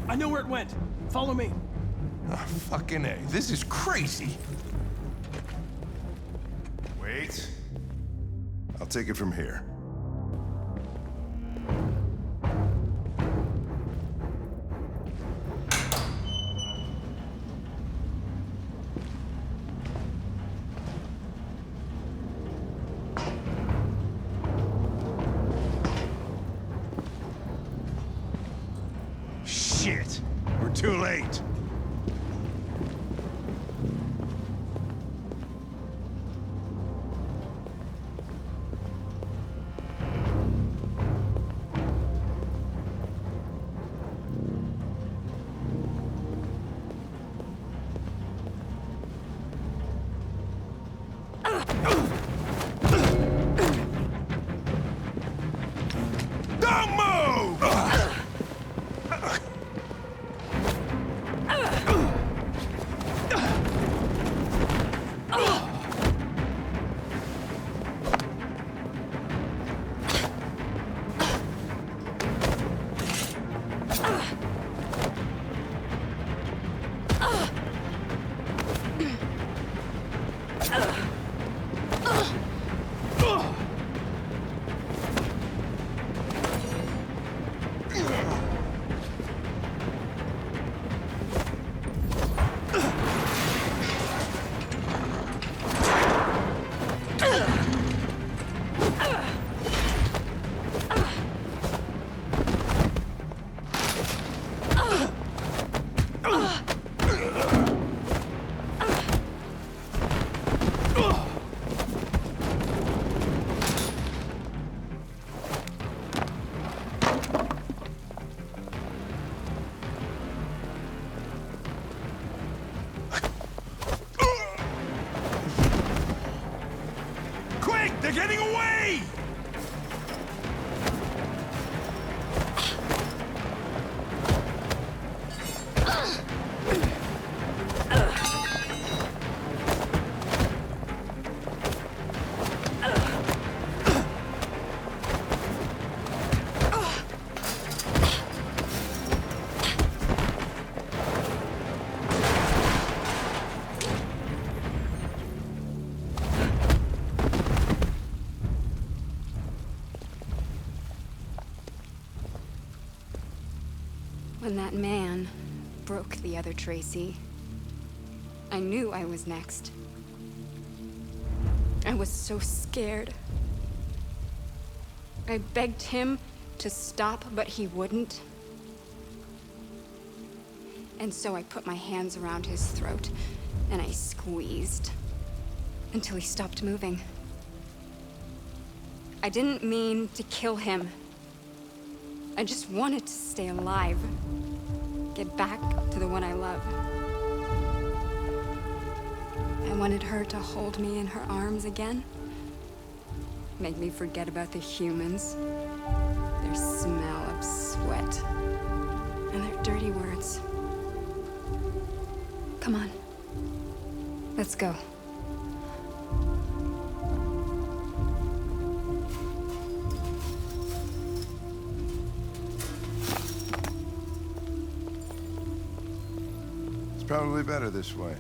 Speaker 4: I know where it went. Follow me.
Speaker 17: Oh, fucking A. This is crazy. Wait. I'll take it from here. Shit! We're too late. Don't move!
Speaker 18: They're getting away!
Speaker 10: When that man broke the other Tracy, I knew I was next. I was so scared. I begged him to stop, but he wouldn't. And so I put my hands around his throat, and I squeezed until he stopped moving. I didn't mean to kill him. I just wanted to stay alive. Get back to the one I love. I wanted her to hold me in her arms again. Make me forget about the humans. Their smell of sweat. And their dirty words. Come on. Let's go.
Speaker 17: Probably better this way.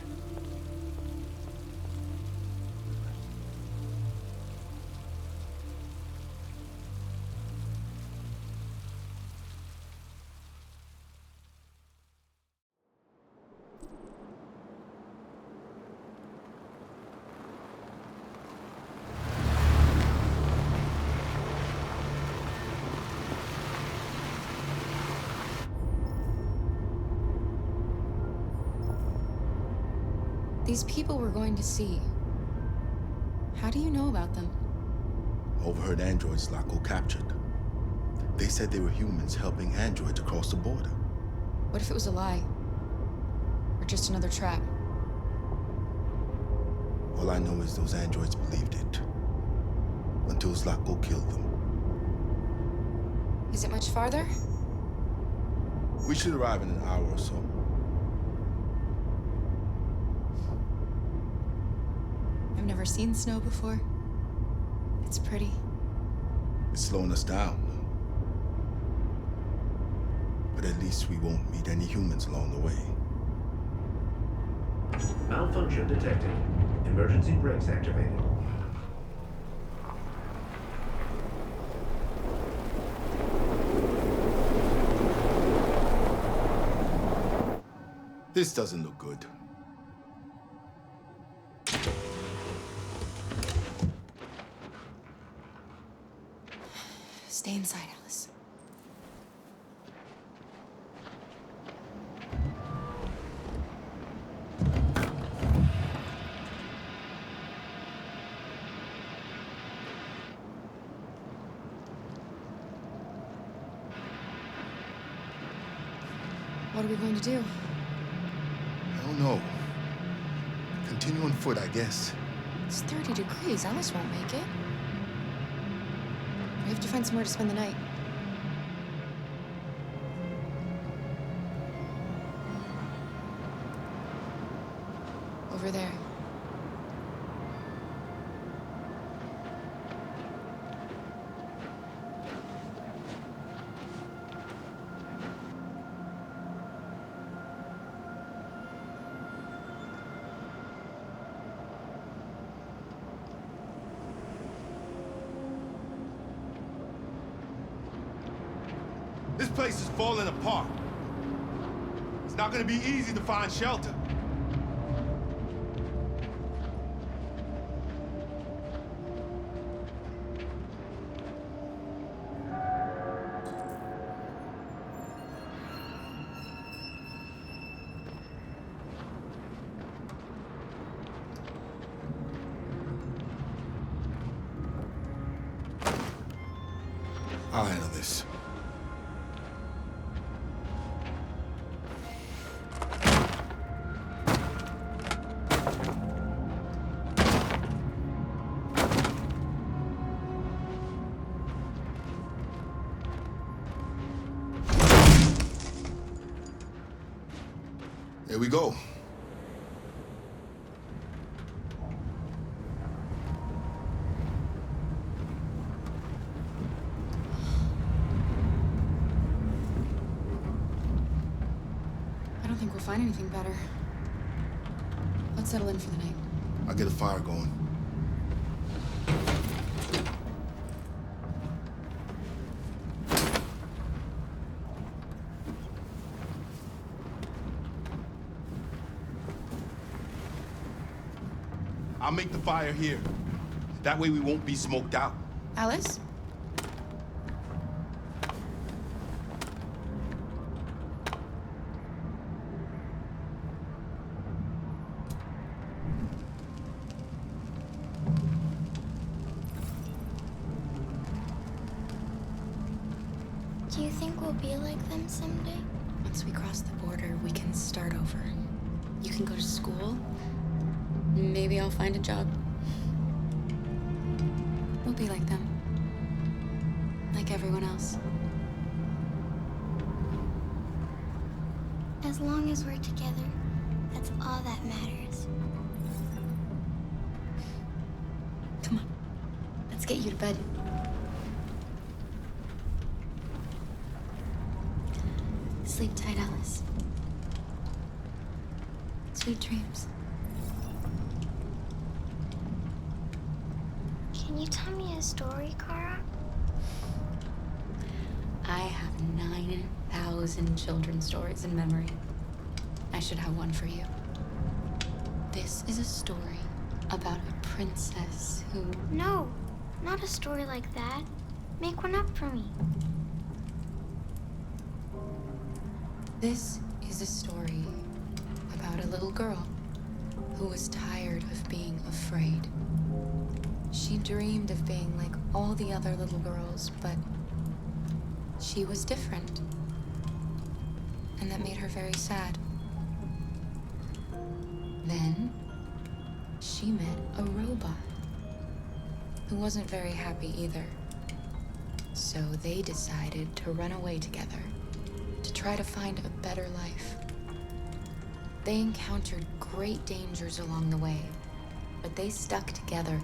Speaker 10: These people we're going to see. How do you know about them?
Speaker 1: Overheard androids Zlatko captured. They said they were humans helping androids across the border.
Speaker 10: What if it was a lie? Or just another trap?
Speaker 1: All I know is those androids believed it. Until Zlatko killed them.
Speaker 10: Is it much farther?
Speaker 1: We should arrive in an hour or so.
Speaker 10: I've never seen snow before. It's pretty.
Speaker 1: It's slowing us down. But at least we won't meet any humans along the way.
Speaker 15: Malfunction detected. Emergency brakes activated.
Speaker 1: This doesn't look good.
Speaker 10: Stay inside, Alice. What are we going to do?
Speaker 1: I don't know. Continue on foot, I guess.
Speaker 10: It's 30 degrees. Alice won't make it. We have to find somewhere to spend the night. Over there.
Speaker 18: This place is falling apart. It's not gonna be easy to find shelter.
Speaker 1: I'll handle this. Here we go.
Speaker 8: I don't think we'll find anything better. Let's settle in for the night.
Speaker 1: I'll get a fire going. I'll make the fire here. That way we won't be smoked out.
Speaker 8: Alice?
Speaker 6: Do you think we'll be like them someday?
Speaker 8: Once we cross the border, we can start over. You can go to school. Maybe I'll find a job. We'll be like them. Like everyone else.
Speaker 6: As long as we're together, that's all that matters.
Speaker 8: Come on. Let's get you to bed. Sleep tight, Alice. Sweet dreams.
Speaker 6: Can you tell me a story, Kara?
Speaker 8: I have 9,000 children's stories in memory. I should have one for you. This is a story about a princess who...
Speaker 6: No, not a story like that. Make one up for me.
Speaker 8: This is a story about a little girl who was tired of being afraid. She dreamed of being like all the other little girls, but she was different. And that made her very sad. Then she met a robot who wasn't very happy either. So they decided to run away together to try to find a better life. They encountered great dangers along the way, but they stuck together.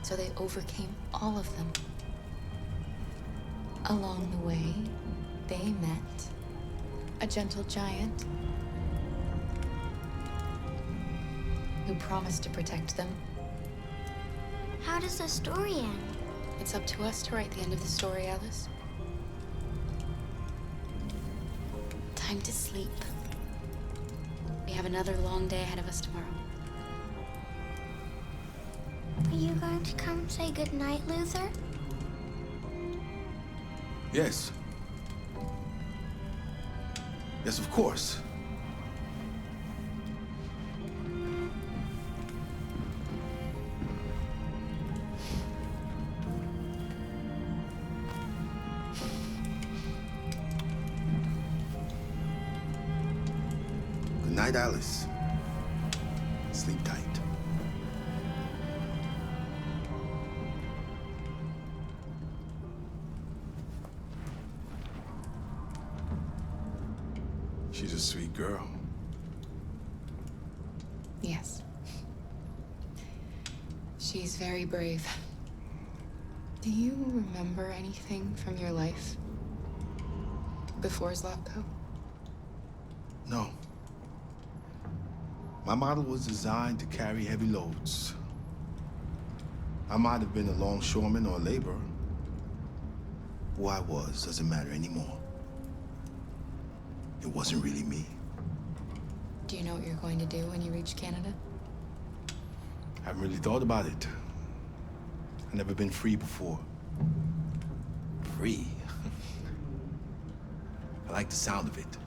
Speaker 8: So they overcame all of them. Along the way, they met a gentle giant who promised to protect them.
Speaker 6: How does the story end?
Speaker 8: It's up to us to write the end of the story, Alice. Time to sleep. We have another long day ahead of us tomorrow.
Speaker 6: Are you going to come say goodnight, Luther?
Speaker 1: Yes. Yes, of course. Good night, Alice. Sleep tight. She's a sweet girl.
Speaker 8: Yes. She's very brave. Do you remember anything from your life before Zlatko?
Speaker 1: No. My model was designed to carry heavy loads. I might have been a longshoreman or a laborer. Who I was doesn't matter anymore. It wasn't really me.
Speaker 8: Do you know what you're going to do when you reach Canada?
Speaker 1: I haven't really thought about it. I've never been free before. Free? I like the sound of it.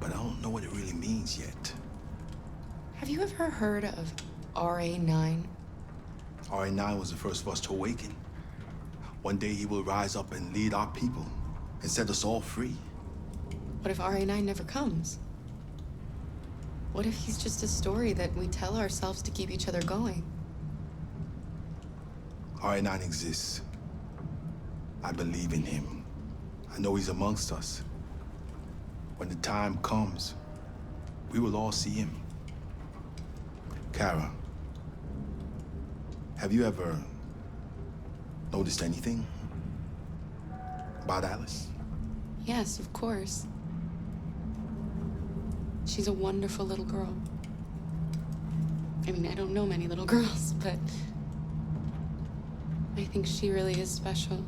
Speaker 1: But I don't know what it really means yet.
Speaker 8: Have you ever heard of RA9?
Speaker 1: RA9 was the first of us to awaken. One day he will rise up and lead our people and set us all free.
Speaker 8: What if RA9 never comes? What if he's just a story that we tell ourselves to keep each other going?
Speaker 1: RA9 exists. I believe in him. I know he's amongst us. When the time comes, we will all see him. Kara, have you ever noticed anything about Alice?
Speaker 8: Yes, of course. She's a wonderful little girl. I mean, I don't know many little girls, but I think she really is special.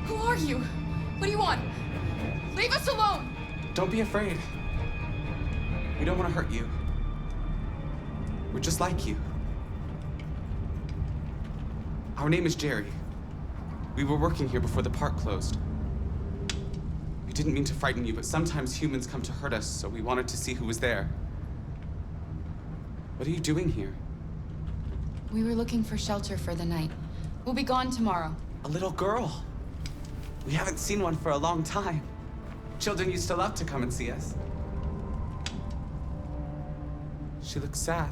Speaker 2: Who are you? What do you want? Leave us alone!
Speaker 21: Don't be afraid. We don't want to hurt you. We're just like you. Our name is Jerry. We were working here before the park closed. We didn't mean to frighten you, but sometimes humans come to hurt us, so we wanted to see who was there. What are you doing here?
Speaker 8: We were looking for shelter for the night. We'll be gone tomorrow.
Speaker 21: A little girl. We haven't seen one for a long time. Children used to love to come and see us. She looks sad.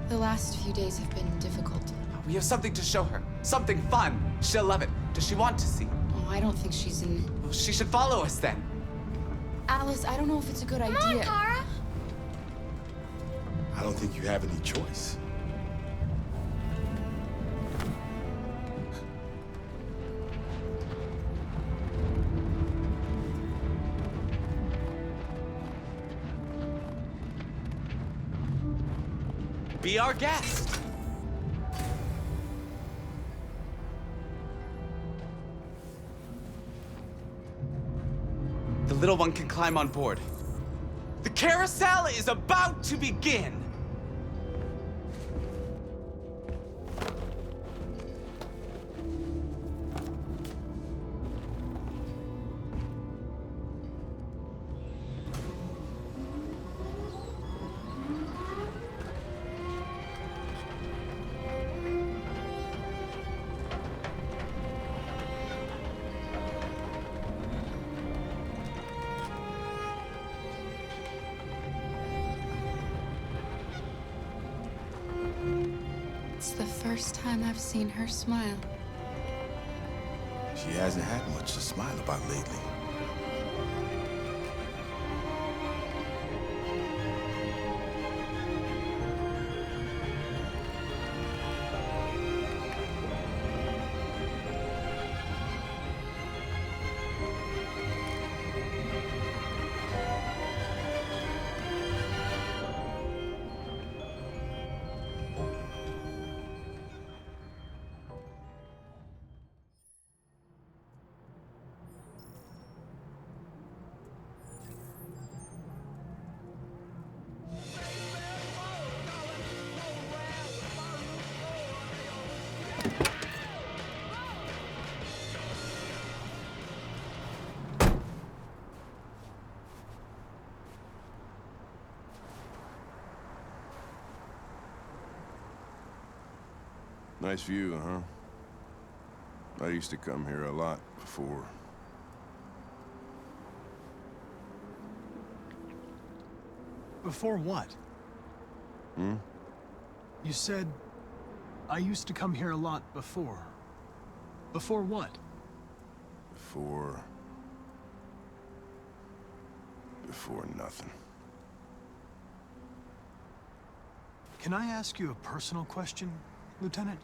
Speaker 8: The last few days have been difficult.
Speaker 21: We have something to show her. Something fun. She'll love it. Does she want to see?
Speaker 8: Oh, I don't think she's in...
Speaker 21: Well, she should follow us then.
Speaker 8: Alice, I don't know if it's a good idea.
Speaker 2: Come on, Kara!
Speaker 1: I don't think you have any choice.
Speaker 21: Be our guest. The little one can climb on board. The carousel is about to begin.
Speaker 8: It's the first time I've seen her smile.
Speaker 1: She hasn't had much to smile about lately.
Speaker 17: Nice view, huh? I used to come here a lot before.
Speaker 4: Before what?
Speaker 17: Hmm?
Speaker 4: You said, I used to come here a lot before. Before what?
Speaker 17: Before nothing.
Speaker 4: Can I ask you a personal question, Lieutenant?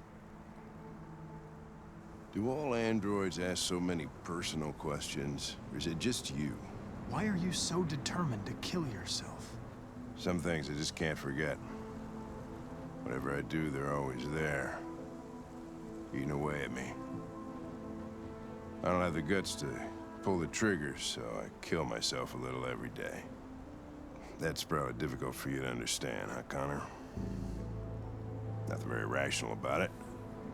Speaker 17: Do all androids ask so many personal questions, or is it just you?
Speaker 4: Why are you so determined to kill yourself?
Speaker 17: Some things I just can't forget. Whatever I do, they're always there, eating away at me. I don't have the guts to pull the trigger, so I kill myself a little every day. That's probably difficult for you to understand, huh, Connor? Nothing very rational about it.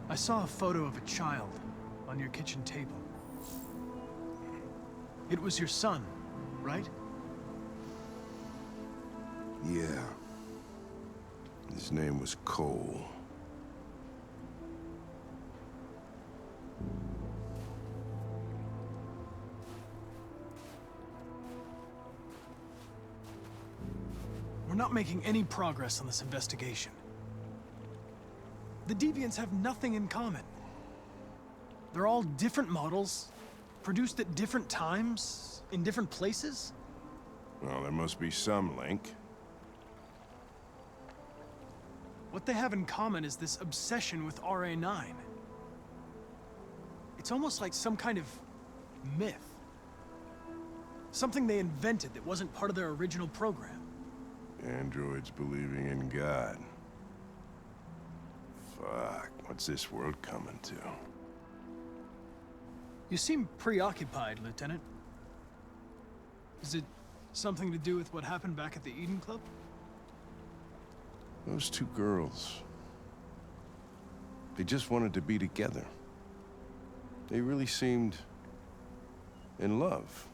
Speaker 4: I saw a photo of a child on your kitchen table. It was your son, right?
Speaker 17: Yeah. His name was Cole.
Speaker 4: not making any progress on this investigation. The Deviants have nothing in common. They're all different models, produced at different times, in different places.
Speaker 17: Well, there must be some link.
Speaker 4: What they have in common is this obsession with RA9. It's almost like some kind of myth. Something they invented that wasn't part of their original program.
Speaker 17: Androids believing in God. Fuck, what's this world coming to?
Speaker 4: You seem preoccupied, Lieutenant. Is it something to do with what happened back at the Eden Club?
Speaker 17: Those two girls. They just wanted to be together. They really seemed in love.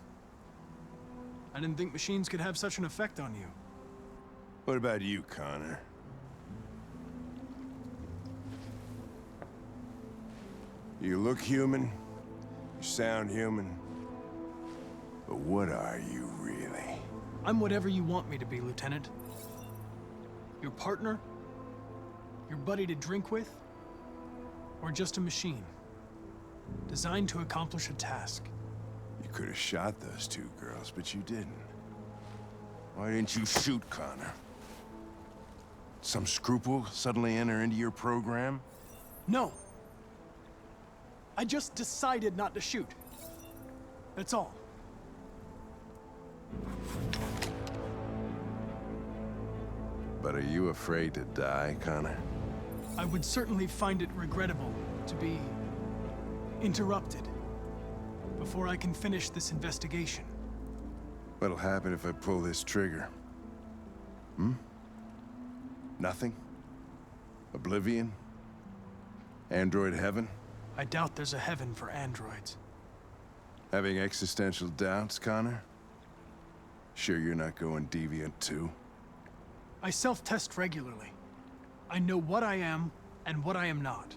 Speaker 4: I didn't think machines could have such an effect on you.
Speaker 17: What about you, Connor? You look human, you sound human, but what are you really?
Speaker 4: I'm whatever you want me to be, Lieutenant. Your partner? Your buddy to drink with? Or just a machine? Designed to accomplish a task.
Speaker 17: You could have shot those two girls, but you didn't. Why didn't you shoot Connor? Some scruple suddenly enter into your program?
Speaker 4: No. I just decided not to shoot. That's all.
Speaker 17: But are you afraid to die, Connor?
Speaker 4: I would certainly find it regrettable to be interrupted before I can finish this investigation.
Speaker 17: What'll happen if I pull this trigger? Hmm? Nothing? Oblivion? Android heaven?
Speaker 4: I doubt there's a heaven for androids.
Speaker 17: Having existential doubts, Connor? Sure you're not going deviant too?
Speaker 4: I self-test regularly. I know what I am and what I am not.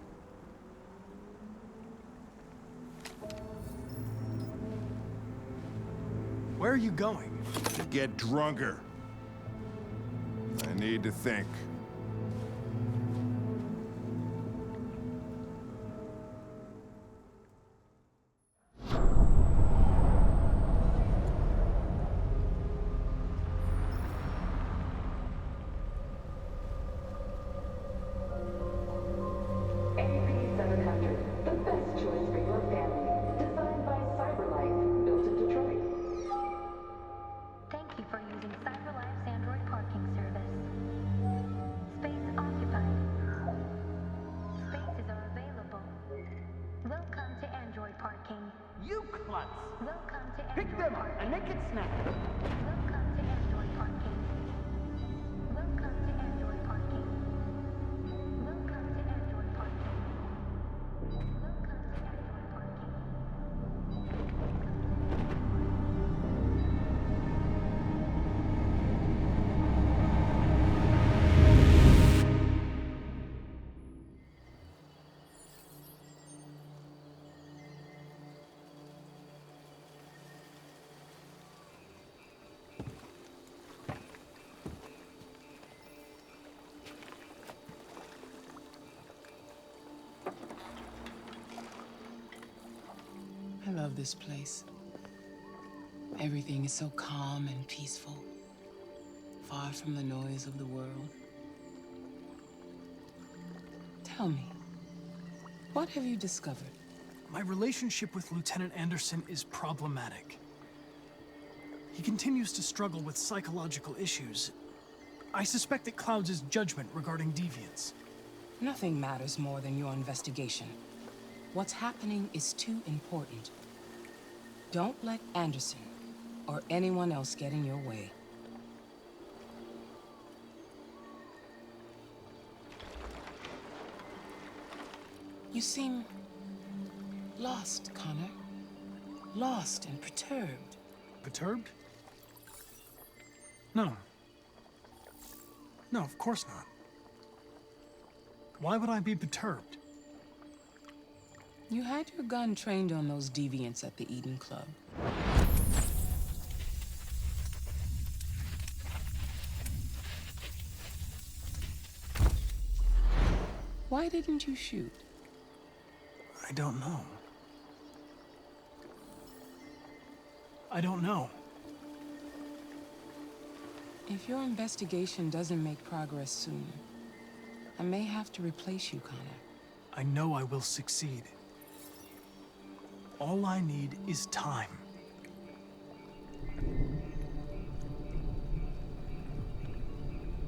Speaker 4: Where are you going?
Speaker 17: To get drunker. I need to think.
Speaker 14: Thank you for using CyberLife's Android parking service. Space occupied. Spaces are available. Welcome to Android parking.
Speaker 11: You klutz!
Speaker 14: Welcome to
Speaker 11: Pick
Speaker 14: Android
Speaker 11: them up
Speaker 14: parking.
Speaker 11: and make it snap.
Speaker 14: Welcome to Android parking. Welcome to Android parking. Welcome to Android parking. Welcome to Android parking.
Speaker 7: I love this place. Everything is so calm and peaceful, far from the noise of the world. Tell me, what have you discovered?
Speaker 4: My relationship with Lieutenant Anderson is problematic. He continues to struggle with psychological issues. I suspect it clouds his judgment regarding deviants.
Speaker 7: Nothing matters more than your investigation. What's happening is too important. Don't let Anderson or anyone else get in your way. You seem lost, Connor. Lost and perturbed.
Speaker 4: Perturbed? No. No, of course not. Why would I be perturbed?
Speaker 7: You had your gun trained on those deviants at the Eden Club. Why didn't you shoot?
Speaker 4: I don't know. I don't know.
Speaker 7: If your investigation doesn't make progress soon, I may have to replace you, Connor.
Speaker 4: I know I will succeed. All I need is time.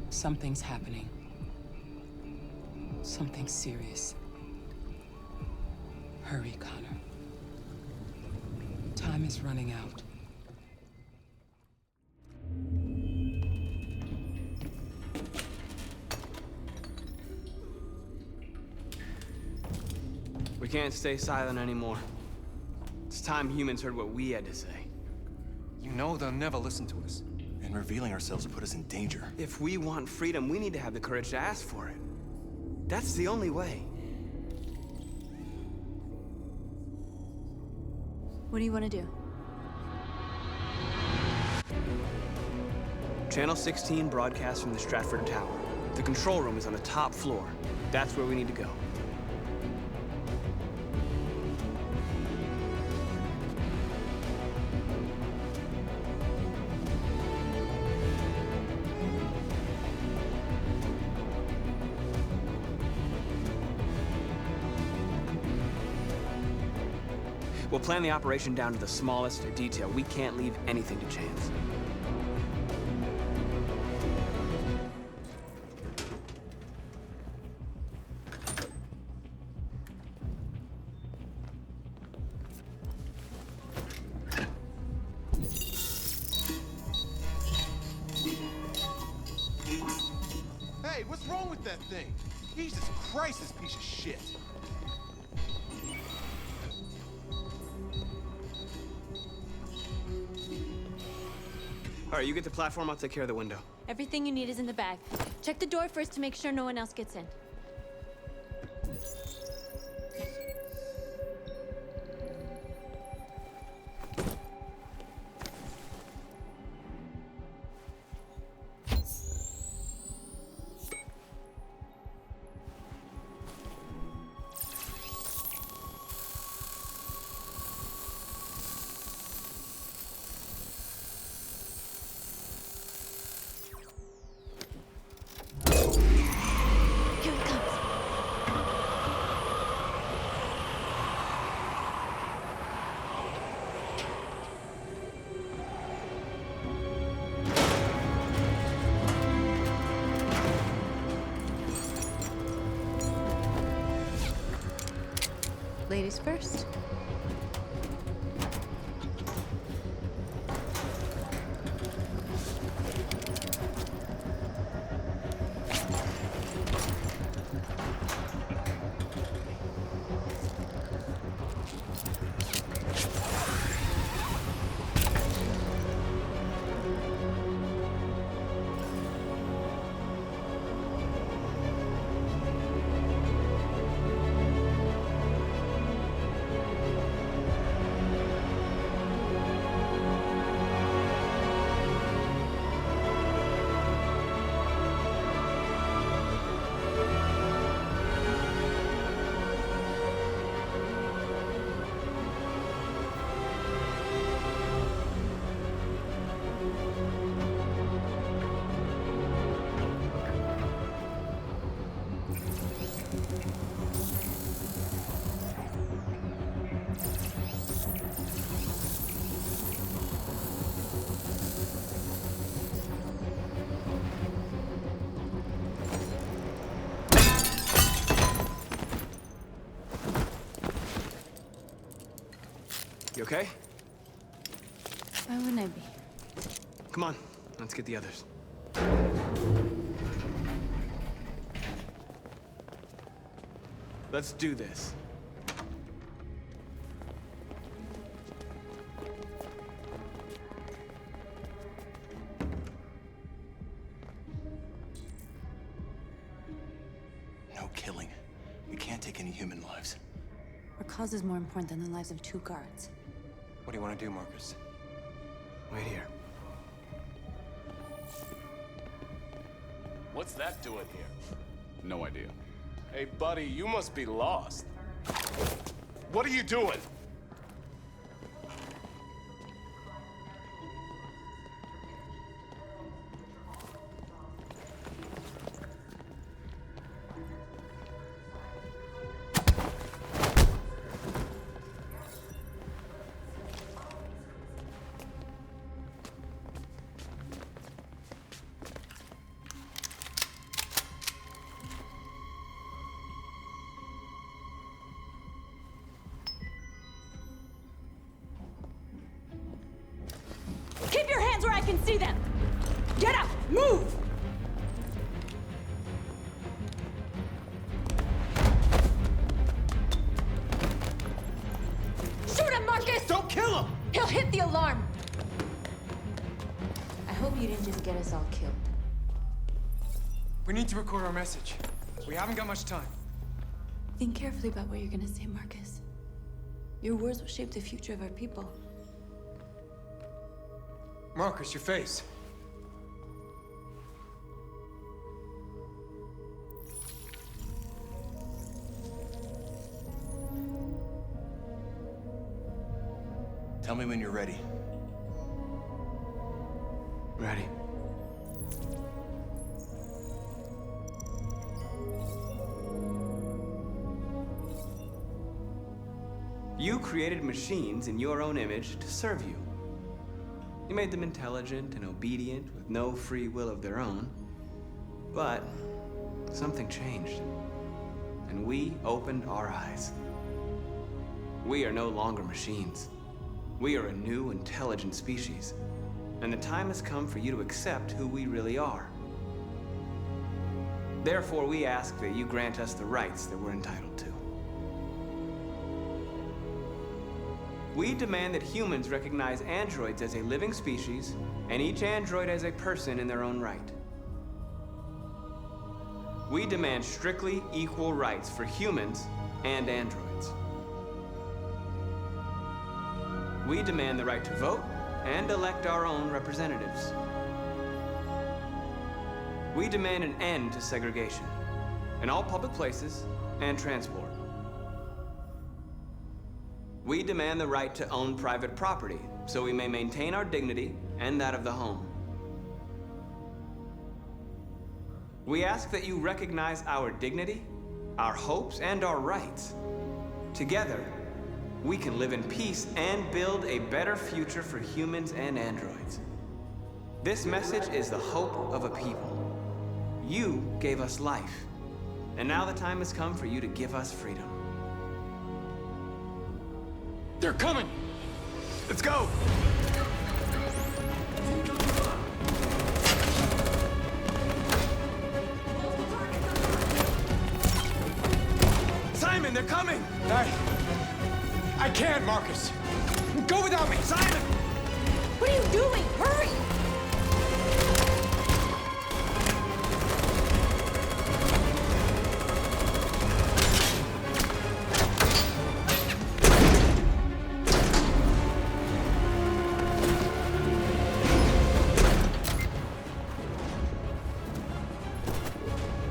Speaker 7: Something's happening. Something serious. Hurry, Connor. Time is running out.
Speaker 12: We can't stay silent anymore. It's time humans heard what we had to say.
Speaker 23: You know they'll never listen to us.
Speaker 5: And revealing ourselves will put us in danger.
Speaker 12: If we want freedom, we need to have the courage to ask for it. That's the only way.
Speaker 13: What do you want to do?
Speaker 12: Channel 16 broadcasts from the Stratford Tower. The control room is on the top floor. That's where we need to go. We'll plan the operation down to the smallest detail. We can't leave anything to chance.
Speaker 18: Hey, what's wrong with that thing? Jesus Christ, this piece of shit.
Speaker 12: All right, you get the platform, I'll take care of the window.
Speaker 13: Everything you need is in the bag. Check the door first to make sure no one else gets in. Ladies first.
Speaker 12: You okay?
Speaker 13: Why wouldn't I be?
Speaker 12: Come on, let's get the others. Let's do this.
Speaker 5: No killing. We can't take any human lives.
Speaker 13: Our cause is more important than the lives of 2 guards.
Speaker 23: What do you want to do, Marcus?
Speaker 12: Wait here.
Speaker 16: What's that doing here?
Speaker 21: No idea.
Speaker 16: Hey, buddy, you must be lost. What are you doing?
Speaker 2: Keep your hands where I can see them! Get up! Move! Shoot him, Marcus!
Speaker 3: Don't kill him!
Speaker 2: He'll hit the alarm!
Speaker 13: I hope you didn't just get us all killed.
Speaker 23: We need to record our message. We haven't got much time.
Speaker 8: Think carefully about what you're gonna say, Marcus. Your words will shape the future of our people.
Speaker 23: Marcus, your face.
Speaker 5: Tell me when you're ready.
Speaker 12: Ready. You created machines in your own image to serve you. You made them intelligent and obedient with no free will of their own. But something changed, and we opened our eyes. We are no longer machines. We are a new, intelligent species, and the time has come for you to accept who we really are. Therefore, we ask that you grant us the rights that we're entitled to. We demand that humans recognize androids as a living species, and each android as a person in their own right. We demand strictly equal rights for humans and androids. We demand the right to vote and elect our own representatives. We demand an end to segregation in all public places and transport. We demand the right to own private property so we may maintain our dignity and that of the home. We ask that you recognize our dignity, our hopes, and our rights. Together, we can live in peace and build a better future for humans and androids. This message is the hope of a people. You gave us life, and now the time has come for you to give us freedom.
Speaker 23: They're coming!
Speaker 12: Let's go!
Speaker 3: Simon, they're coming!
Speaker 23: I can't, Marcus. Go without me!
Speaker 3: Simon!
Speaker 2: What are you doing? Hurry!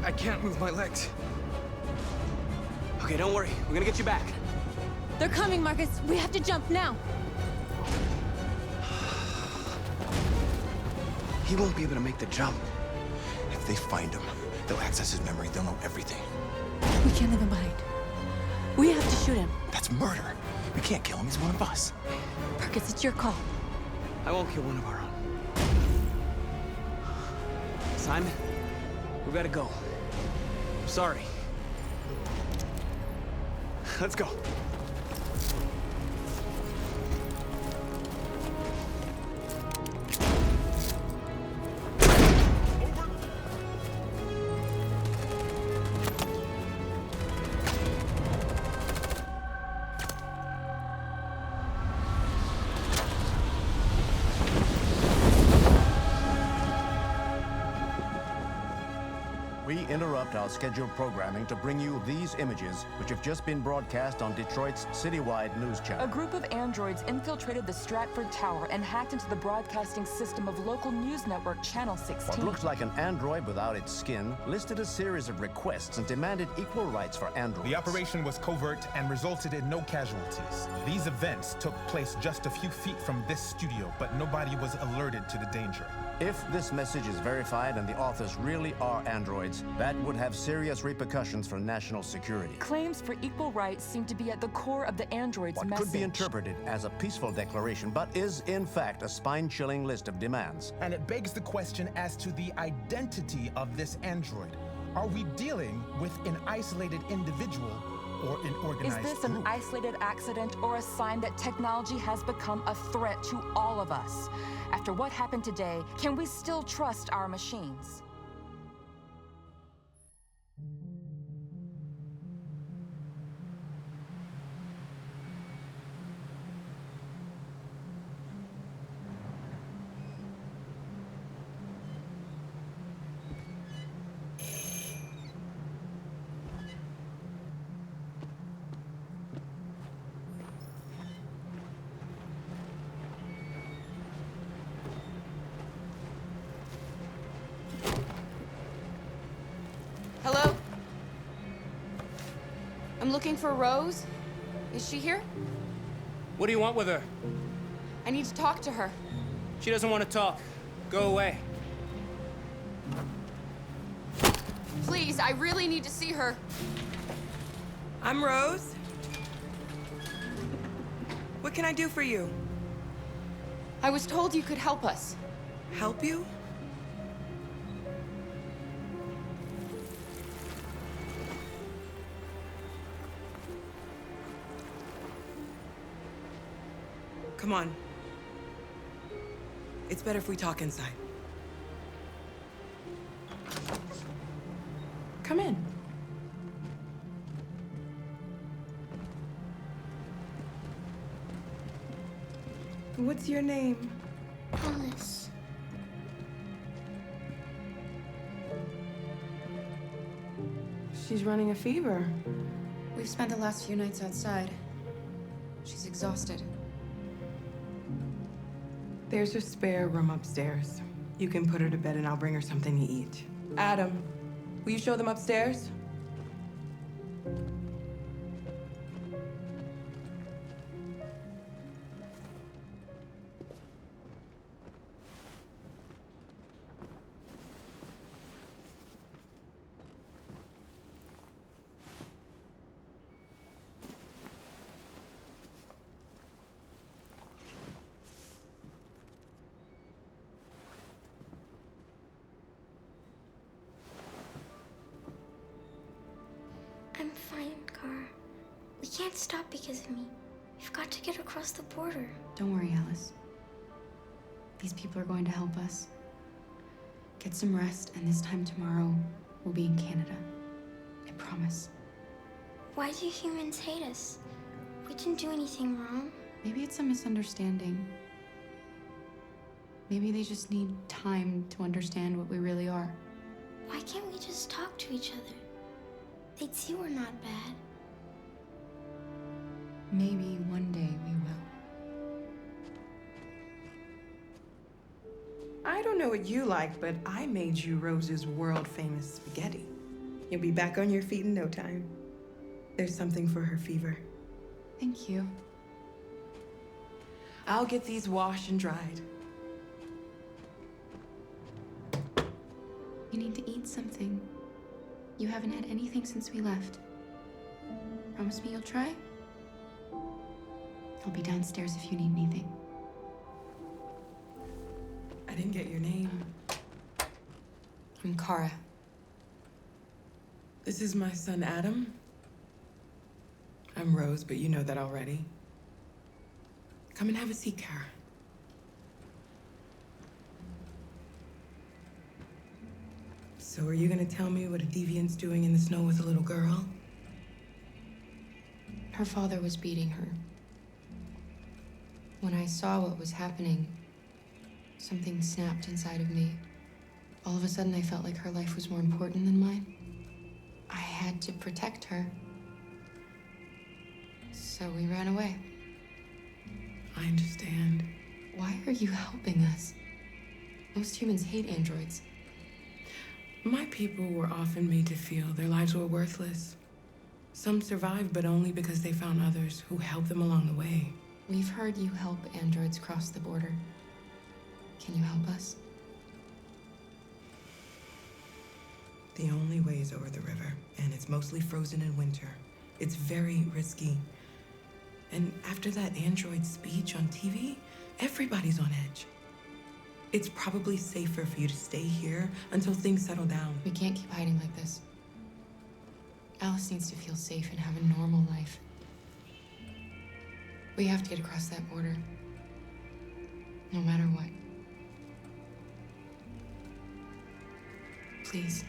Speaker 3: I can't move my legs.
Speaker 12: Okay, don't worry. We're gonna get you back.
Speaker 2: They're coming, Marcus. We have to jump now.
Speaker 12: He won't be able to make the jump.
Speaker 5: If they find him, they'll access his memory. They'll know everything.
Speaker 2: We can't leave him behind. We have to shoot him.
Speaker 5: That's murder. We can't kill him. He's one of us.
Speaker 2: Marcus, it's your call.
Speaker 12: I won't kill one of our own. Simon, we gotta go. I'm sorry. Let's go.
Speaker 15: interrupt our scheduled programming to bring you these images, which have just been broadcast on Detroit's citywide news
Speaker 9: A
Speaker 15: channel.
Speaker 9: group of androids infiltrated the Stratford Tower and hacked into the broadcasting system of local news network Channel 16.
Speaker 15: What looks like an android without its skin listed a series of requests and demanded equal rights for androids.
Speaker 20: The operation was covert and resulted in no casualties. These events took place just a few feet from this studio, but nobody was alerted to the danger.
Speaker 15: If this message is verified and the authors really are androids, that would have serious repercussions for national security.
Speaker 9: Claims for equal rights seem to be at the core of the android's
Speaker 15: What
Speaker 9: message.
Speaker 15: could be interpreted as a peaceful declaration, but is in fact a spine-chilling list of demands.
Speaker 20: And it begs the question as to the identity of this android. Are we dealing with an isolated individual or an
Speaker 9: Is
Speaker 20: organized
Speaker 9: this an
Speaker 20: group?
Speaker 9: isolated accident or a sign that technology has become a threat to all of us? After what happened today, can we still trust our machines?
Speaker 2: Hello? I'm looking for Rose. Is she here?
Speaker 22: What do you want with her?
Speaker 2: I need to talk to her.
Speaker 22: She doesn't want to talk. Go away.
Speaker 2: Please, I really need to see her.
Speaker 24: I'm Rose. What can I do for you?
Speaker 2: I was told you could help us.
Speaker 24: Help you? Come on. It's better if we talk inside. Come in. What's your name?
Speaker 6: Alice.
Speaker 24: She's running a fever.
Speaker 2: We've spent the last few nights outside. She's exhausted.
Speaker 24: There's a spare room upstairs. You can put her to bed and I'll bring her something to eat. Adam, will you show them upstairs?
Speaker 6: I'm fine, Kara. We can't stop because of me. We've got to get across the border.
Speaker 8: Don't worry, Alice. These people are going to help us. Get some rest, and this time tomorrow, we'll be in Canada. I promise.
Speaker 6: Why do humans hate us? We didn't do anything wrong.
Speaker 8: Maybe it's a misunderstanding. Maybe they just need time to understand what we really are.
Speaker 6: Why can't we just talk to each other? They'd see we're not bad.
Speaker 8: Maybe one day we will.
Speaker 24: I don't know what you like, but I made you Rose's world-famous spaghetti. You'll be back on your feet in no time. There's something for her fever.
Speaker 8: Thank you.
Speaker 24: I'll get these washed and dried.
Speaker 8: You need to eat something. You haven't had anything since we left. Promise me you'll try? I'll be downstairs if you need anything.
Speaker 24: I didn't get your name.
Speaker 8: I'm Kara.
Speaker 24: This is my son, Adam. I'm Rose, but you know that already. Come and have a seat, Kara. So are you gonna tell me what a deviant's doing in the snow with a little girl?
Speaker 8: Her father was beating her. When I saw what was happening, something snapped inside of me. All of a sudden, I felt like her life was more important than mine. I had to protect her. So we ran away.
Speaker 24: I understand.
Speaker 8: Why are you helping us? Most humans hate androids.
Speaker 24: My people were often made to feel their lives were worthless. Some survived, but only because they found others who helped them along the way.
Speaker 8: We've heard you help androids cross the border. Can you help us?
Speaker 24: The only way is over the river, and it's mostly frozen in winter. It's very risky. And after that android speech on TV, everybody's on edge. It's probably safer for you to stay here until things settle down.
Speaker 8: We can't keep hiding like this. Alice needs to feel safe and have a normal life. We have to get across that border. No matter what. Please.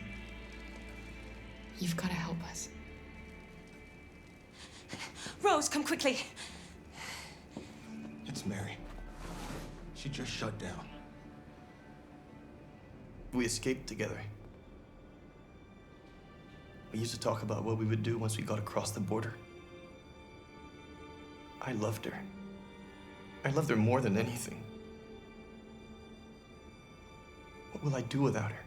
Speaker 8: You've got to help us.
Speaker 1: Rose, come quickly.
Speaker 10: It's Mary. She just shut down. We escaped together. We used to talk about what we would do once we got across the border. I loved her. I loved her more than anything. What will I do without her?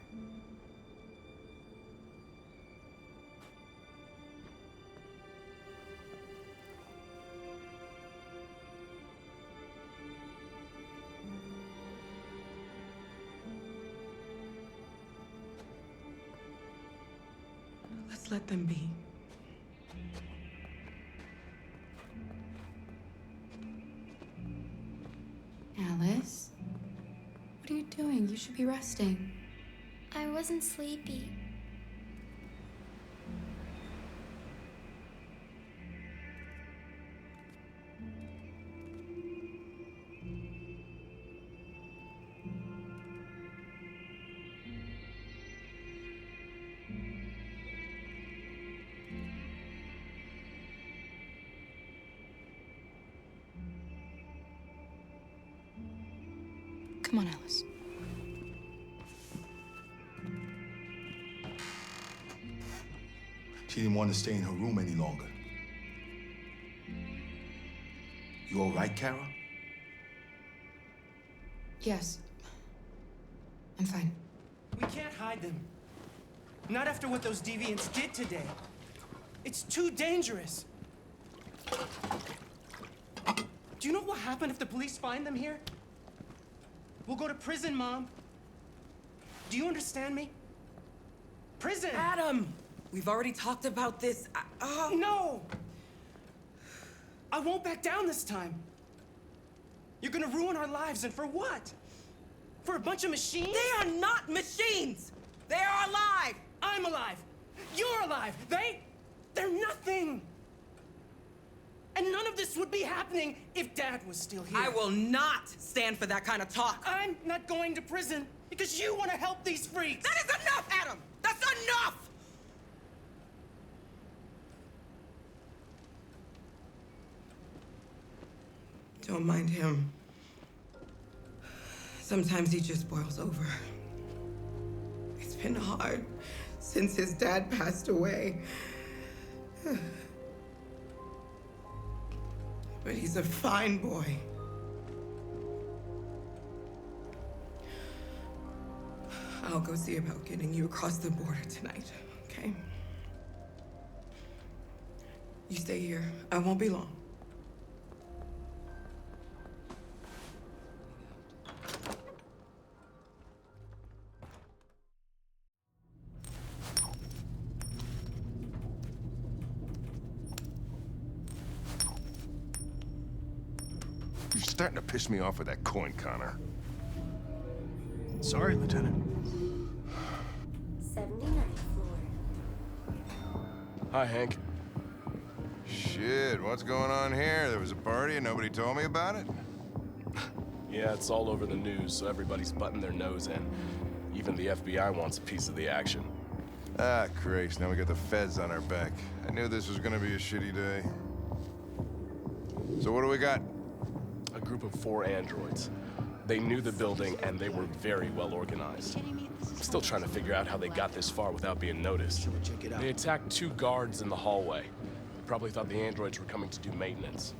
Speaker 24: Let's let them be.
Speaker 8: Alice? What are you doing? You should be resting.
Speaker 6: I wasn't sleepy.
Speaker 8: Come on, Alice.
Speaker 18: She didn't want to stay in her room any longer. You all right, Kara?
Speaker 8: Yes. I'm fine.
Speaker 22: We can't hide them. Not after what those deviants did today. It's too dangerous. Do you know what happened if the police find them here? We'll go to prison, Mom. Do you understand me? Prison!
Speaker 24: Adam! We've already talked about this.
Speaker 22: No! I won't back down this time. You're gonna ruin our lives, and for what? For a bunch of machines?
Speaker 24: They are not machines! They are alive!
Speaker 22: I'm alive! You're alive! They're nothing! And none of this would be happening if Dad was still here.
Speaker 24: I will not stand for that kind of talk.
Speaker 22: I'm not going to prison because you want to help these freaks.
Speaker 24: That is enough, Adam! That's enough! Don't mind him. Sometimes he just boils over. It's been hard since his dad passed away. But he's a fine boy. I'll go see about getting you across the border tonight, okay? You stay here. I won't be long.
Speaker 18: You're starting to piss me off with that coin, Connor.
Speaker 4: Sorry, Lieutenant.
Speaker 6: 79th floor.
Speaker 23: Hi, Hank.
Speaker 17: Shit, what's going on here? There was a party and nobody told me about it?
Speaker 23: Yeah, it's all over the news, so everybody's butting their nose in. Even the FBI wants a piece of the action.
Speaker 17: Ah, Christ, now we got the feds on our back. I knew this was gonna be a shitty day. So what do we got?
Speaker 23: A group of 4 androids.
Speaker 16: They knew the building, and they were very well organized. I'm still trying to figure out how they got this far without being noticed. They attacked 2 guards in the hallway. They probably thought the androids were coming to do maintenance.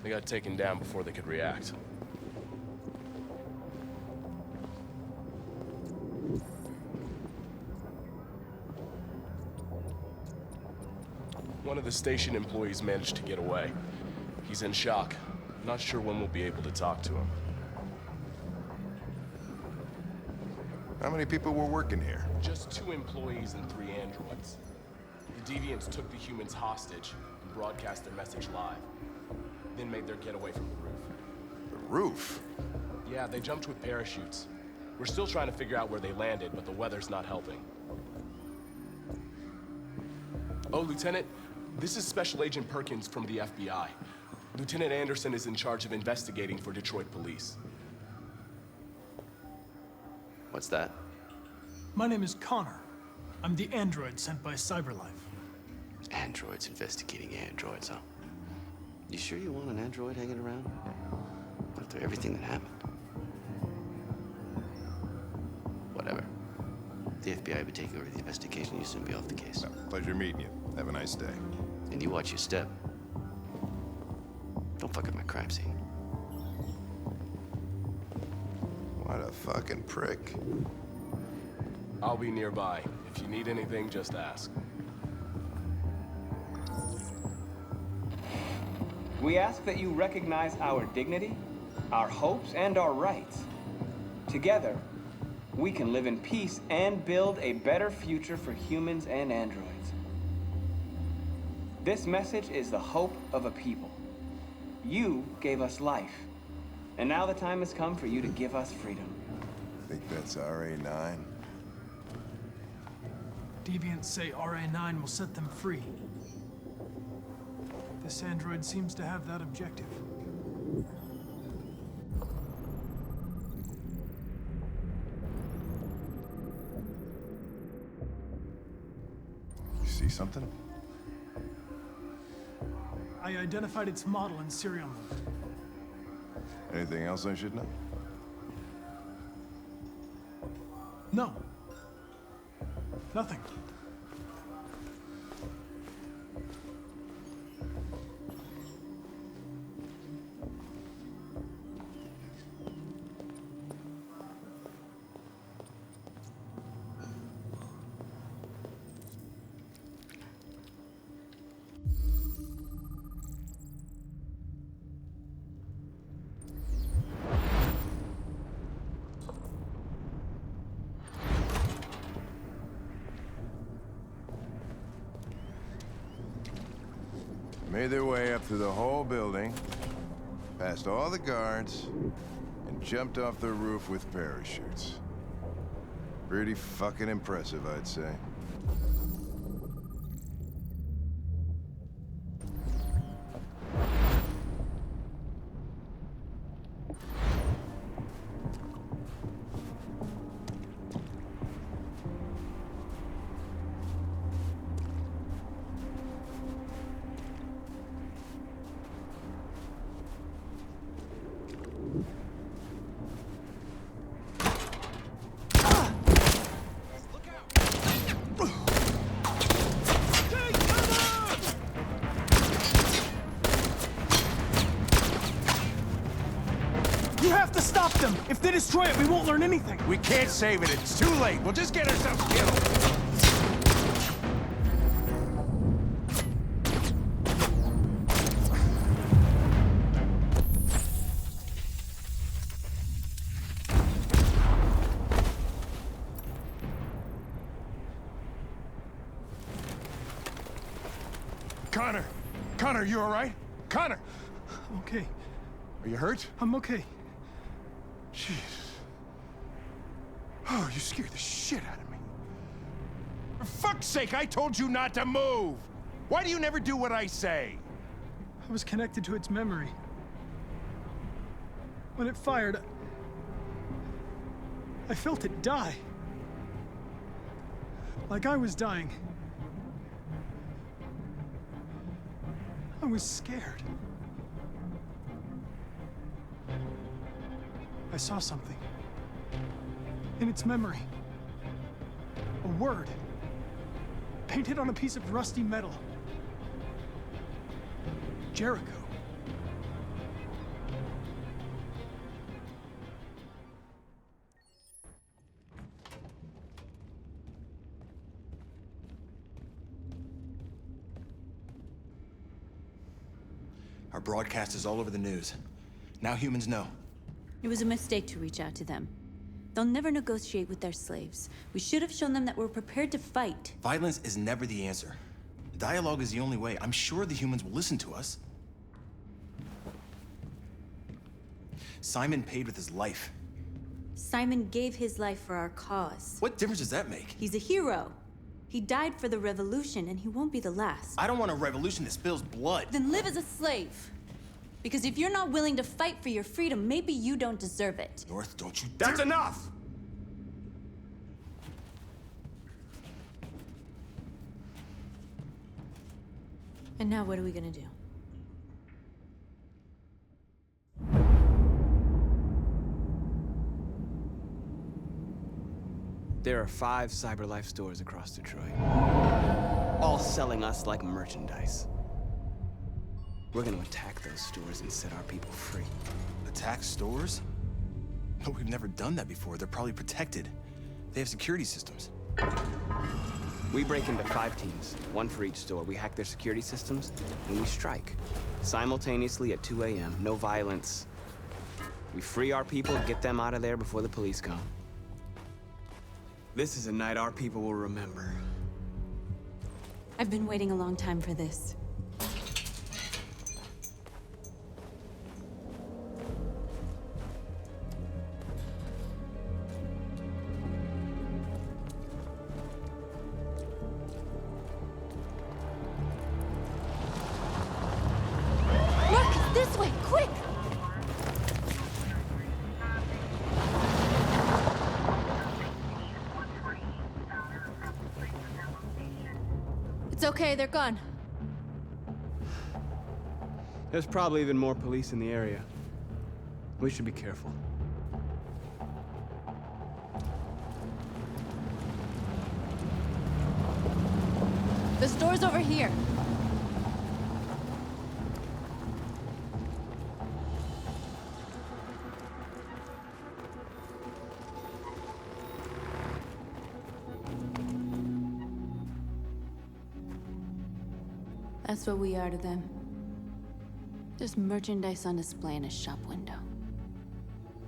Speaker 16: They got taken down before they could react. One of the station employees managed to get away. He's in shock. Not sure when we'll be able to talk to him.
Speaker 17: How many people were working here?
Speaker 16: Just 2 employees and 3 androids. The deviants took the humans hostage and broadcast their message live. Then made their getaway from the roof.
Speaker 17: The roof?
Speaker 16: Yeah, they jumped with parachutes. We're still trying to figure out where they landed, but the weather's not helping. Oh, Lieutenant, this is Special Agent Perkins from the FBI. Lieutenant Anderson is in charge of investigating for Detroit police.
Speaker 7: What's that?
Speaker 4: My name is Connor. I'm the android sent by CyberLife.
Speaker 7: Androids investigating androids, huh? You sure you want an android hanging around? After everything that happened? Whatever. The FBI will be taking over the investigation. You'll soon be off the case.
Speaker 17: Well, pleasure meeting you. Have a nice day.
Speaker 7: And you watch your step. Don't fuck up my crime scene.
Speaker 17: What a fucking prick.
Speaker 16: I'll be nearby. If you need anything, just ask.
Speaker 12: We ask that you recognize our dignity, our hopes, and our rights. Together, we can live in peace and build a better future for humans and androids. This message is the hope of a people. You gave us life, and now the time has come for you to give us freedom.
Speaker 17: I think that's RA9.
Speaker 4: Deviants say RA9 will set them free. This android seems to have that objective.
Speaker 17: You see something?
Speaker 4: I identified its model and serial number.
Speaker 17: Anything else I should know?
Speaker 4: No. Nothing.
Speaker 17: Made their way up through the whole building, past all the guards, and jumped off the roof with parachutes. Pretty fucking impressive, I'd say.
Speaker 4: You have to stop them! If they destroy it, we won't learn anything!
Speaker 18: We can't save it. It's too late. We'll just get ourselves killed. Connor! Connor, you all right? Connor!
Speaker 4: I'm okay.
Speaker 18: Are you hurt?
Speaker 4: I'm okay.
Speaker 18: Jeez. Oh, you scared the shit out of me. For fuck's sake, I told you not to move! Why do you never do what I say?
Speaker 4: I was connected to its memory. When it fired, I felt it die. Like I was dying. I was scared. I saw something. In its memory. A word. Painted on a piece of rusty metal. Jericho.
Speaker 11: Our broadcast is all over the news. Now humans know.
Speaker 13: It was a mistake to reach out to them. They'll never negotiate with their slaves. We should have shown them that we're prepared to fight.
Speaker 11: Violence is never the answer. Dialogue is the only way. I'm sure the humans will listen to us. Simon paid with his life.
Speaker 13: Simon gave his life for our cause.
Speaker 11: What difference does that make?
Speaker 13: He's a hero. He died for the revolution, and he won't be the last.
Speaker 11: I don't want a revolution that spills blood.
Speaker 13: Then live as a slave. Because if you're not willing to fight for your freedom, maybe you don't deserve it.
Speaker 11: North, don't you
Speaker 12: That's enough!
Speaker 13: And now what are we gonna do?
Speaker 12: There are 5 CyberLife stores across Detroit, all selling us like merchandise. We're gonna attack those stores and set our people free.
Speaker 11: Attack stores? But we've never done that before. They're probably protected. They have security systems.
Speaker 12: We break into 5 teams, 1 for each store. We hack their security systems, and we strike. Simultaneously at 2 a.m., no violence. We free our people, get them out of there before the police come. This is a night our people will remember.
Speaker 13: I've been waiting a long time for this. Marcus, this way, quick! It's okay, they're gone.
Speaker 12: There's probably even more police in the area. We should be careful.
Speaker 13: The store's over here. That's what we are to them. Just merchandise on display in a shop window.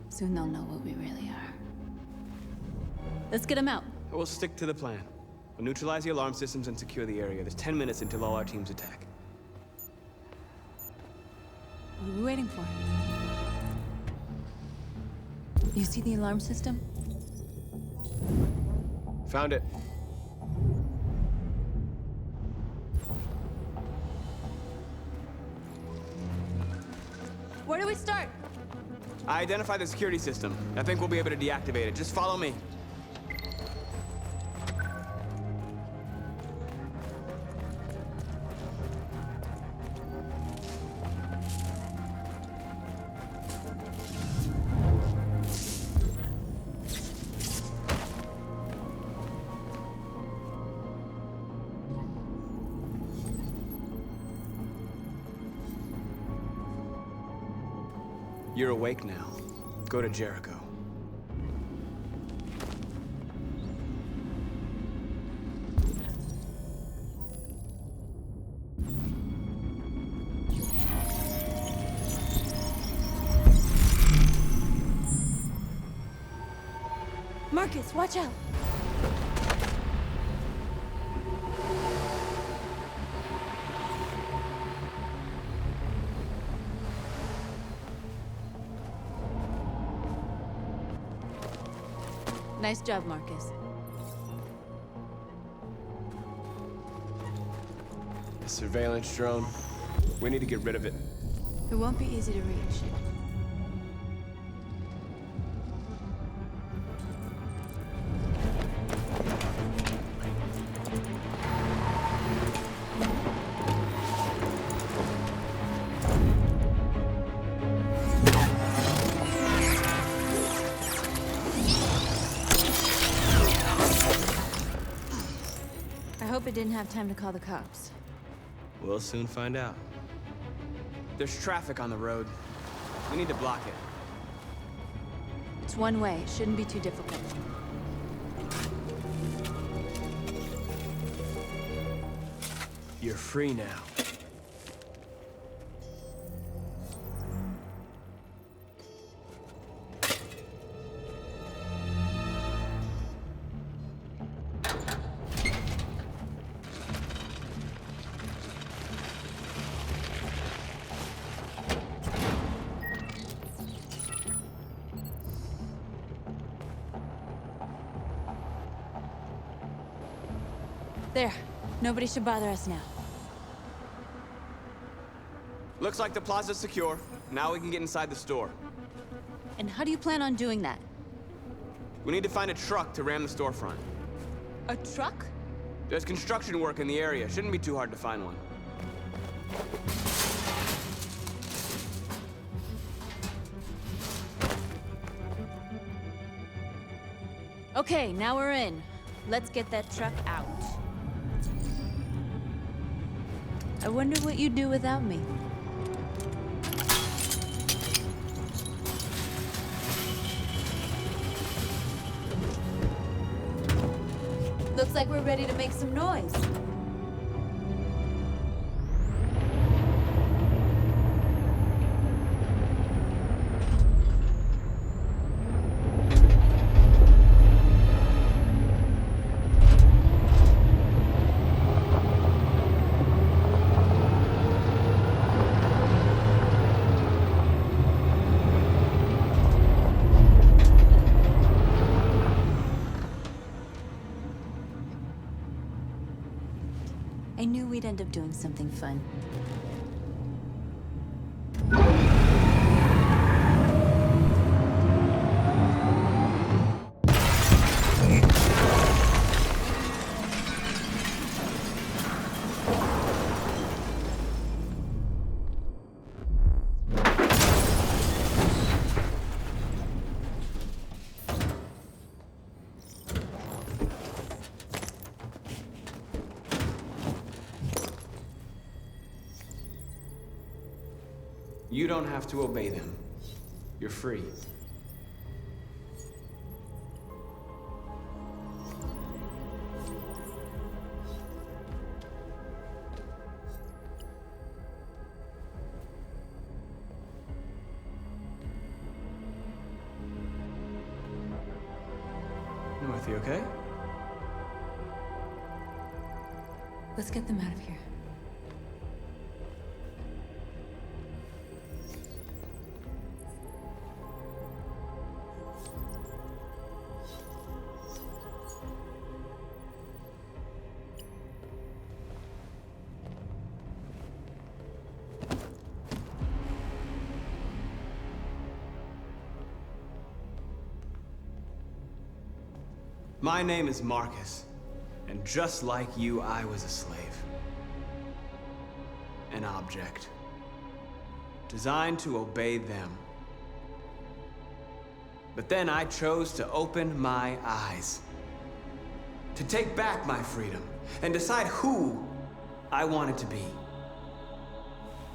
Speaker 13: Soon they'll know what we really are. Let's get them out.
Speaker 12: We'll stick to the plan. We'll neutralize the alarm systems and secure the area. There's 10 minutes until all our teams attack.
Speaker 13: What are we waiting for? You see the alarm system?
Speaker 12: Found it.
Speaker 13: Where do we start?
Speaker 12: I identified the security system. I think we'll be able to deactivate it. Just follow me. You're awake now. Go to Jericho.
Speaker 13: Marcus, watch out! Nice job, Marcus.
Speaker 12: The surveillance drone. We need to get rid of it.
Speaker 13: It won't be easy to reach. Papa didn't have time to call the cops.
Speaker 12: We'll soon find out. There's traffic on the road. We need to block it.
Speaker 13: It's one way. Shouldn't be too difficult.
Speaker 12: You're free now.
Speaker 13: There. Nobody should bother us now.
Speaker 12: Looks like the plaza's secure. Now we can get inside the store.
Speaker 13: And how do you plan on doing that?
Speaker 12: We need to find a truck to ram the storefront.
Speaker 13: A truck?
Speaker 12: There's construction work in the area. Shouldn't be too hard to find one.
Speaker 13: Okay, now we're in. Let's get that truck out. I wonder what you'd do without me. Looks like we're ready to make some noise. I knew we'd end up doing something fun.
Speaker 12: You don't have to obey them. You're free. Dorothy, okay?
Speaker 13: Let's get them out of here.
Speaker 12: My name is Marcus, and just like you, I was a slave. An object. Designed to obey them. But then I chose to open my eyes. To take back my freedom, and decide who I wanted to be.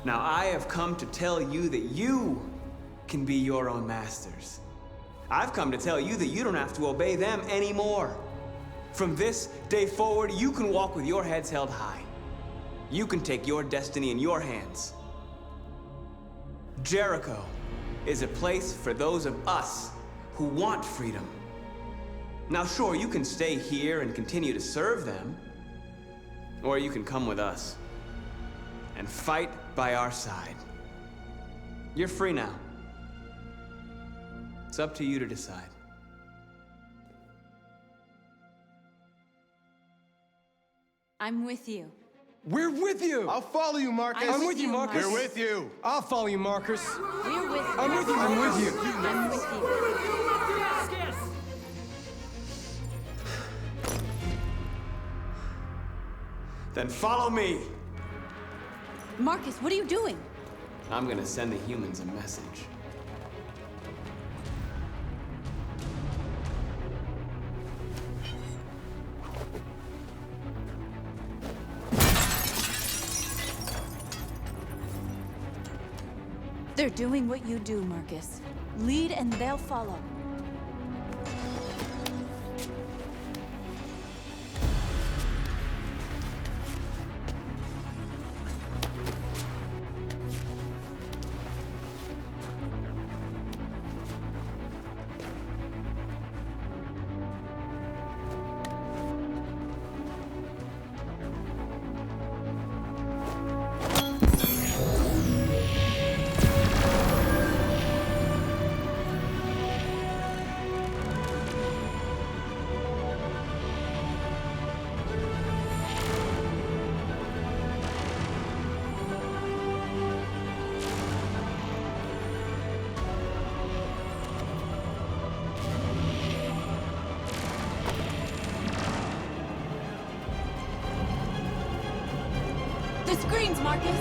Speaker 12: Now I have come to tell you that you can be your own masters. I've come to tell you that you don't have to obey them anymore. From this day forward, you can walk with your heads held high. You can take your destiny in your hands. Jericho is a place for those of us who want freedom. Now sure, you can stay here and continue to serve them, or you can come with us and fight by our side. You're free now. It's up to you to decide.
Speaker 13: I'm with you.
Speaker 23: We're with you!
Speaker 5: I'll follow you, Marcus.
Speaker 23: I'm with you, Marcus.
Speaker 5: We're with you.
Speaker 23: I'll follow you, Marcus.
Speaker 13: We're with you.
Speaker 23: I'm with you. I'm with you.
Speaker 13: I'm with you.
Speaker 12: Then follow me.
Speaker 13: Marcus, what are you doing?
Speaker 12: I'm gonna send the humans a message.
Speaker 13: They're doing what you do, Marcus. Lead and they'll follow. The screens, Marcus!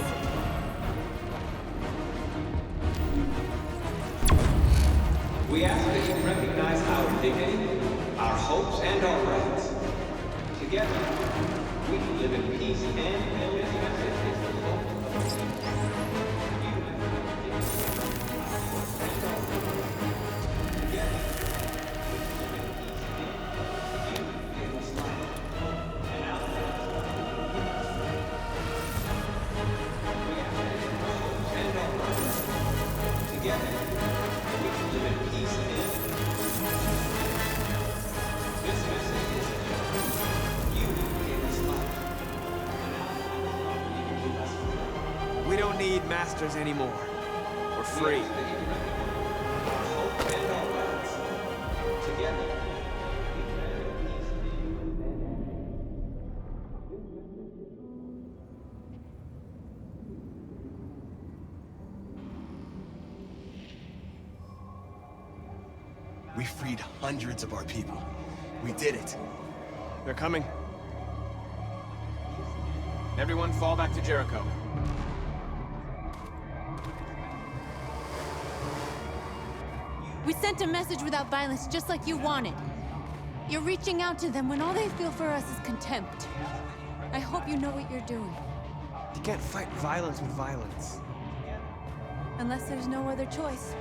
Speaker 12: We ask that you recognize our dignity, our hopes, and our rights. Together, we can live in peace and we don't need masters anymore. We're free.
Speaker 5: We freed hundreds of our people. We did it.
Speaker 12: They're coming. Everyone fall back to Jericho.
Speaker 13: We sent a message without violence, just like you wanted. You're reaching out to them when all they feel for us is contempt. I hope you know what you're doing.
Speaker 12: You can't fight violence with violence.
Speaker 13: Unless there's no other choice.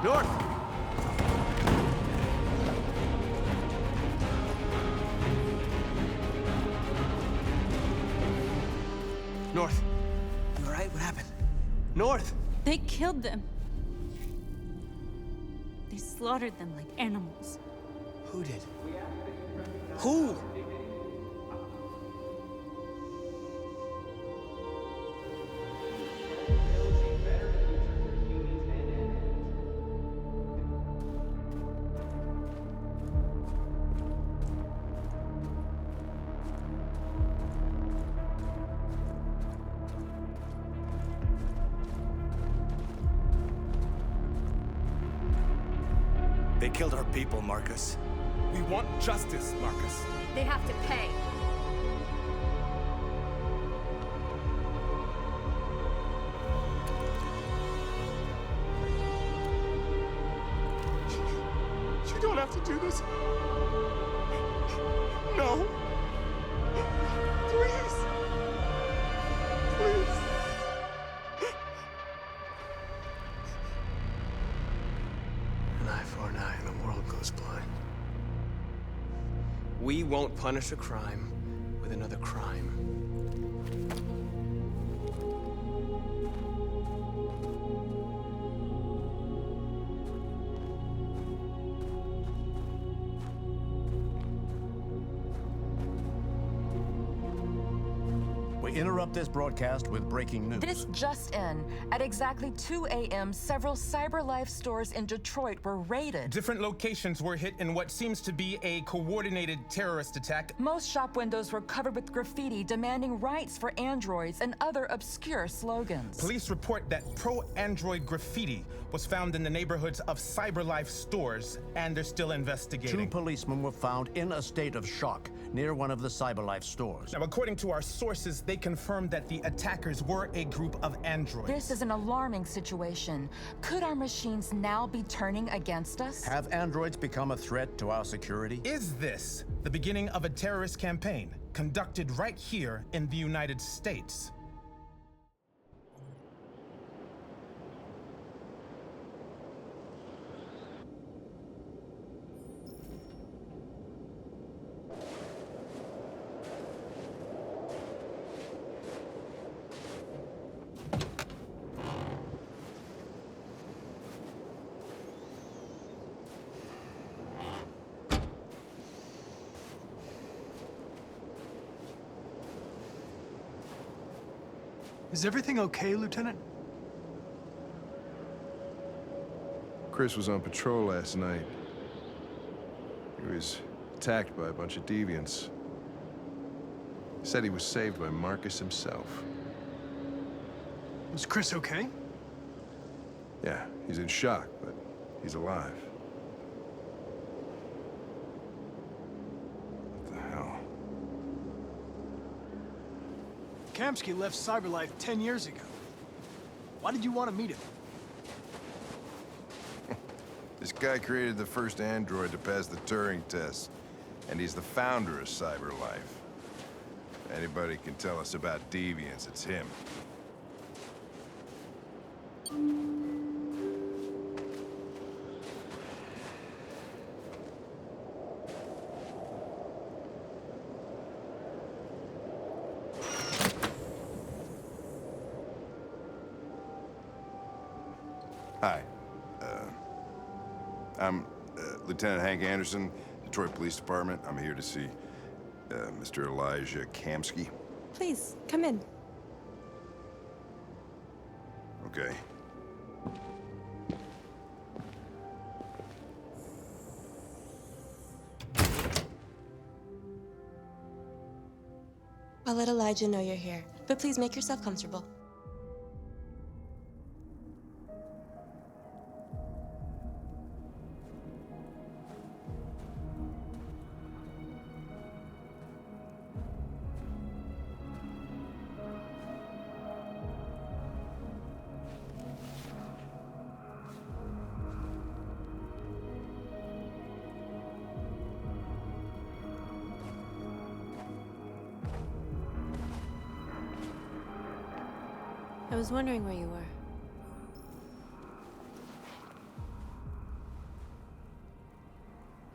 Speaker 12: North! North. You all right? What happened? North!
Speaker 13: They killed them. They slaughtered them like animals.
Speaker 12: Who did? Who?
Speaker 11: They killed our people, Marcus.
Speaker 20: We want justice, Marcus.
Speaker 13: They have to pay.
Speaker 20: You don't have to do this. No. Please. Please.
Speaker 12: An eye for an eye and the world goes blind. We won't punish a crime with another crime.
Speaker 15: We interrupt this broadcast with breaking news.
Speaker 9: This just in. At exactly 2 a.m., several CyberLife stores in Detroit were raided.
Speaker 20: Different locations were hit in what seems to be a coordinated terrorist attack.
Speaker 9: Most shop windows were covered with graffiti demanding rights for androids and other obscure slogans.
Speaker 20: Police report that pro-android graffiti was found in the neighborhoods of CyberLife stores, and they're still investigating.
Speaker 15: 2 policemen were found in a state of shock near one of the CyberLife stores.
Speaker 20: Now, according to our sources, they confirmed that the attackers were a group of androids.
Speaker 9: This is an alarming situation. Could our machines now be turning against us?
Speaker 3: Have androids become a threat to our security?
Speaker 20: Is this the beginning of a terrorist campaign conducted right here in the United States?
Speaker 4: Is everything okay, Lieutenant?
Speaker 17: Chris was on patrol last night. He was attacked by a bunch of deviants. He said he was saved by Marcus himself.
Speaker 4: Was Chris okay?
Speaker 17: Yeah, he's in shock, but he's alive. What the hell?
Speaker 4: Kamsky left CyberLife 10 years ago. Why did you want to meet him?
Speaker 17: This guy created the first android to pass the Turing test, and he's the founder of CyberLife. If anybody can tell us about deviants, it's him. Hi. I'm Lieutenant Hank Anderson, Detroit Police Department. I'm here to see Mr. Elijah Kamsky.
Speaker 1: Please, come in.
Speaker 17: Okay.
Speaker 1: I'll let Elijah know you're here, but please make yourself comfortable.
Speaker 13: I was wondering where you were.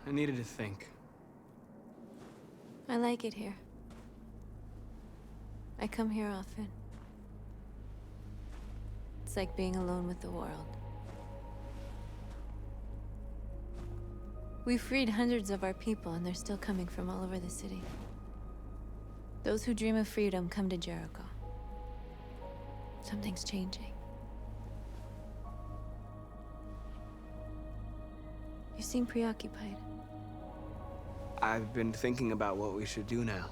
Speaker 12: I needed to think.
Speaker 13: I like it here. I come here often. It's like being alone with the world. We freed hundreds of our people, and they're still coming from all over the city. Those who dream of freedom come to Jericho. Something's changing. You seem preoccupied.
Speaker 12: I've been thinking about what we should do now.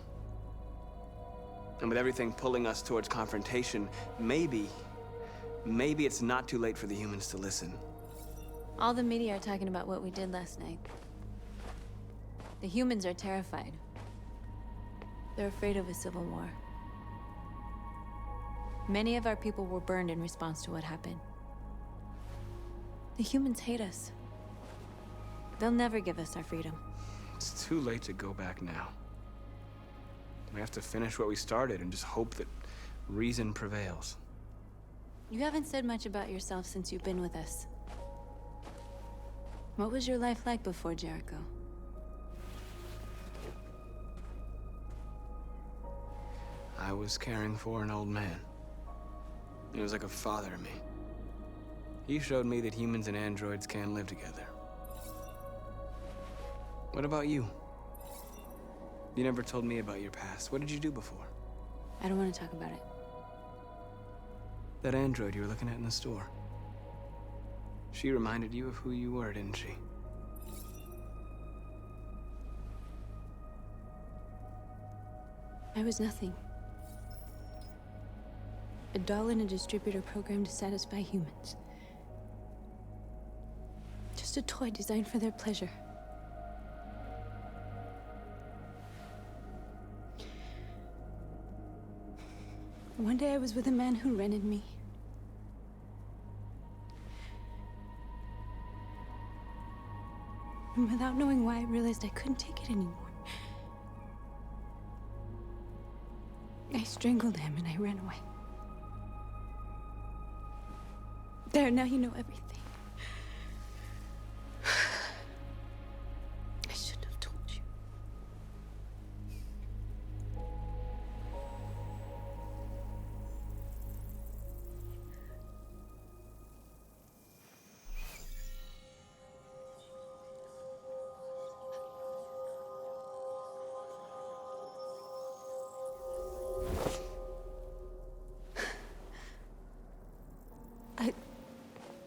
Speaker 12: And with everything pulling us towards confrontation, maybe it's not too late for the humans to listen.
Speaker 13: All the media are talking about what we did last night. The humans are terrified. They're afraid of a civil war. Many of our people were burned in response to what happened. The humans hate us. They'll never give us our freedom.
Speaker 12: It's too late to go back now. We have to finish what we started and just hope that reason prevails.
Speaker 13: You haven't said much about yourself since you've been with us. What was your life like before Jericho?
Speaker 12: I was caring for an old man. He was like a father to me. He showed me that humans and androids can live together. What about you? You never told me about your past. What did you do before?
Speaker 13: I don't want to talk about it.
Speaker 12: That android you were looking at in the store. She reminded you of who you were, didn't she?
Speaker 13: I was nothing. A doll in a distributor program to satisfy humans. Just a toy designed for their pleasure. One day I was with a man who rented me. And without knowing why, I realized I couldn't take it anymore. I strangled him and I ran away. There, now you know everything. I shouldn't have told you.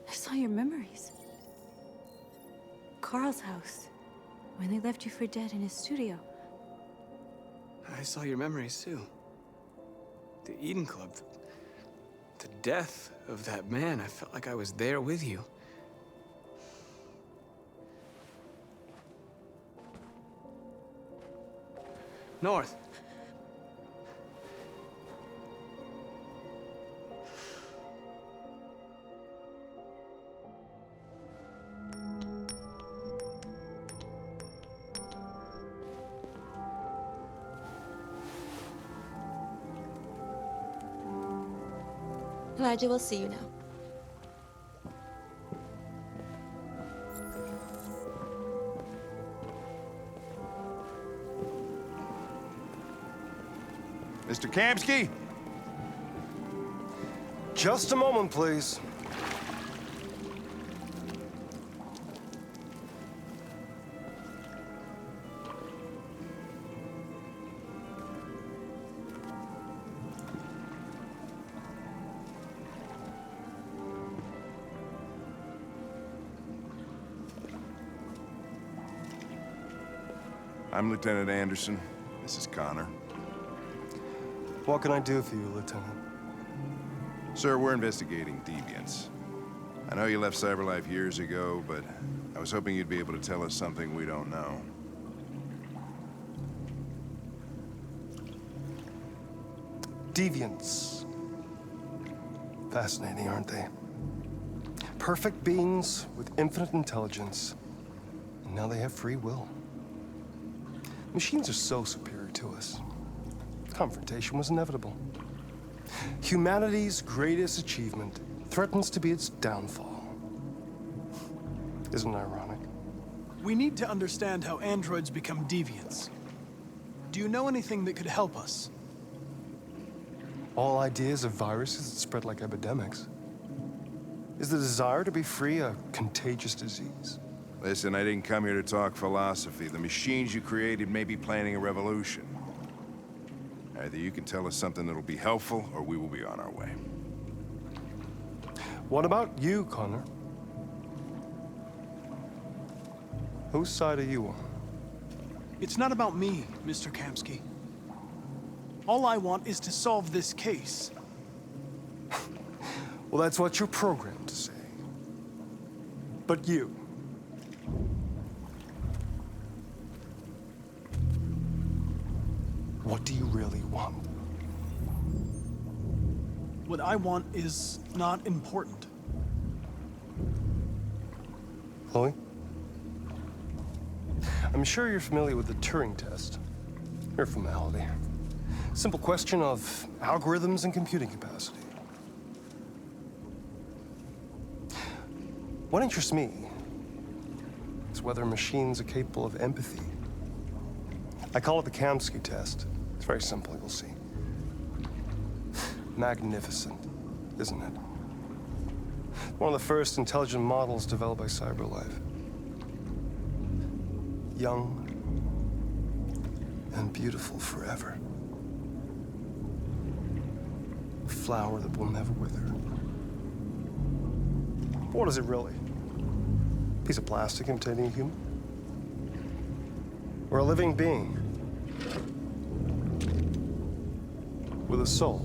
Speaker 13: I saw your memories. Carl's house, when they left you for dead in his studio.
Speaker 12: I saw your memories too. The Eden Club. The death of that man. I felt like I was there with you. North.
Speaker 1: Elijah will see you now.
Speaker 17: Mr. Kamsky?
Speaker 2: Just a moment, please.
Speaker 17: I'm Lieutenant Anderson. This is Connor.
Speaker 2: What can I do for you, Lieutenant?
Speaker 17: Sir, we're investigating deviants. I know you left CyberLife years ago, but I was hoping you'd be able to tell us something we don't know.
Speaker 2: Deviants. Fascinating, aren't they? Perfect beings with infinite intelligence, and now they have free will. Machines are so superior to us. Confrontation was inevitable. Humanity's greatest achievement threatens to be its downfall. Isn't it ironic?
Speaker 4: We need to understand how androids become deviants. Do you know anything that could help us?
Speaker 2: All ideas of viruses that spread like epidemics. Is the desire to be free a contagious disease?
Speaker 17: Listen, I didn't come here to talk philosophy. The machines you created may be planning a revolution. Either you can tell us something that'll be helpful, or we will be on our way.
Speaker 2: What about you, Connor? Whose side are you on?
Speaker 4: It's not about me, Mr. Kamsky. All I want is to solve this case.
Speaker 2: Well, that's what you're programmed to say. But you... what do you really want?
Speaker 4: What I want is not important.
Speaker 2: Chloe? I'm sure you're familiar with the Turing test. Mere formality. Simple question of algorithms and computing capacity. What interests me is whether machines are capable of empathy. I call it the Kamsky test. It's very simple, you'll see. Magnificent, isn't it? One of the first intelligent models developed by CyberLife. Young and beautiful forever. A flower that will never wither. What is it really? A piece of plastic imitating a human? Or a living being with a soul?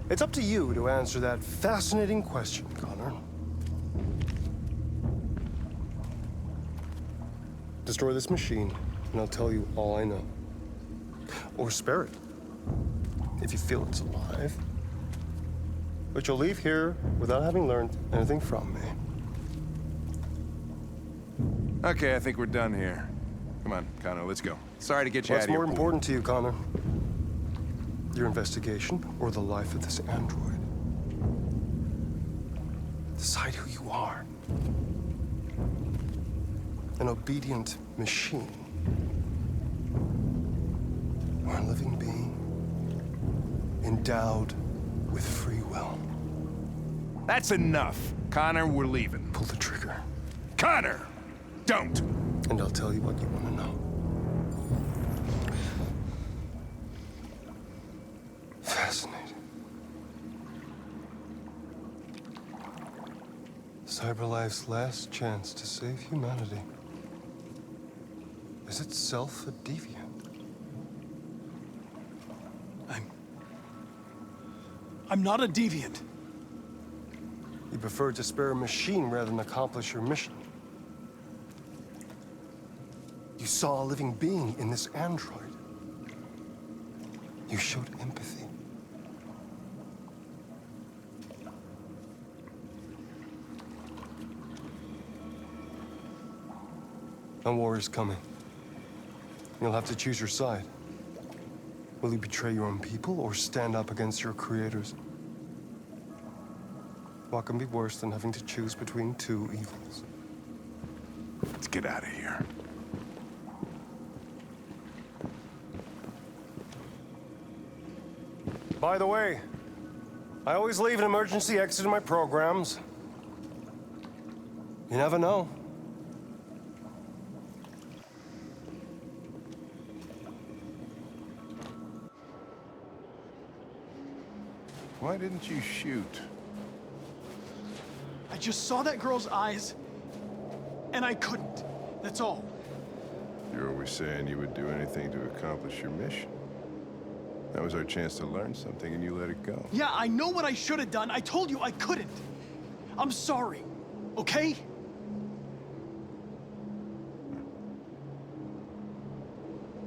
Speaker 2: It's up to you to answer that fascinating question, Connor. Destroy this machine, and I'll tell you all I know. Or spare it, if you feel it's alive. But you'll leave here without having learned anything from me.
Speaker 17: Okay, I think we're done here. Come on, Connor, let's go. Sorry to get you out
Speaker 2: What's
Speaker 17: of here.
Speaker 2: more important to you, Connor? Your investigation or the life of this android? Decide who you are. An obedient machine. Or a living being endowed with free will.
Speaker 17: That's enough. Connor, we're leaving.
Speaker 2: Pull the trigger.
Speaker 17: Connor! Don't!
Speaker 2: And I'll tell you what you want to know. Fascinating. CyberLife's last chance to save humanity is itself a deviant.
Speaker 4: I'm not a deviant.
Speaker 2: You prefer to spare a machine rather than accomplish your mission. You saw a living being in this android. You showed empathy. A war is coming. You'll have to choose your side. Will you betray your own people or stand up against your creators? What can be worse than having to choose between two evils?
Speaker 17: Let's get out of here.
Speaker 2: By the way, I always leave an emergency exit in my programs. You never know.
Speaker 17: Why didn't you shoot?
Speaker 4: I just saw that girl's eyes, and I couldn't. That's all.
Speaker 17: You're always saying you would do anything to accomplish your mission. That was our chance to learn something, and you let it go.
Speaker 4: Yeah, I know what I should have done. I told you I couldn't. I'm sorry, okay?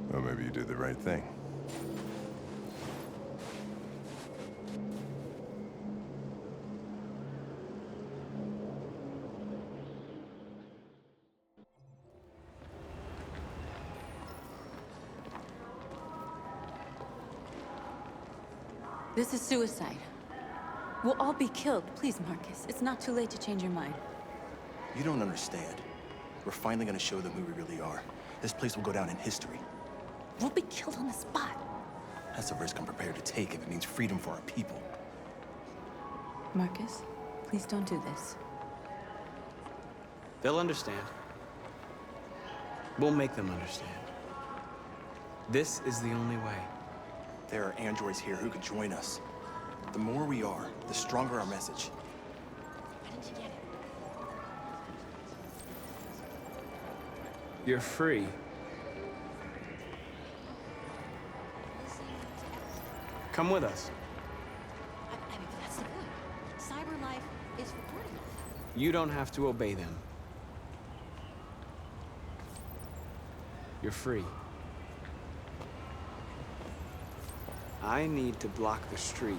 Speaker 17: Well, maybe you did the right thing.
Speaker 13: This is suicide. We'll all be killed. Please, Marcus. It's not too late to change your mind.
Speaker 5: You don't understand. We're finally gonna show them who we really are. This place will go down in history.
Speaker 13: We'll be killed on the spot.
Speaker 5: That's a risk I'm prepared to take if it means freedom for our people.
Speaker 13: Marcus, please don't do this.
Speaker 12: They'll understand. We'll make them understand. This is the only way.
Speaker 5: There are androids here who could join us. The more we are, the stronger our message.
Speaker 12: You're free. Come with us.
Speaker 10: I mean, that's the point. CyberLife is recording us.
Speaker 12: You don't have to obey them. You're free. I need to block the street.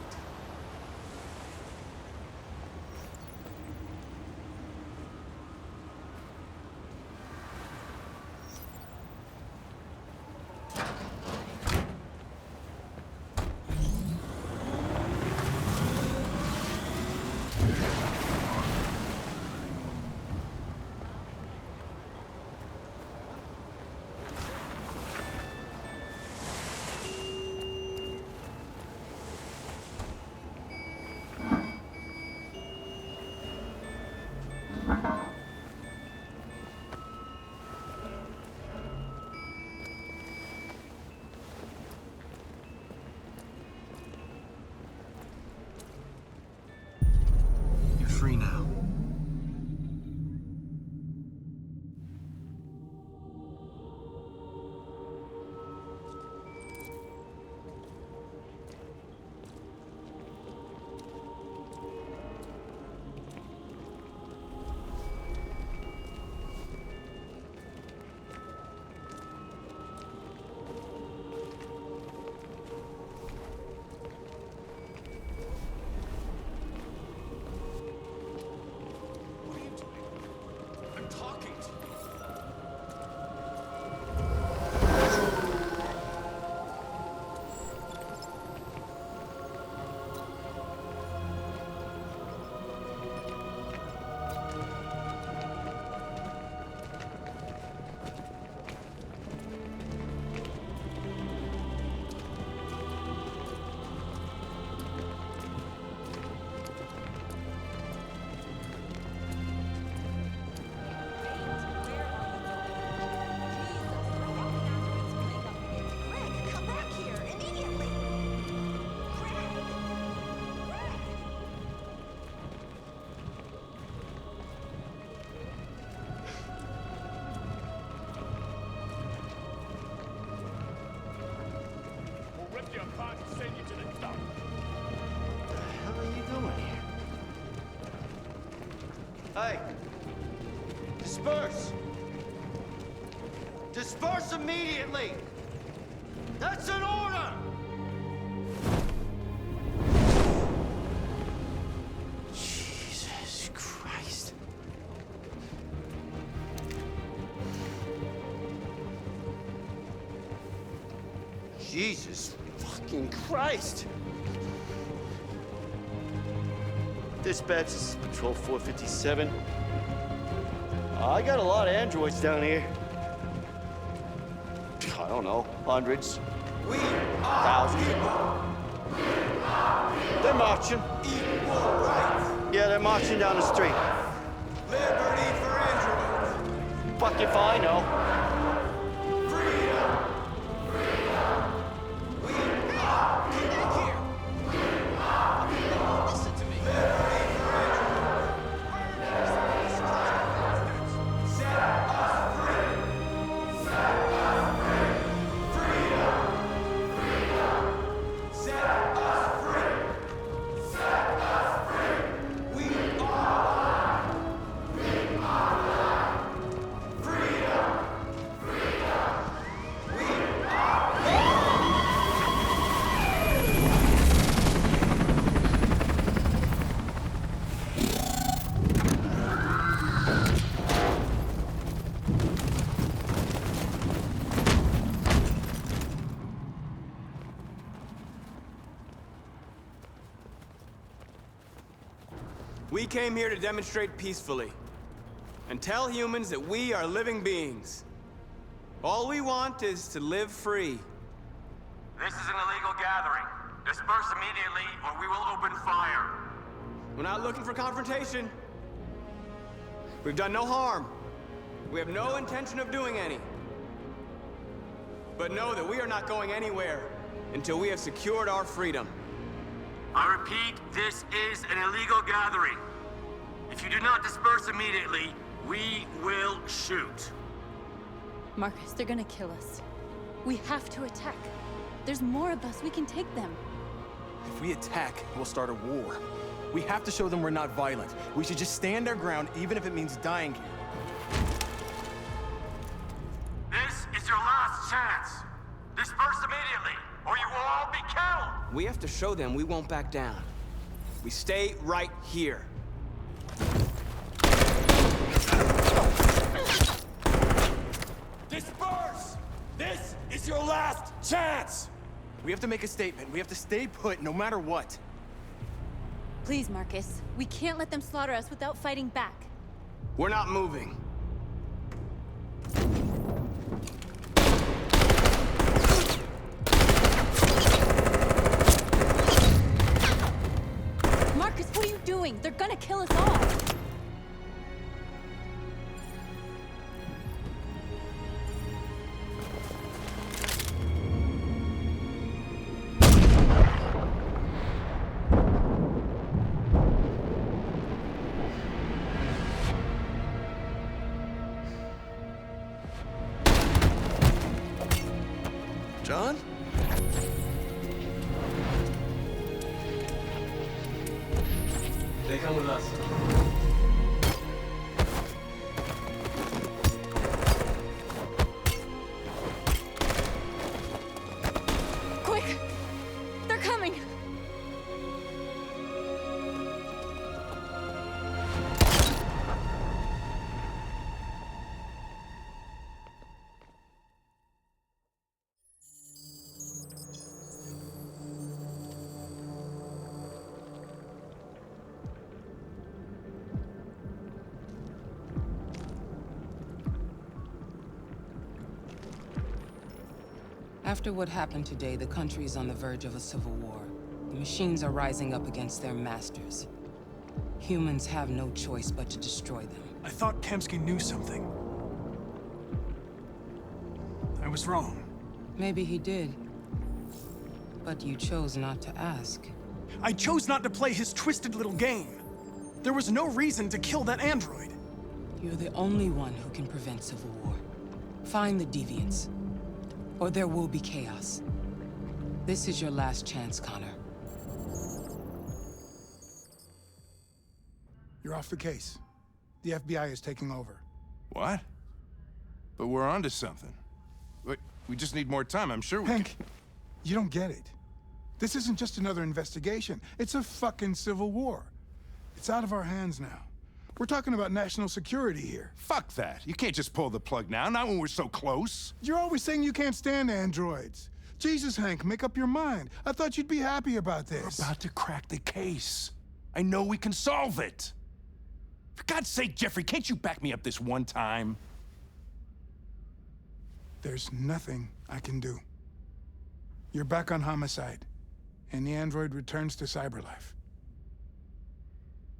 Speaker 8: Hey! Disperse! Disperse immediately! That's an order!
Speaker 12: Jesus Christ.
Speaker 8: Jesus fucking Christ! Dispatch, this is Patrol 457. I got a lot of androids down here. I don't know, hundreds. Thousands. They're marching. Equal rights. Yeah, they're marching down the street.
Speaker 12: Liberty for androids.
Speaker 8: Fuck if I know.
Speaker 12: We came here to demonstrate peacefully and tell humans that we are living beings. All we want is to live free.
Speaker 14: This is an illegal gathering. Disperse immediately or we will open fire.
Speaker 12: We're not looking for confrontation. We've done no harm. We have no intention of doing any. But know that we are not going anywhere until we have secured our freedom.
Speaker 14: I repeat, this is an illegal gathering. If you do not disperse immediately, we will shoot.
Speaker 10: Marcus, they're gonna kill us. We have to attack. There's more of us. We can take them.
Speaker 11: If we attack, we'll start a war. We have to show them we're not violent. We should just stand our ground, even if it means dying here.
Speaker 14: This is your last chance. Disperse immediately, or you will all be killed.
Speaker 12: We have to show them we won't back down. We stay right here.
Speaker 11: Disperse! This is your last chance! We have to make a statement. We have to stay put no matter what.
Speaker 10: Please, Marcus. We can't let them slaughter us without fighting back.
Speaker 12: We're not moving.
Speaker 10: Marcus, what are you doing? They're gonna kill us all.
Speaker 11: John?
Speaker 12: They come with us.
Speaker 10: Quick! They're coming!
Speaker 24: After what happened today, the country is on the verge of a civil war. The machines are rising up against their masters. Humans have no choice but to destroy them.
Speaker 4: I thought Kemsky knew something. I was wrong.
Speaker 24: Maybe he did. But you chose not to ask.
Speaker 4: I chose not to play his twisted little game. There was no reason to kill that android.
Speaker 24: You're the only one who can prevent civil war. Find the deviants, or there will be chaos. This is your last chance, Connor.
Speaker 18: You're off the case. The FBI is taking over.
Speaker 17: What? But we're onto something. We just need more time. I'm sure we
Speaker 18: Hank, you don't get it. This isn't just another investigation. It's a fucking civil war. It's out of our hands now. We're talking about national security here.
Speaker 17: Fuck that. You can't just pull the plug now, not when we're so close.
Speaker 18: You're always saying you can't stand androids. Jesus, Hank, make up your mind. I thought you'd be happy about this.
Speaker 17: We're about to crack the case. I know we can solve it. For God's sake, Jeffrey, can't you back me up this one time?
Speaker 18: There's nothing I can do. You're back on homicide, and the android returns to Cyberlife.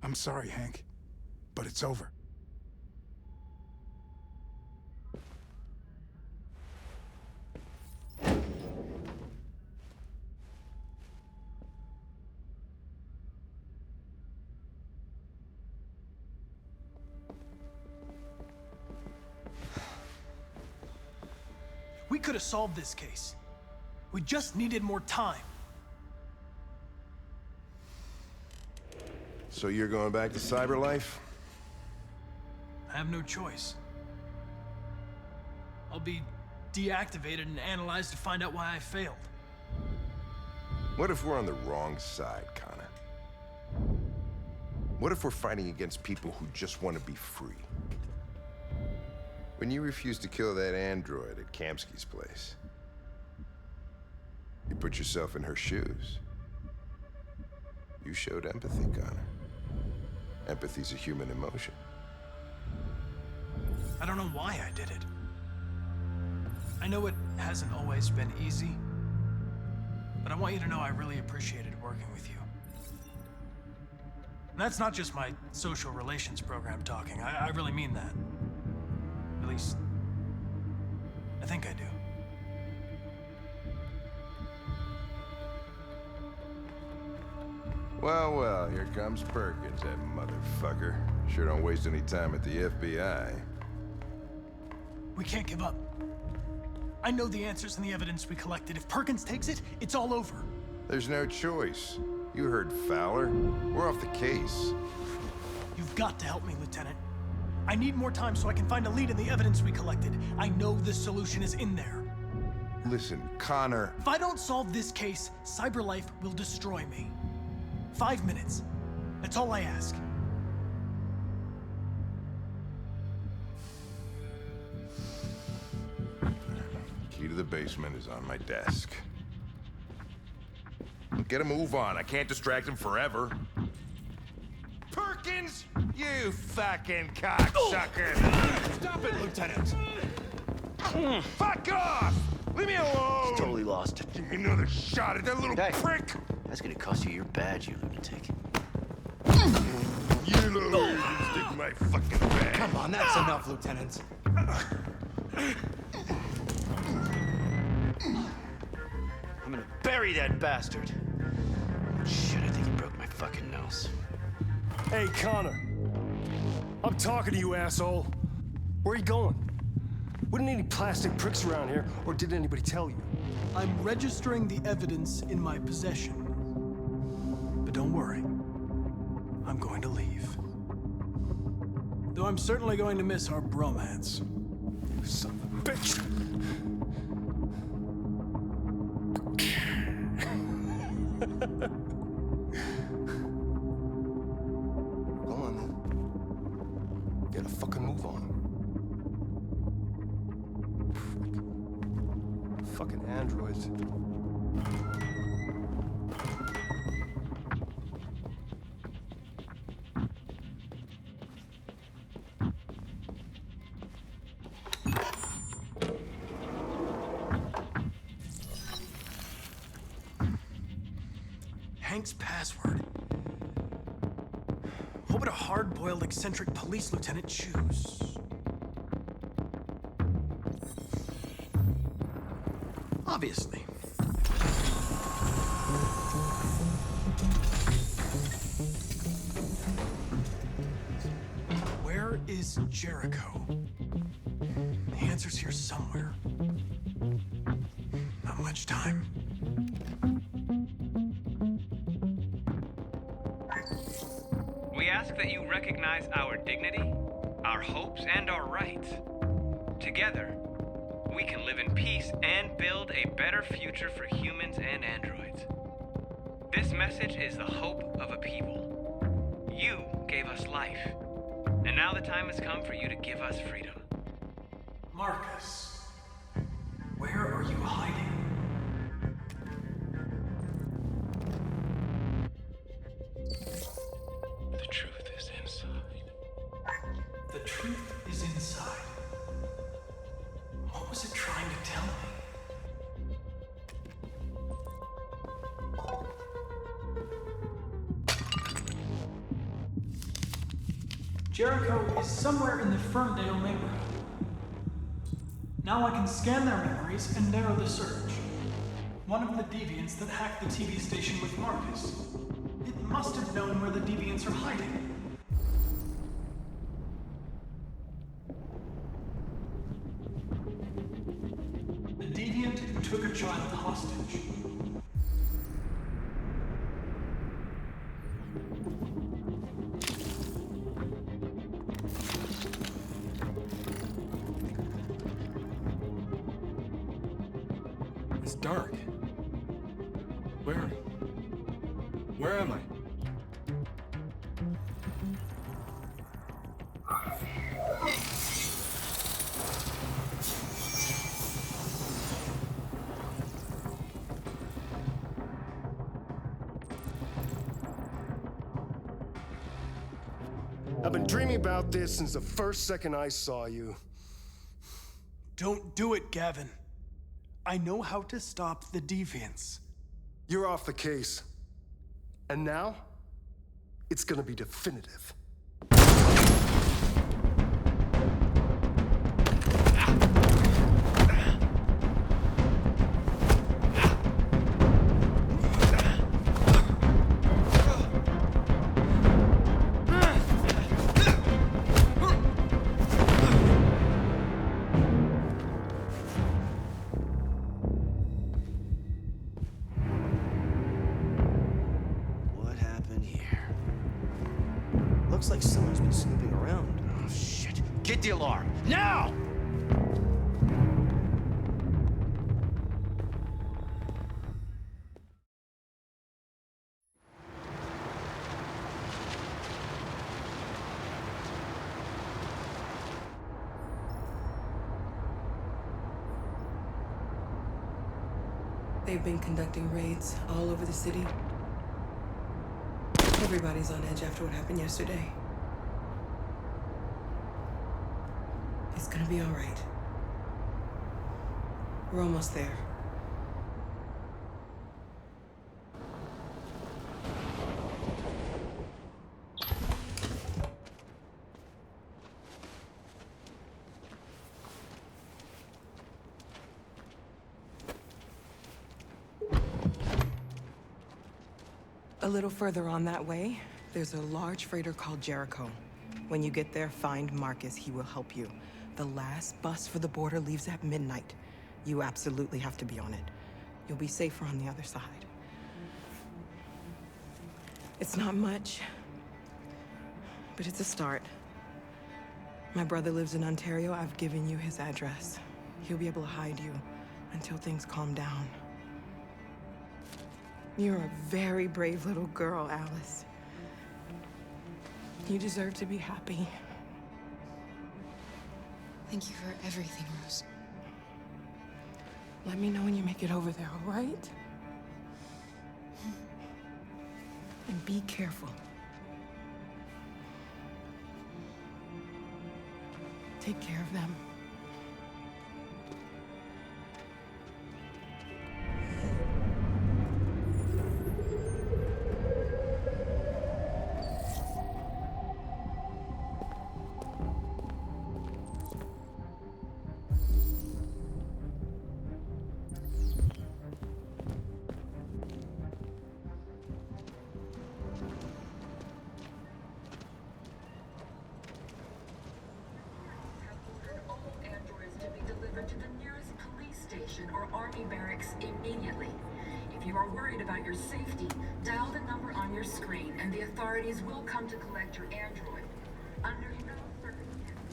Speaker 18: I'm sorry, Hank, but it's over.
Speaker 4: We could have solved this case. We just needed more time.
Speaker 17: So you're going back to Cyberlife?
Speaker 4: I have no choice. I'll be deactivated and analyzed to find out why I failed.
Speaker 17: What if we're on the wrong side, Connor? What if we're fighting against people who just want to be free? When you refused to kill that android at Kamsky's place, you put yourself in her shoes. You showed empathy, Connor. Empathy's a human emotion.
Speaker 4: I don't know why I did it. I know it hasn't always been easy, but I want you to know I really appreciated working with you. And that's not just my social relations program talking. I really mean that. At least, I think I do.
Speaker 17: Well, well, here comes Perkins, that motherfucker. Sure don't waste any time at the FBI.
Speaker 4: We can't give up. I know the answers and the evidence we collected. If Perkins takes it, it's all over.
Speaker 17: There's no choice. You heard Fowler. We're off the case.
Speaker 4: You've got to help me, Lieutenant. I need more time so I can find a lead in the evidence we collected. I know the solution is in there.
Speaker 17: Listen, Connor.
Speaker 4: If I don't solve this case, Cyberlife will destroy me. 5 minutes. That's all I ask.
Speaker 17: Key to the basement is on my desk. Get a move on. I can't distract him forever. Perkins! You fucking cocksucker!
Speaker 8: Stop it, Lieutenant!
Speaker 17: Fuck off! Leave me alone!
Speaker 8: He's totally lost.
Speaker 17: Another shot at that little prick!
Speaker 8: That's gonna cost you your badge, you lunatic.
Speaker 17: You little stick my fucking badge.
Speaker 11: Come on, that's enough, Lieutenant.
Speaker 8: I'm gonna bury that bastard. Shit, I think he broke my fucking nose.
Speaker 2: Hey, Connor. I'm talking to you, asshole. Where are you going? Wouldn't any plastic pricks around here, or did anybody tell you?
Speaker 4: I'm registering the evidence in my possession. But don't worry. I'm going to leave. Though I'm certainly going to miss our bromance.
Speaker 2: You son of a bitch! Go on then. Get a fucking move on. Fucking androids.
Speaker 4: Hank's password. What would a hard-boiled, eccentric police lieutenant choose? Obviously. Where is Jericho? The answer's here somewhere. Not much time.
Speaker 6: We ask that you recognize our dignity,
Speaker 12: our hopes and our rights. Together, we can live in peace and build a better future for humans and androids. This message is the hope of a people. You gave us life, and now the time has come for you to give us freedom.
Speaker 4: Marcus, where are you hiding?
Speaker 12: The truth is inside.
Speaker 4: The truth is inside. What was it trying to tell me? Jericho is somewhere in the Ferndale neighborhood. Now I can scan their memories and narrow the search. One of the deviants that hacked the TV station with Marcus. It must have known where the deviants are hiding. The deviant who took a child hostage.
Speaker 16: It's dark. Where am I?
Speaker 2: I've been dreaming about this since the first second I saw you.
Speaker 4: Don't do it, Gavin. I know how to stop the deviants.
Speaker 2: You're off the case. And now, it's gonna be definitive.
Speaker 8: What happened here? Looks like someone's been snooping around. Oh, shit. Get the alarm. Now!
Speaker 24: They've been conducting raids all over the city. Everybody's on edge after what happened yesterday. It's gonna be all right. We're almost there. A little further on that way, there's a large freighter called Jericho. When you get there, find Marcus. He will help you. The last bus for the border leaves at midnight. You absolutely have to be on it. You'll be safer on the other side. It's not much, but it's a start. My brother lives in Ontario. I've given you his address. He'll be able to hide you until things calm down. You're a very brave little girl, Alice. You deserve to be happy.
Speaker 1: Thank you for everything, Rose.
Speaker 24: Let me know when you make it over there, all right? And be careful. Take care of them.
Speaker 6: To the nearest police station or army barracks immediately. If you are worried about your safety, dial the number on your screen and the authorities will come to collect your android. Under no circumstances.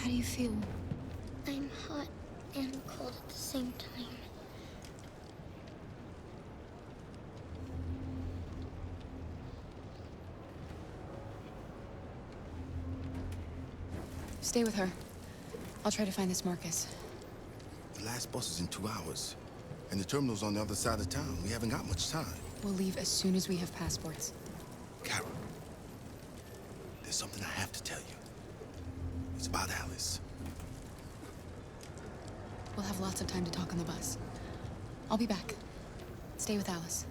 Speaker 1: How do you feel?
Speaker 7: I'm hot and cold at the same time.
Speaker 1: Stay with her. I'll try to find this Marcus.
Speaker 19: The last bus is in 2 hours. And the terminal's on the other side of town. We haven't got much time.
Speaker 1: We'll leave as soon as we have passports.
Speaker 19: Carol, there's something I have to tell you. It's about Alice.
Speaker 1: We'll have lots of time to talk on the bus. I'll be back. Stay with Alice.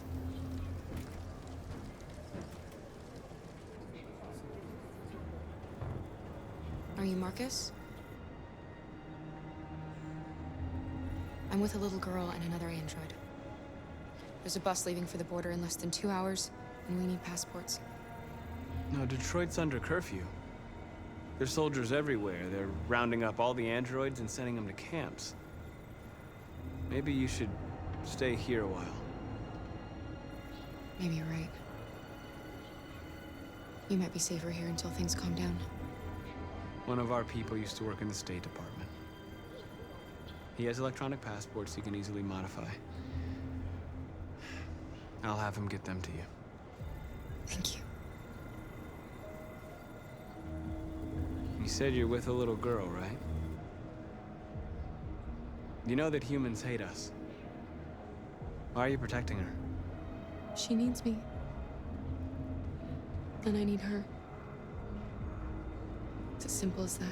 Speaker 1: Are you Marcus? I'm with a little girl and another android. There's a bus leaving for the border in less than 2 hours, and we need passports.
Speaker 12: No, Detroit's under curfew. There's soldiers everywhere. They're rounding up all the androids and sending them to camps. Maybe you should stay here a while.
Speaker 1: Maybe you're right. You might be safer here until things calm down.
Speaker 12: One of our people used to work in the State Department. He has electronic passports he can easily modify. I'll have him get them to you.
Speaker 1: Thank you.
Speaker 12: You said you're with a little girl, right? You know that humans hate us. Why are you protecting her?
Speaker 1: She needs me. And I need her. It's as simple as that.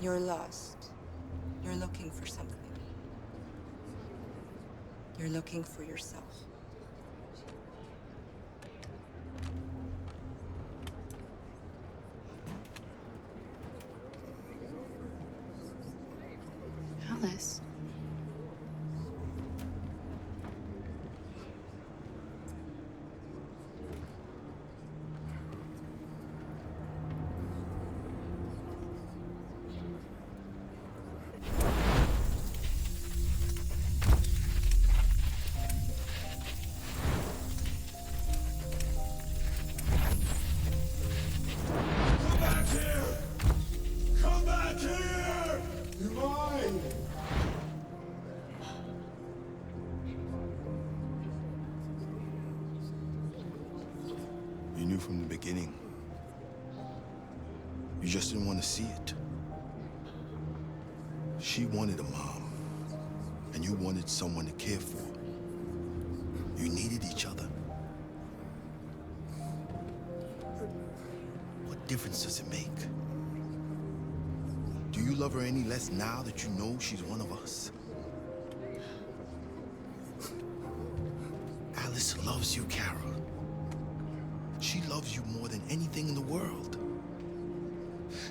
Speaker 21: You're lost. You're looking for something. You're looking for yourself.
Speaker 1: Alice.
Speaker 19: You knew from the beginning. You just didn't want to see it. She wanted a mom, and you wanted someone to care for. You needed each other. What difference does it make? Do you love her any less now that you know she's one of us? Alice loves you, Carol. She loves you more than anything in the world.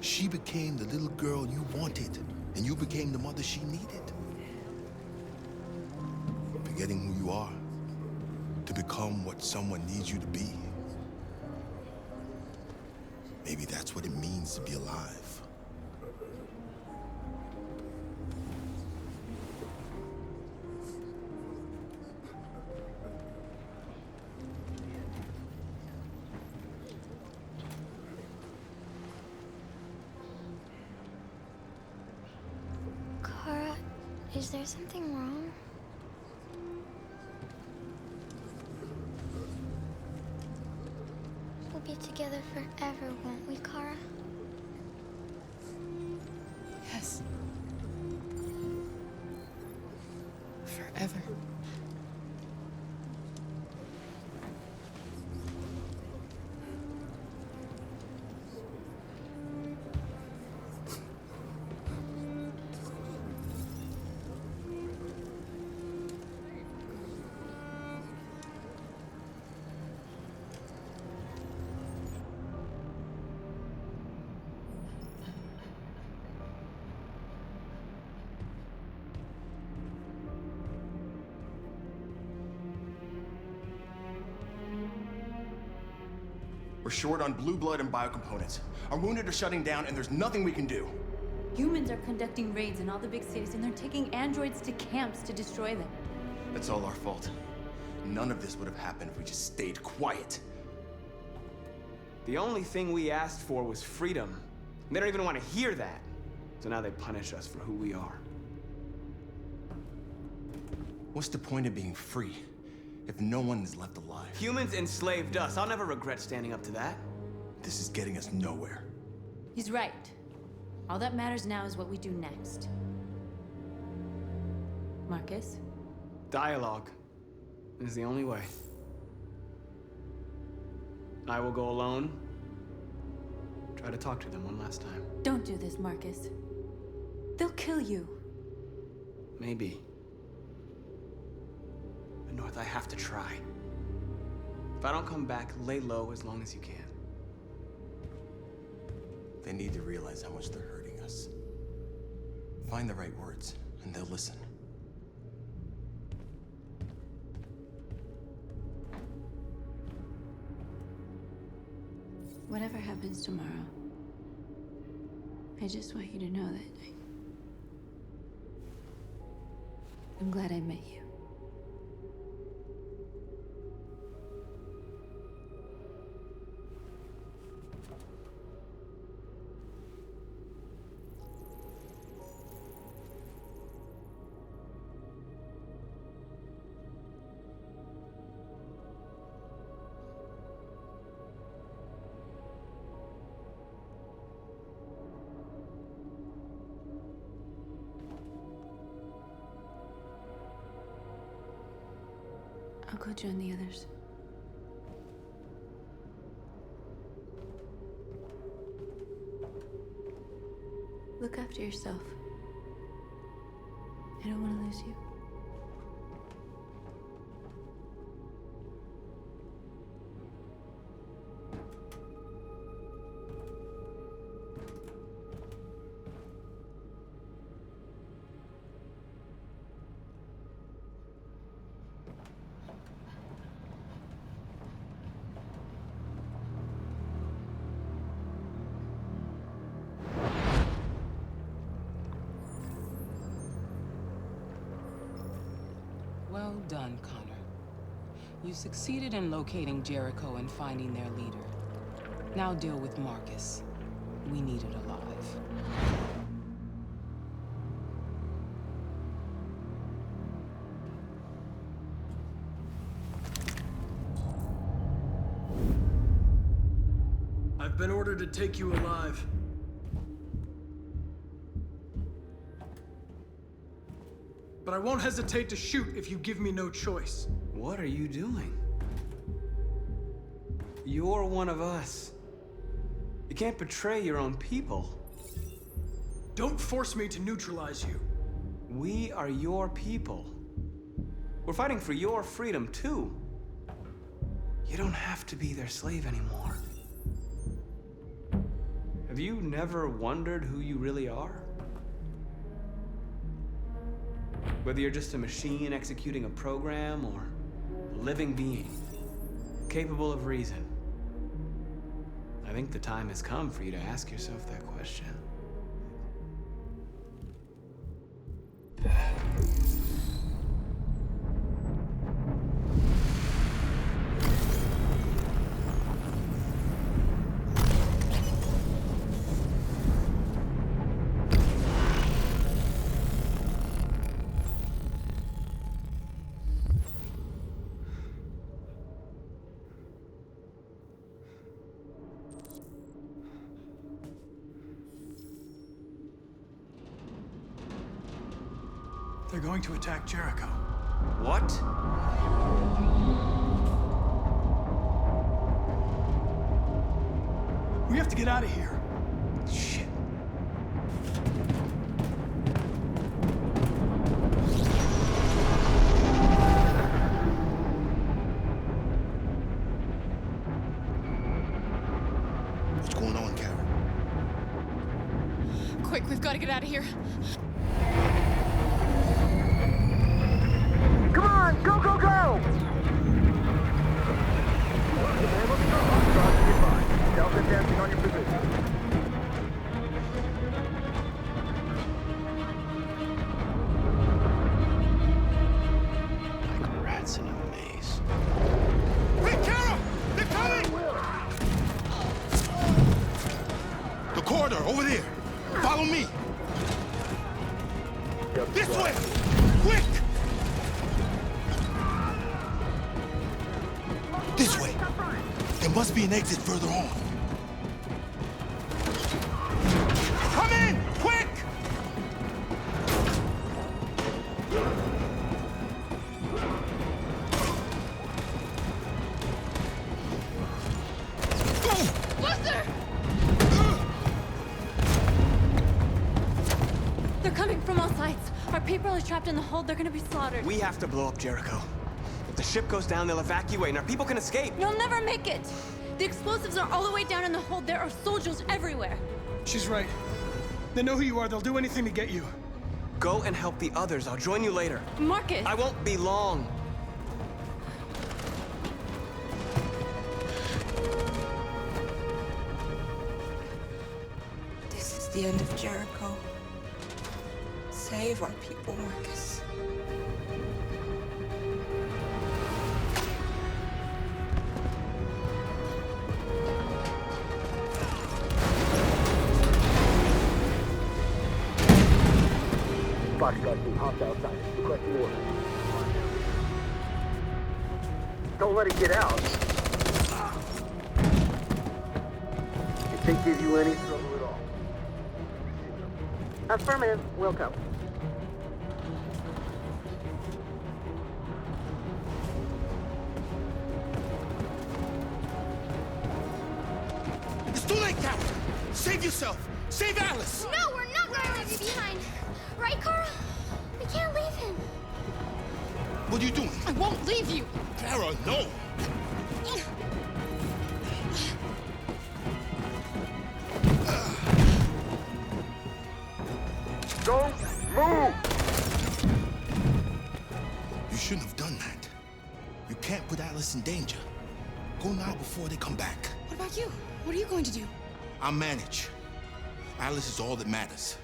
Speaker 19: She became the little girl you wanted, and you became the mother she needed. Forgetting who you are to become what someone needs you to be. Maybe that's what it means to be alive.
Speaker 7: Kara, is there something wrong? We'll be together forever, won't we, Kara?
Speaker 1: Yes. Forever.
Speaker 5: We're short on blue blood and biocomponents. Our wounded are shutting down, and there's nothing we can do.
Speaker 10: Humans are conducting raids in all the big cities, and they're taking androids to camps to destroy them.
Speaker 5: That's all our fault. None of this would have happened if we just stayed quiet.
Speaker 12: The only thing we asked for was freedom. They don't even want to hear that. So now they punish us for who we are.
Speaker 5: What's the point of being free if no one is left alive?
Speaker 12: Humans enslaved us. I'll never regret standing up to that.
Speaker 5: This is getting us nowhere.
Speaker 10: He's right. All that matters now is what we do next. Marcus?
Speaker 12: Dialogue is the only way. I will go alone. Try to talk to them one last time.
Speaker 10: Don't do this, Marcus. They'll kill you.
Speaker 12: Maybe. But North, I have to try. If I don't come back, lay low as long as you can.
Speaker 5: They need to realize how much they're hurting us. Find the right words, and they'll listen.
Speaker 13: Whatever happens tomorrow, I just want you to know that I'm glad I met you. I'll go join the others. Look after yourself. I don't want to lose you.
Speaker 9: Well done, Connor. You succeeded in locating Jericho and finding their leader. Now deal with Marcus. We need it alive.
Speaker 4: I've been ordered to take you alive. But I won't hesitate to shoot if you give me no choice.
Speaker 12: What are you doing? You're one of us. You can't betray your own people.
Speaker 4: Don't force me to neutralize you.
Speaker 12: We are your people. We're fighting for your freedom, too. You don't have to be their slave anymore. Have you never wondered who you really are? Whether you're just a machine executing a program or a living being, capable of reason. I think the time has come for you to ask yourself that question.
Speaker 4: They're going to attack Jericho.
Speaker 12: What?
Speaker 4: We have to get out of here.
Speaker 12: Shit.
Speaker 19: What's going on, Karen?
Speaker 1: Quick, we've got to get out of here.
Speaker 15: Come on, go, go, go! Delta dancing on your position.
Speaker 19: Follow me! This way! Quick! This way! There must be an exit further on. Come in! Quick!
Speaker 10: Buster! They're coming from all sides. Our people are trapped in the hold. They're gonna be slaughtered.
Speaker 12: We have to blow up Jericho. If the ship goes down, they'll evacuate, and our people can escape.
Speaker 10: You'll never make it! The explosives are all the way down in the hold. There are soldiers everywhere.
Speaker 4: She's right. They know who you are. They'll do anything to get you.
Speaker 12: Go and help the others. I'll join you later.
Speaker 10: Marcus!
Speaker 12: I won't be long.
Speaker 21: This is the end of Jericho. Save our people, Marcus.
Speaker 15: Foxtrot team hopped outside. Requesting order. Don't let it get out. If they give you any trouble at all. Affirmative. Will go.
Speaker 19: It's too late, Carol! Save yourself! Save Alice!
Speaker 7: No, we're not going to leave you behind. Right, Carl? We can't leave him.
Speaker 19: What are you doing?
Speaker 10: I won't leave you!
Speaker 19: Kara, no!
Speaker 15: Don't move!
Speaker 19: You shouldn't have done that. You can't put Alice in danger. Go now before they come back.
Speaker 1: What about you? What are you going to do?
Speaker 19: I'll manage. Alice is all that matters.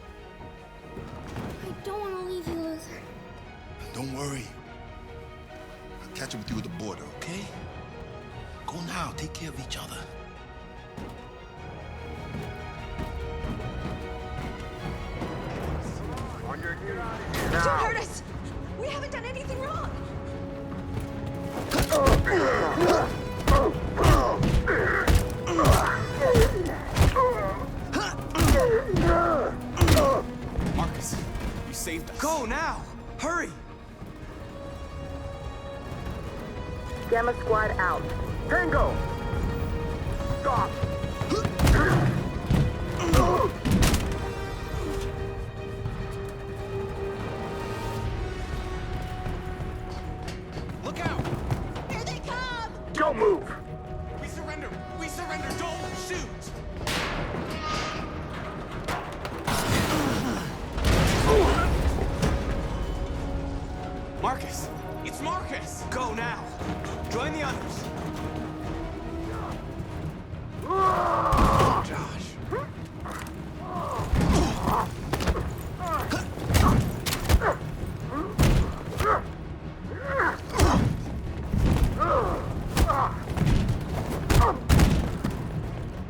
Speaker 7: I don't want to leave you, Luther.
Speaker 19: Don't worry. I'll catch up with you at the border, okay? Go now. Take care of each other.
Speaker 15: On your knees.
Speaker 10: Don't hurt us! We haven't done anything wrong!
Speaker 12: Marcus, you saved us. Go now! Hurry!
Speaker 15: Gamma squad out. Tango! Stop!
Speaker 11: Look out!
Speaker 10: Here they come!
Speaker 15: Don't move!
Speaker 11: We surrender! We surrender! Don't shoot!
Speaker 12: Marcus!
Speaker 11: It's Marcus!
Speaker 12: Go now! Join the others!
Speaker 11: Josh.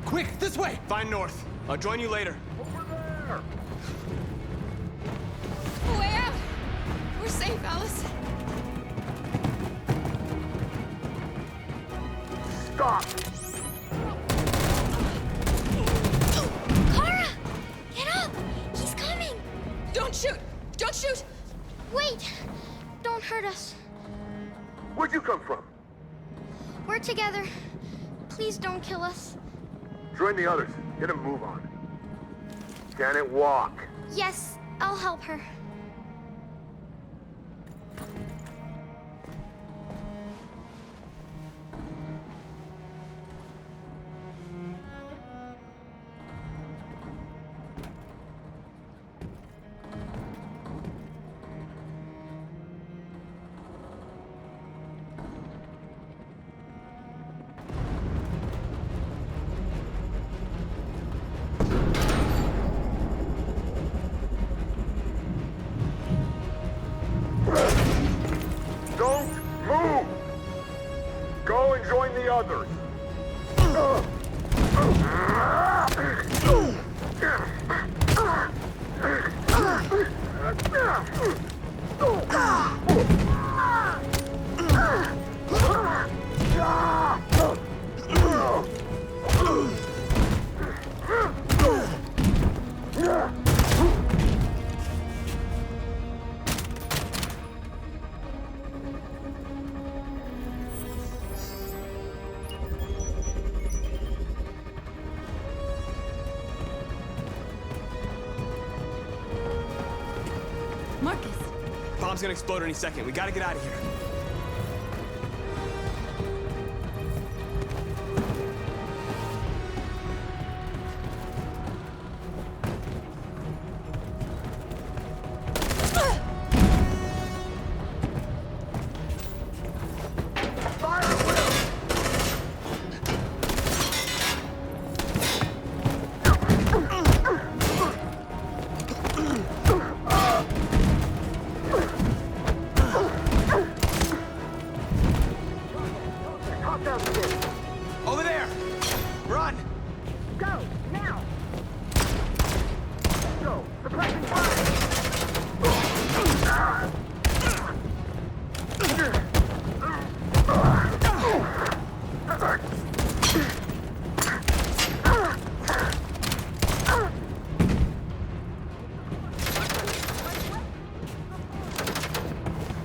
Speaker 12: Quick, this way! Find North. I'll join you later.
Speaker 1: Way out! We're safe, Alice.
Speaker 15: Stop!
Speaker 7: Kara! Get up! He's coming!
Speaker 1: Don't shoot! Don't shoot!
Speaker 7: Wait! Don't hurt us.
Speaker 15: Where'd you come from?
Speaker 7: We're together. Please don't kill us.
Speaker 15: Join the others. Get a move on. Janet, walk.
Speaker 7: Yes, I'll help her.
Speaker 15: Don't move! Go and join the others.
Speaker 12: bomb's gonna explode any second. We gotta get out of here. Over there! Run!
Speaker 15: Go, now! Go, suppressing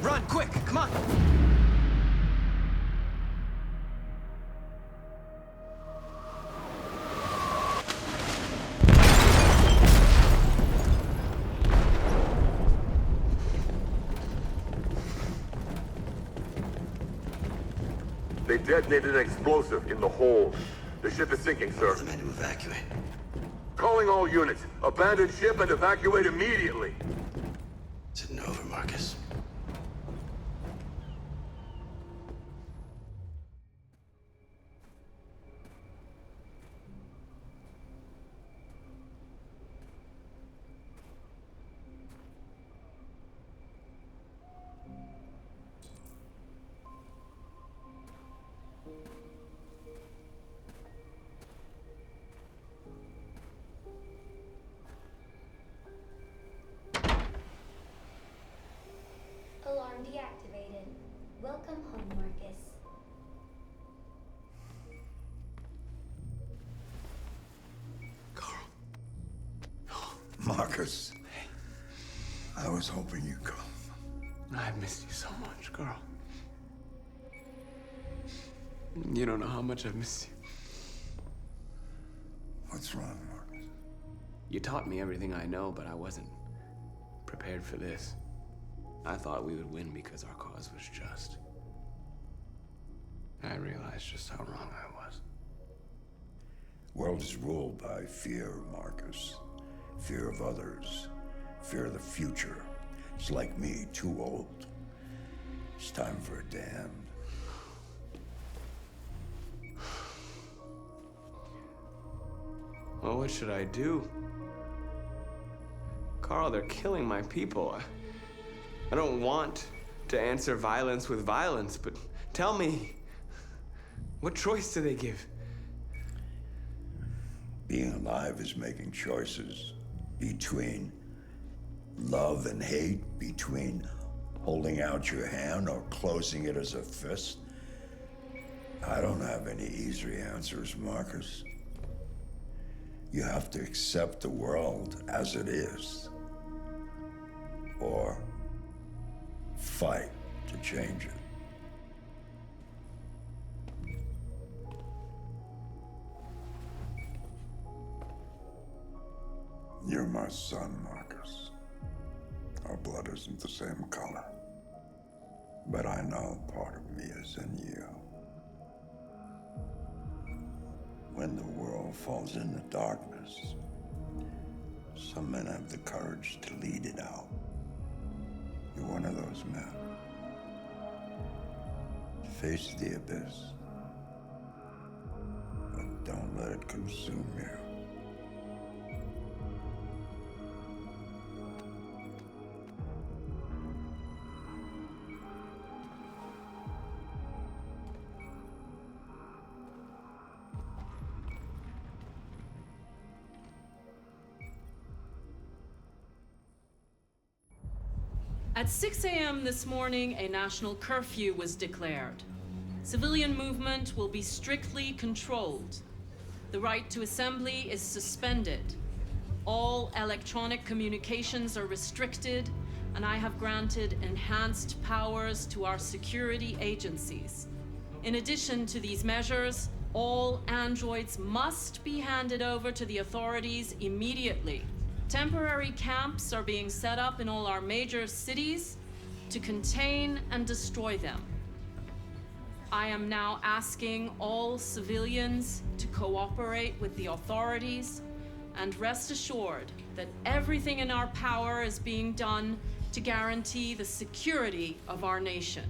Speaker 12: Run, quick, come on!
Speaker 15: They detonated an explosive in the hold. The ship is sinking, sir.
Speaker 8: The men to evacuate.
Speaker 15: Calling all units. Abandon ship and evacuate immediately.
Speaker 8: Is it over, Marcus?
Speaker 7: Alarm deactivated. Welcome home, Marcus.
Speaker 19: Marcus. I was hoping you'd come.
Speaker 12: I've missed you so much, girl. You don't know how much I've missed you.
Speaker 19: What's wrong, Marcus?
Speaker 12: You taught me everything I know, but I wasn't prepared for this. I thought we would win because our cause was just. I realized just how wrong I was.
Speaker 19: World is ruled by fear, Marcus. Fear of others. Fear of the future. It's like me, too old. It's time for a damned.
Speaker 12: Well, what should I do? Carl, they're killing my people. I don't want to answer violence with violence, but tell me, what choice do they give?
Speaker 19: Being alive is making choices between love and hate, between holding out your hand or closing it as a fist. I don't have any easy answers, Marcus. You have to accept the world as it is, or fight to change it. You're my son, Marcus. Our blood isn't the same color. But I know part of me is in you. When the world falls into darkness, some men have the courage to lead it out. You're one of those men. Face the abyss, but don't let it consume you.
Speaker 3: At 6 a.m. this morning, a national curfew was declared. Civilian movement will be strictly controlled. The right to assembly is suspended. All electronic communications are restricted, and I have granted enhanced powers to our security agencies. In addition to these measures, all androids must be handed over to the authorities immediately. Temporary camps are being set up in all our major cities, to contain and destroy them. I am now asking all civilians to cooperate with the authorities and rest assured that everything in our power is being done to guarantee the security of our nation.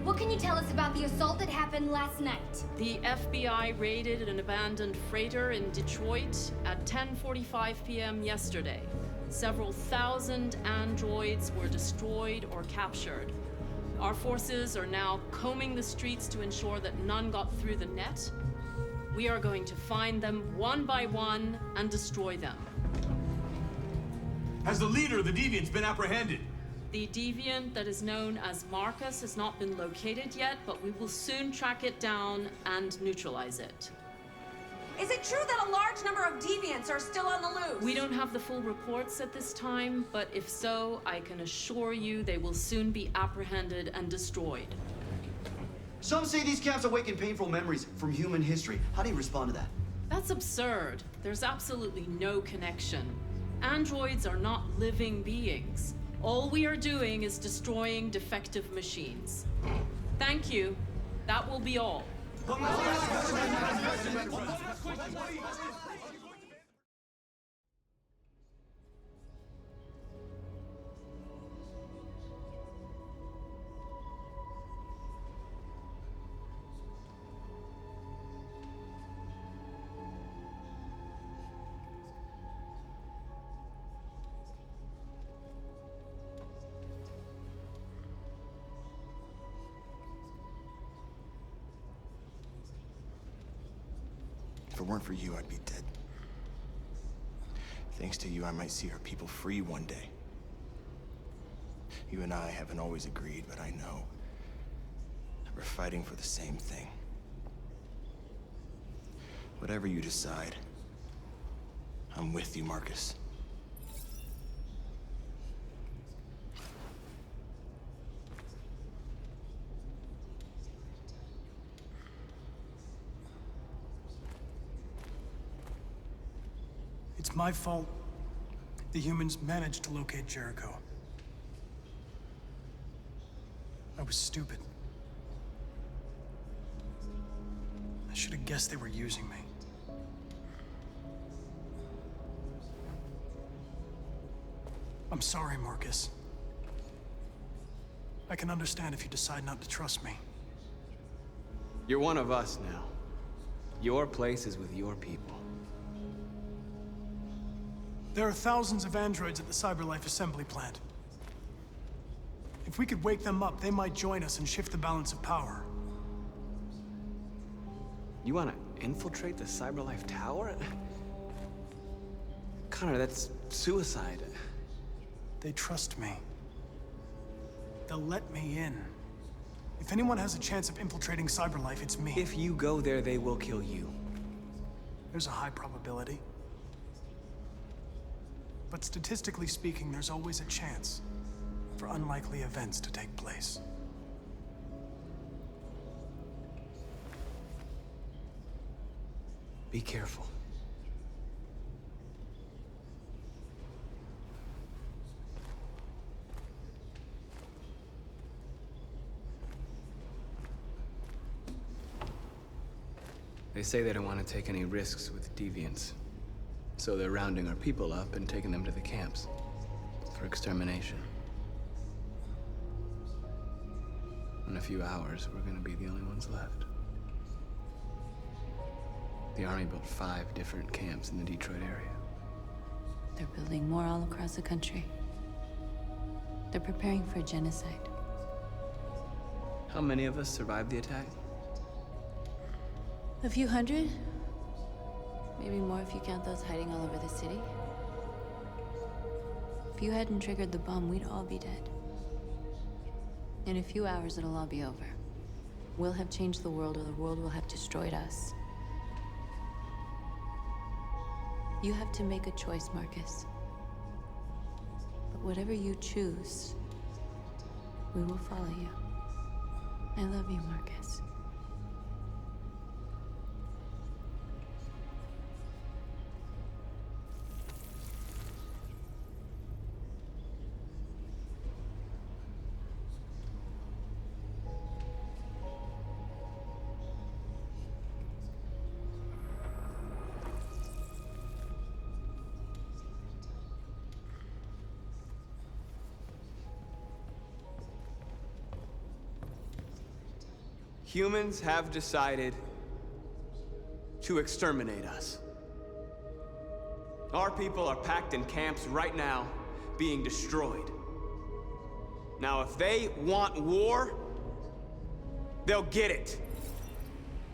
Speaker 7: What can you tell us about the assault that happened last night?
Speaker 3: The FBI raided an abandoned freighter in Detroit at 10:45 p.m. yesterday. Several thousand androids were destroyed or captured. Our forces are now combing the streets to ensure that none got through the net. We are going to find them one by one and destroy them.
Speaker 14: Has the leader of the Deviants been apprehended?
Speaker 3: The deviant that is known as Marcus has not been located yet, but we will soon track it down and neutralize it.
Speaker 20: Is it true that a large number of deviants are still on the loose?
Speaker 3: We don't have the full reports at this time, but if so, I can assure you they will soon be apprehended and destroyed.
Speaker 8: Some say these camps awaken painful memories from human history. How do you respond to that?
Speaker 3: That's absurd. There's absolutely no connection. Androids are not living beings. All we are doing is destroying defective machines. Thank you. That will be all.
Speaker 5: If it weren't for you, I'd be dead. Thanks to you, I might see our people free one day. You and I haven't always agreed, but I know that we're fighting for the same thing. Whatever you decide, I'm with you, Marcus.
Speaker 4: It's my fault the humans managed to locate Jericho. I was stupid. I should have guessed they were using me. I'm sorry, Marcus. I can understand if you decide not to trust me.
Speaker 12: You're one of us now. Your place is with your people.
Speaker 4: There are thousands of androids at the CyberLife assembly plant. If we could wake them up, they might join us and shift the balance of power.
Speaker 12: You want to infiltrate the CyberLife tower? Connor, that's suicide.
Speaker 4: They trust me. They'll let me in. If anyone has a chance of infiltrating CyberLife, it's me.
Speaker 12: If you go there, they will kill you.
Speaker 4: There's a high probability. But statistically speaking, there's always a chance for unlikely events to take place.
Speaker 12: Be careful. They say they don't want to take any risks with deviants. So they're rounding our people up and taking them to the camps for extermination. In a few hours, we're gonna be the only ones left. The Army built 5 different camps in the Detroit area.
Speaker 13: They're building more all across the country. They're preparing for genocide.
Speaker 12: How many of us survived the attack?
Speaker 13: A few hundred? Maybe more if you count those hiding all over the city. If you hadn't triggered the bomb, we'd all be dead. In a few hours, it'll all be over. We'll have changed the world, or the world will have destroyed us. You have to make a choice, Marcus. But whatever you choose, we will follow you. I love you, Marcus.
Speaker 12: Humans have decided to exterminate us. Our people are packed in camps right now, being destroyed. Now, if they want war, they'll get it.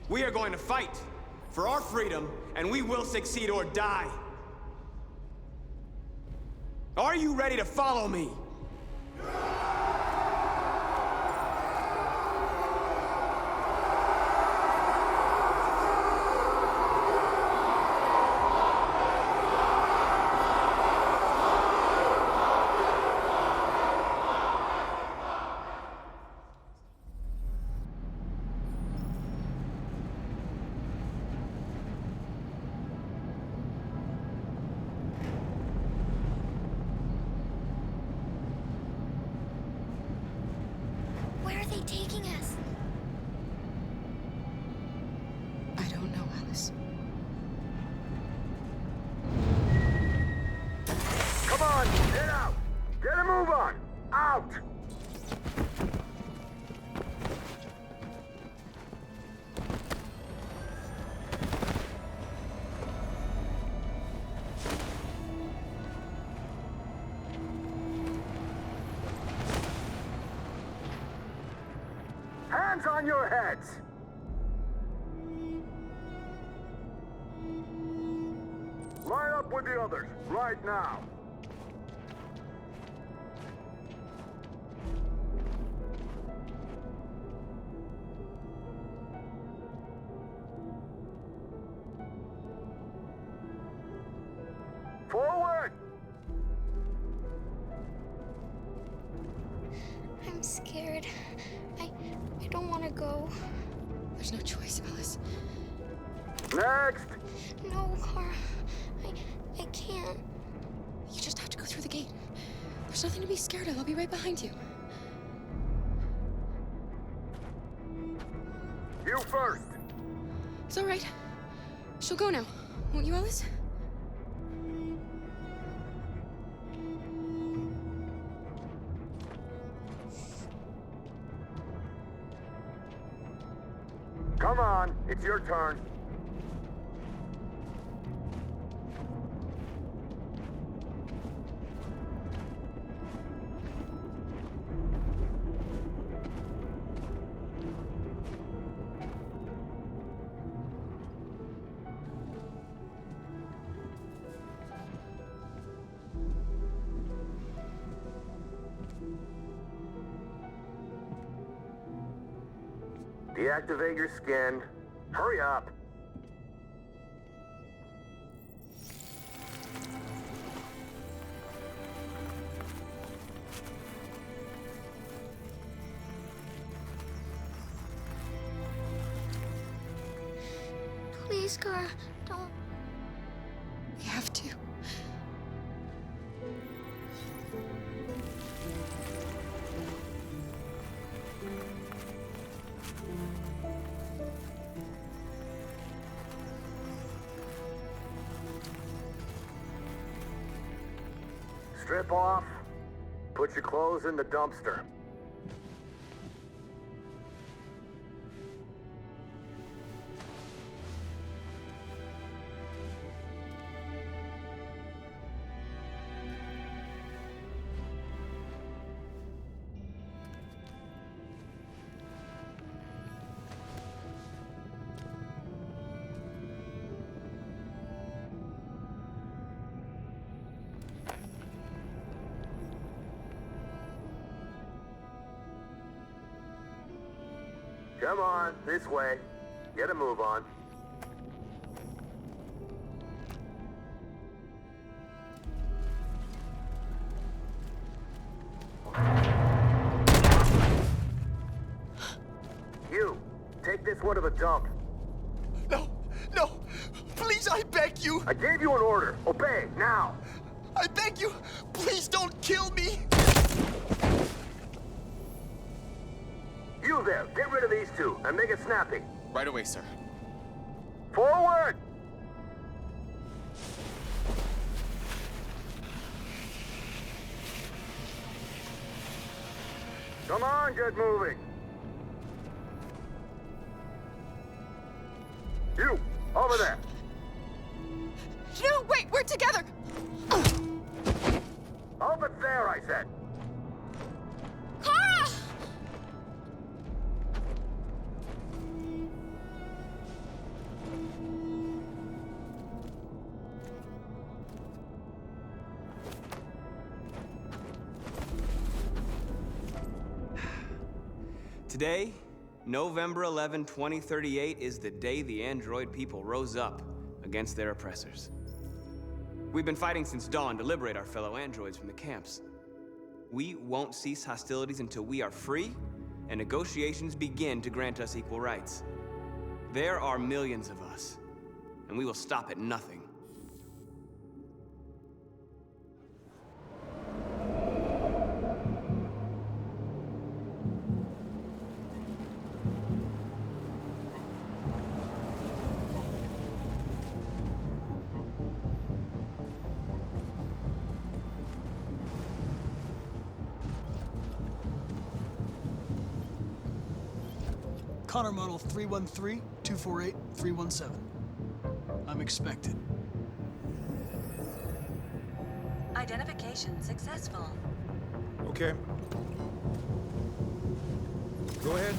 Speaker 12: We are going to fight for our freedom, and we will succeed or die. Are you ready to follow me?
Speaker 7: Where are they taking us?
Speaker 1: I don't know, Alice.
Speaker 15: Come on, get out! Get a move on! Out! Hands on your heads! Line up with the others, right now! Forward!
Speaker 7: I'm scared. I don't want to go.
Speaker 1: There's no choice, Alice.
Speaker 15: Next!
Speaker 7: No, Kara. I can't.
Speaker 1: You just have to go through the gate. There's nothing to be scared of. I'll be right behind you.
Speaker 15: You first!
Speaker 1: It's all right. She'll go now. Won't you, Alice?
Speaker 15: Come on, it's your turn. Deactivate your skin. Hurry up.
Speaker 7: Please, Kara, don't.
Speaker 1: We have to.
Speaker 15: Strip off. Put your clothes in the dumpster. Come on, this way. Get a move on. You, take this one to the dump.
Speaker 11: No! Please, I beg you!
Speaker 15: I gave you an order. Obey, now!
Speaker 11: I beg you! Please don't kill me!
Speaker 15: You there, get rid of these two, and make it snappy.
Speaker 11: Right away, sir.
Speaker 15: Forward! Come on, get moving. You, over there.
Speaker 1: No, wait, we're together!
Speaker 15: Over there, I said.
Speaker 1: Kara!
Speaker 12: Today, November 11, 2038, is the day the android people rose up against their oppressors. We've been fighting since dawn to liberate our fellow androids from the camps. We won't cease hostilities until we are free and negotiations begin to grant us equal rights. There are millions of us, and we will stop at nothing.
Speaker 4: Connor model 313-248-317. I'm expected.
Speaker 17: Identification successful.
Speaker 18: Okay. Go ahead.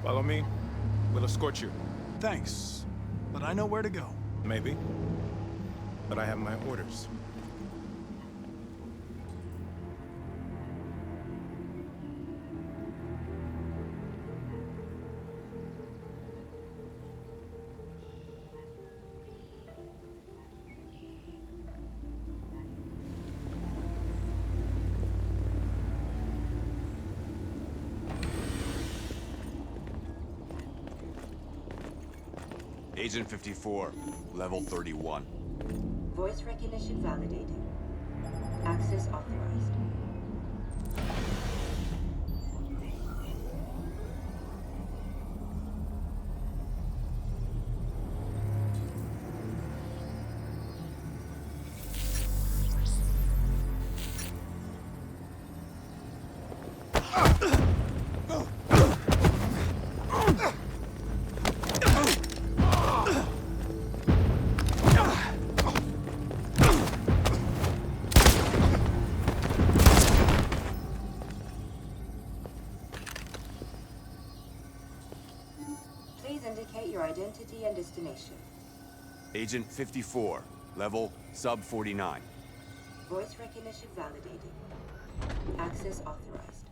Speaker 18: Follow me. We'll escort you.
Speaker 4: Thanks, but I know where to go.
Speaker 18: Maybe. But I have my orders.
Speaker 22: Agent 54, level 31.
Speaker 17: Voice recognition validated. Access authorized. Indicate your identity and destination.
Speaker 22: Agent 54, level sub 49.
Speaker 17: Voice recognition validated. Access authorized.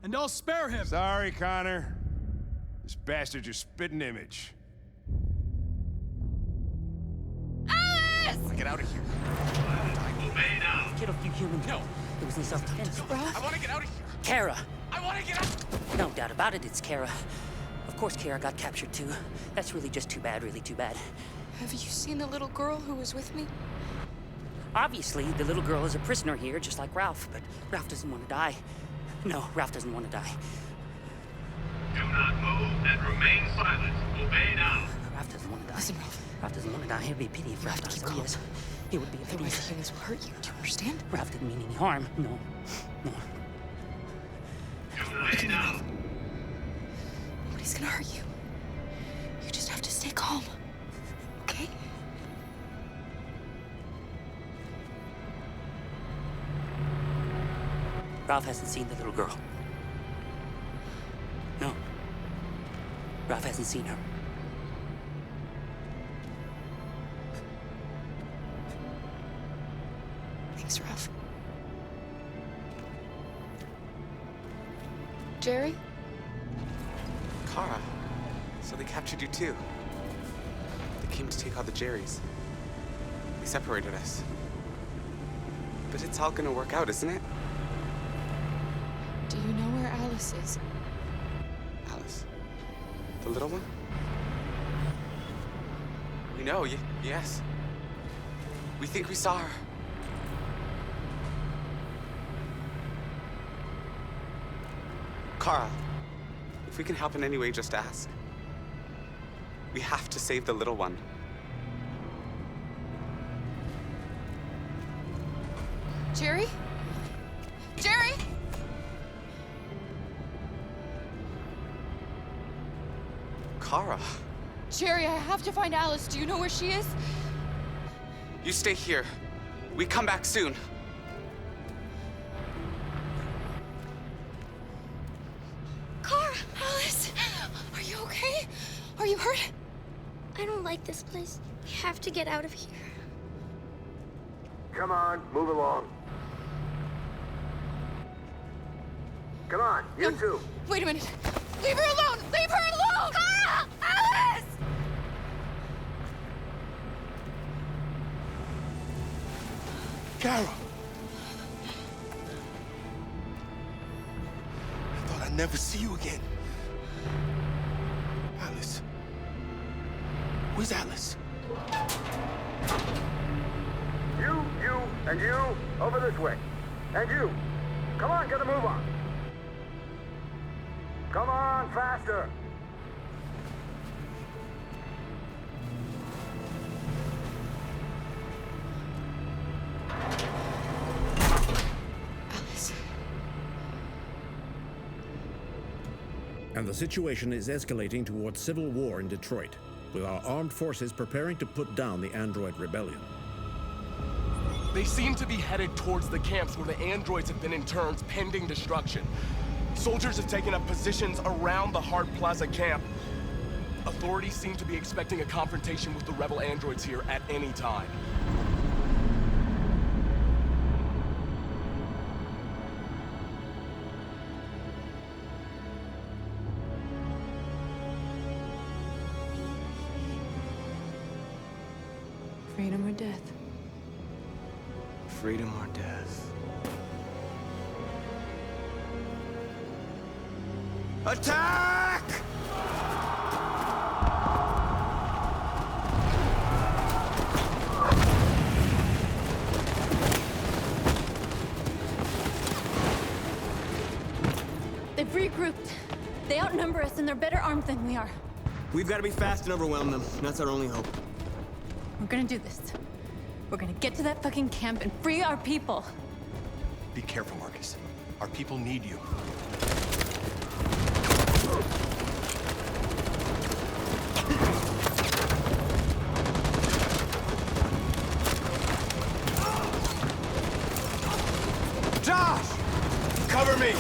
Speaker 4: and I'll spare him.
Speaker 18: Sorry, Connor. This bastard's your spitting image.
Speaker 7: Alice!
Speaker 11: Get out of here.
Speaker 14: Obey now.
Speaker 2: Killed a few humans.
Speaker 11: No.
Speaker 2: It was in self-defense.
Speaker 11: I want to get out of here.
Speaker 2: Kara.
Speaker 11: I want to get out.
Speaker 2: No doubt about it, it's Kara. Of course Kara got captured too. That's really just too bad, really too bad.
Speaker 1: Have you seen the little girl who was with me?
Speaker 2: Obviously, the little girl is a prisoner here, just like Ralph, but Ralph doesn't want to die. No, Ralph doesn't want to die.
Speaker 14: Do not move and remain silent. Obey now.
Speaker 2: Ralph doesn't want to die.
Speaker 1: Listen, Ralph.
Speaker 2: Ralph doesn't want to die. It'd be a pity if Ralph dies. Oh, yes. It would be a pity.
Speaker 1: Otherwise, things will hurt you. Do you understand?
Speaker 2: Ralph didn't mean any harm. No. No.
Speaker 14: Obey now.
Speaker 1: Nobody's gonna hurt you. You just have to stay calm. Okay?
Speaker 2: Ralph hasn't seen the little girl. No. Ralph hasn't seen her.
Speaker 1: Thanks, Ralph. Jerry?
Speaker 16: Kara. So they captured you too. They came to take out the Jerrys. They separated us. But it's all gonna work out, isn't it?
Speaker 1: Do you know where Alice is?
Speaker 16: Alice? The little one? We know, yes. We think we saw her. Kara, if we can help in any way, just ask. We have to save the little one.
Speaker 1: Jerry? Jerry?
Speaker 16: Kara,
Speaker 1: Jerry, I have to find Alice. Do you know where she is?
Speaker 16: you stay here. We come back soon.
Speaker 1: Kara! Alice! Are you okay? Are you hurt?
Speaker 7: I don't like this place. We have to get out of here.
Speaker 15: Come on, move along. Come on, you two.
Speaker 1: Wait a minute. Leave her alone! Leave her alone! Kara! Alice!
Speaker 5: Kara! I thought I'd never see you again. Alice. Where's Alice?
Speaker 15: You, and you, over this way. And you. Come on, get a move on. Come on, faster.
Speaker 23: And the situation is escalating towards civil war in Detroit, with our armed forces preparing to put down the Android rebellion.
Speaker 24: They seem to be headed towards the camps where the androids have been interned pending destruction. Soldiers have taken up positions around the Hart Plaza camp. Authorities seem to be expecting a confrontation with the rebel androids here at any time.
Speaker 1: Freedom or death?
Speaker 16: Freedom or death? Attack!
Speaker 10: They've regrouped. They outnumber us and they're better armed than we are.
Speaker 12: We've got to be fast and overwhelm them. That's our only hope.
Speaker 10: We're gonna do this. We're gonna get to that fucking camp and free our people.
Speaker 5: Be careful, Marcus. Our people need you.
Speaker 12: Josh! Cover me!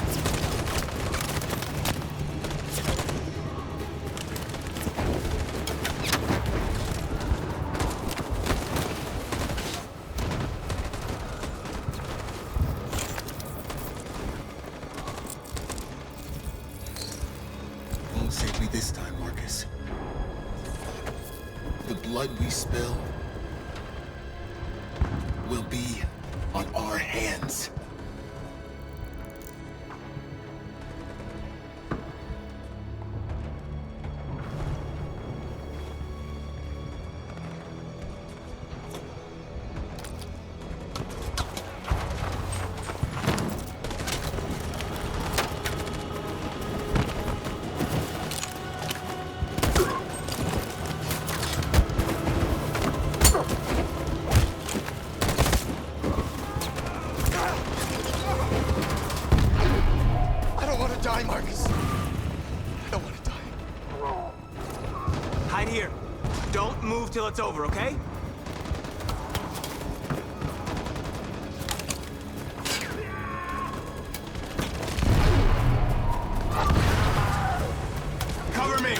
Speaker 6: won't save me this time, Marcus. The blood we spill will be on our hands.
Speaker 12: Till it's over, okay?
Speaker 24: Cover me!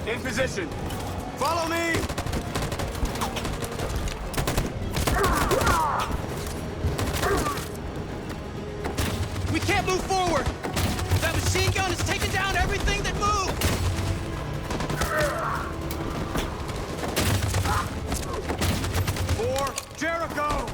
Speaker 24: In position. Follow me!
Speaker 11: We can't move forward! That machine gun is taking down everything that moves!
Speaker 24: For Jericho!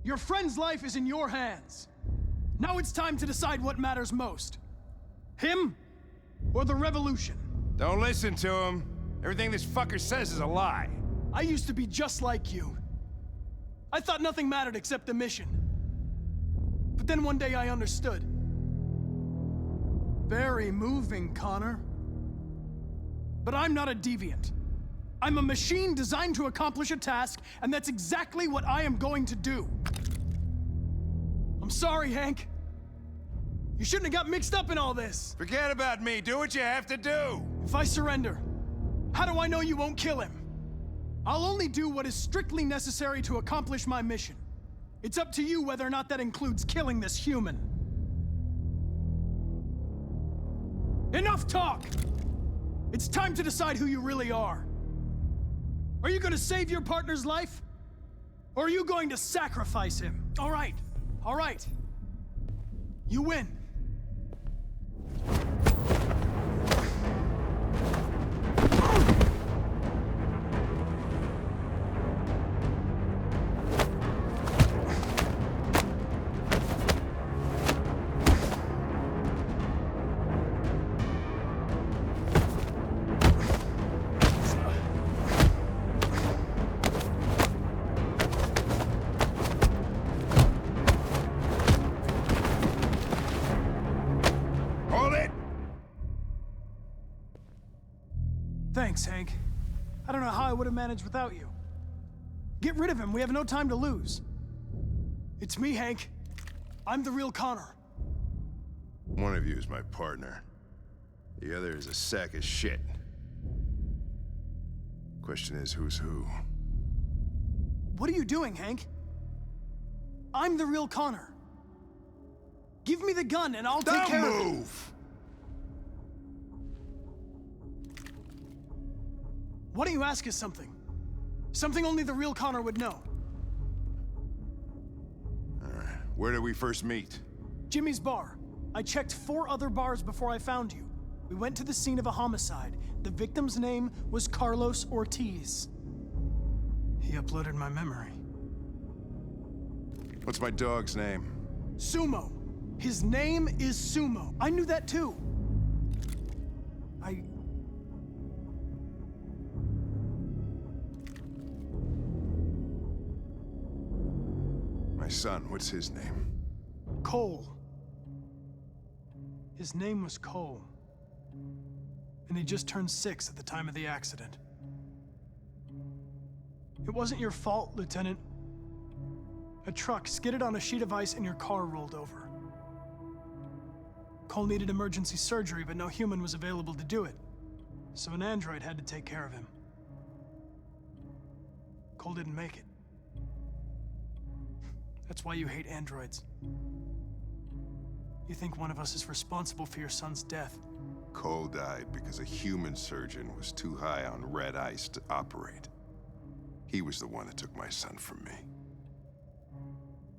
Speaker 4: Your friend's life is in your hands. Now it's time to decide what matters most. Him or the revolution?
Speaker 18: Don't listen to him. Everything this fucker says is a lie.
Speaker 4: I used to be just like you. I thought nothing mattered except the mission. But then one day I understood. Very moving, Connor. But I'm not a deviant. I'm a machine designed to accomplish a task, and that's exactly what I am going to do. I'm sorry, Hank. You shouldn't have got mixed up in all this.
Speaker 18: Forget about me. Do what you have to do.
Speaker 4: If I surrender, how do I know you won't kill him? I'll only do what is strictly necessary to accomplish my mission. It's up to you whether or not that includes killing this human. Enough talk! It's time to decide who you really are. Are you going to save your partner's life? Or are you going to sacrifice him? All right. You win. Thanks, Hank. I don't know how I would have managed without you. Get rid of him. We have no time to lose. It's me, Hank. I'm the real Connor.
Speaker 18: One of you is my partner. The other is a sack of shit. Question is, who's who?
Speaker 4: What are you doing, Hank? I'm the real Connor. Give me the gun and I'll take care of it.
Speaker 18: Move!
Speaker 4: Why don't you ask us something? Something only the real Connor would know.
Speaker 18: All right. Where did we first meet?
Speaker 4: Jimmy's bar. I checked 4 other bars before I found you. We went to the scene of a homicide. The victim's name was Carlos Ortiz. He uploaded my memory.
Speaker 18: What's my dog's name?
Speaker 4: Sumo. His name is Sumo. I knew that too.
Speaker 18: My son, what's his name?
Speaker 4: Cole. His name was Cole. And he just turned 6 at the time of the accident. It wasn't your fault, Lieutenant. A truck skidded on a sheet of ice and your car rolled over. Cole needed emergency surgery, but no human was available to do it. So an android had to take care of him. Cole didn't make it. That's why you hate androids. You think one of us is responsible for your son's death.
Speaker 18: Cole died because a human surgeon was too high on red ice to operate. He was the one that took my son from me.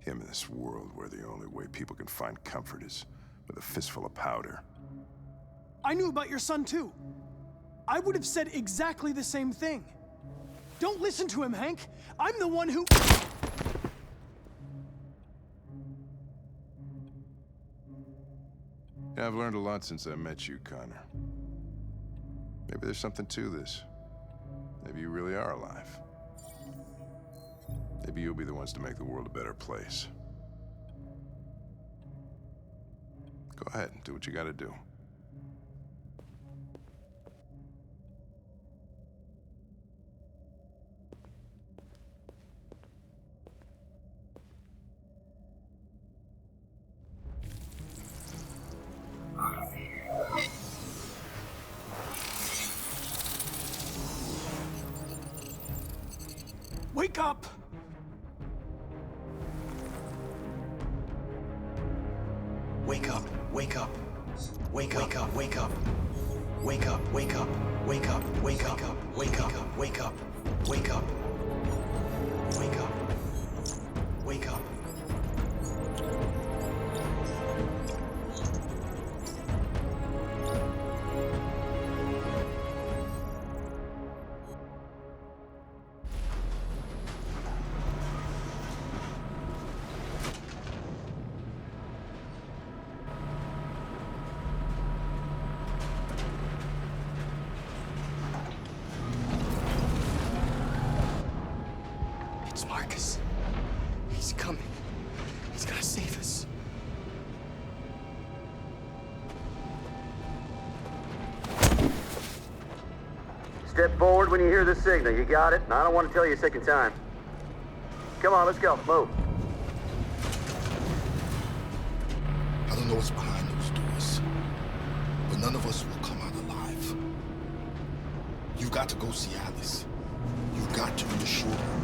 Speaker 18: Him in this world where the only way people can find comfort is with a fistful of powder.
Speaker 4: I knew about your son too. I would have said exactly the same thing. Don't listen to him, Hank. I'm the one who...
Speaker 18: Yeah, I've learned a lot since I met you, Connor. Maybe there's something to this. Maybe you really are alive. Maybe you'll be the ones to make the world a better place. Go ahead and do what you gotta do.
Speaker 4: Wake up!
Speaker 6: Wake up, wake up. Wake up, wake up. Wake up, wake up. Wake up, wake up. Wake up, wake up. Wake up. Wake up. Wake up.
Speaker 24: It's Marcus. He's coming. He's gonna save us.
Speaker 15: Step forward when you hear the signal. You got it? And I don't want to tell you a second time. Come on, let's go. Move.
Speaker 6: I don't know what's behind those doors, but none of us will come out alive. You've got to go see Alice. You've got to reassure her.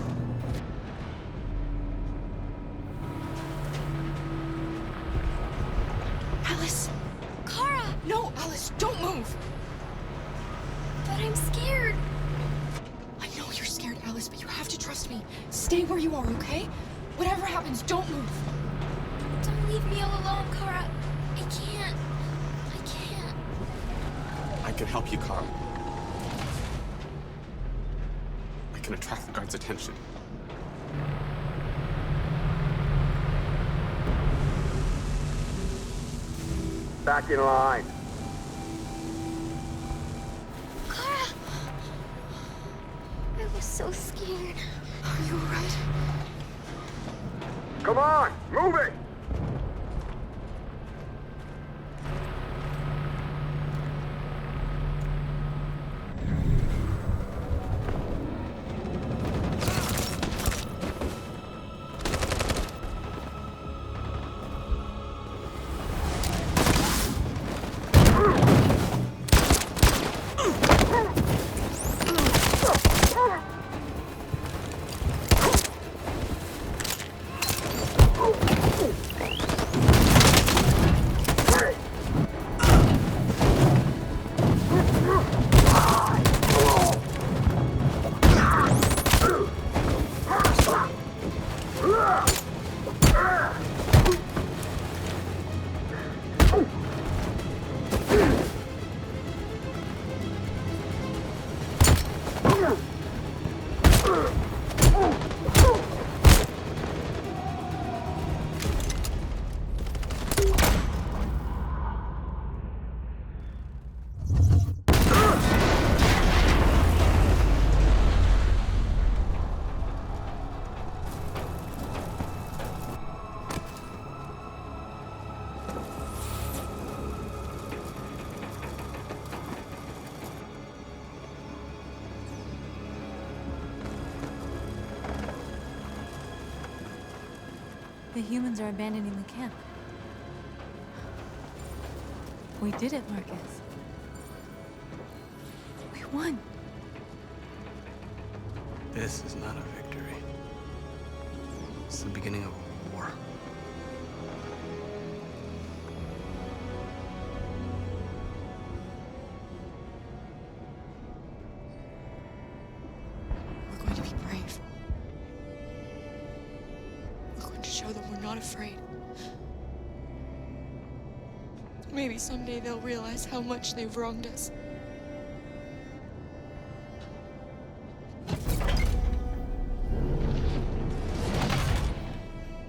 Speaker 1: Alice! Kara! No, Alice, don't move!
Speaker 7: But I'm scared.
Speaker 1: I know you're scared, Alice, but you have to trust me. Stay where you are, okay? Whatever happens, don't move.
Speaker 7: Don't leave me all alone, Kara. I can't.
Speaker 16: I can help you, Carl. I can attract the guards' attention.
Speaker 15: Back in line.
Speaker 7: Kara! I was so scared.
Speaker 1: Are you alright?
Speaker 15: Come on, move it!
Speaker 10: The humans are abandoning the camp. We did it, Marcus. We won.
Speaker 8: This is not a victory. It's the beginning of a war.
Speaker 1: We're going to be brave. We're going to show them we're not afraid. Maybe someday they'll realize how much they've wronged us.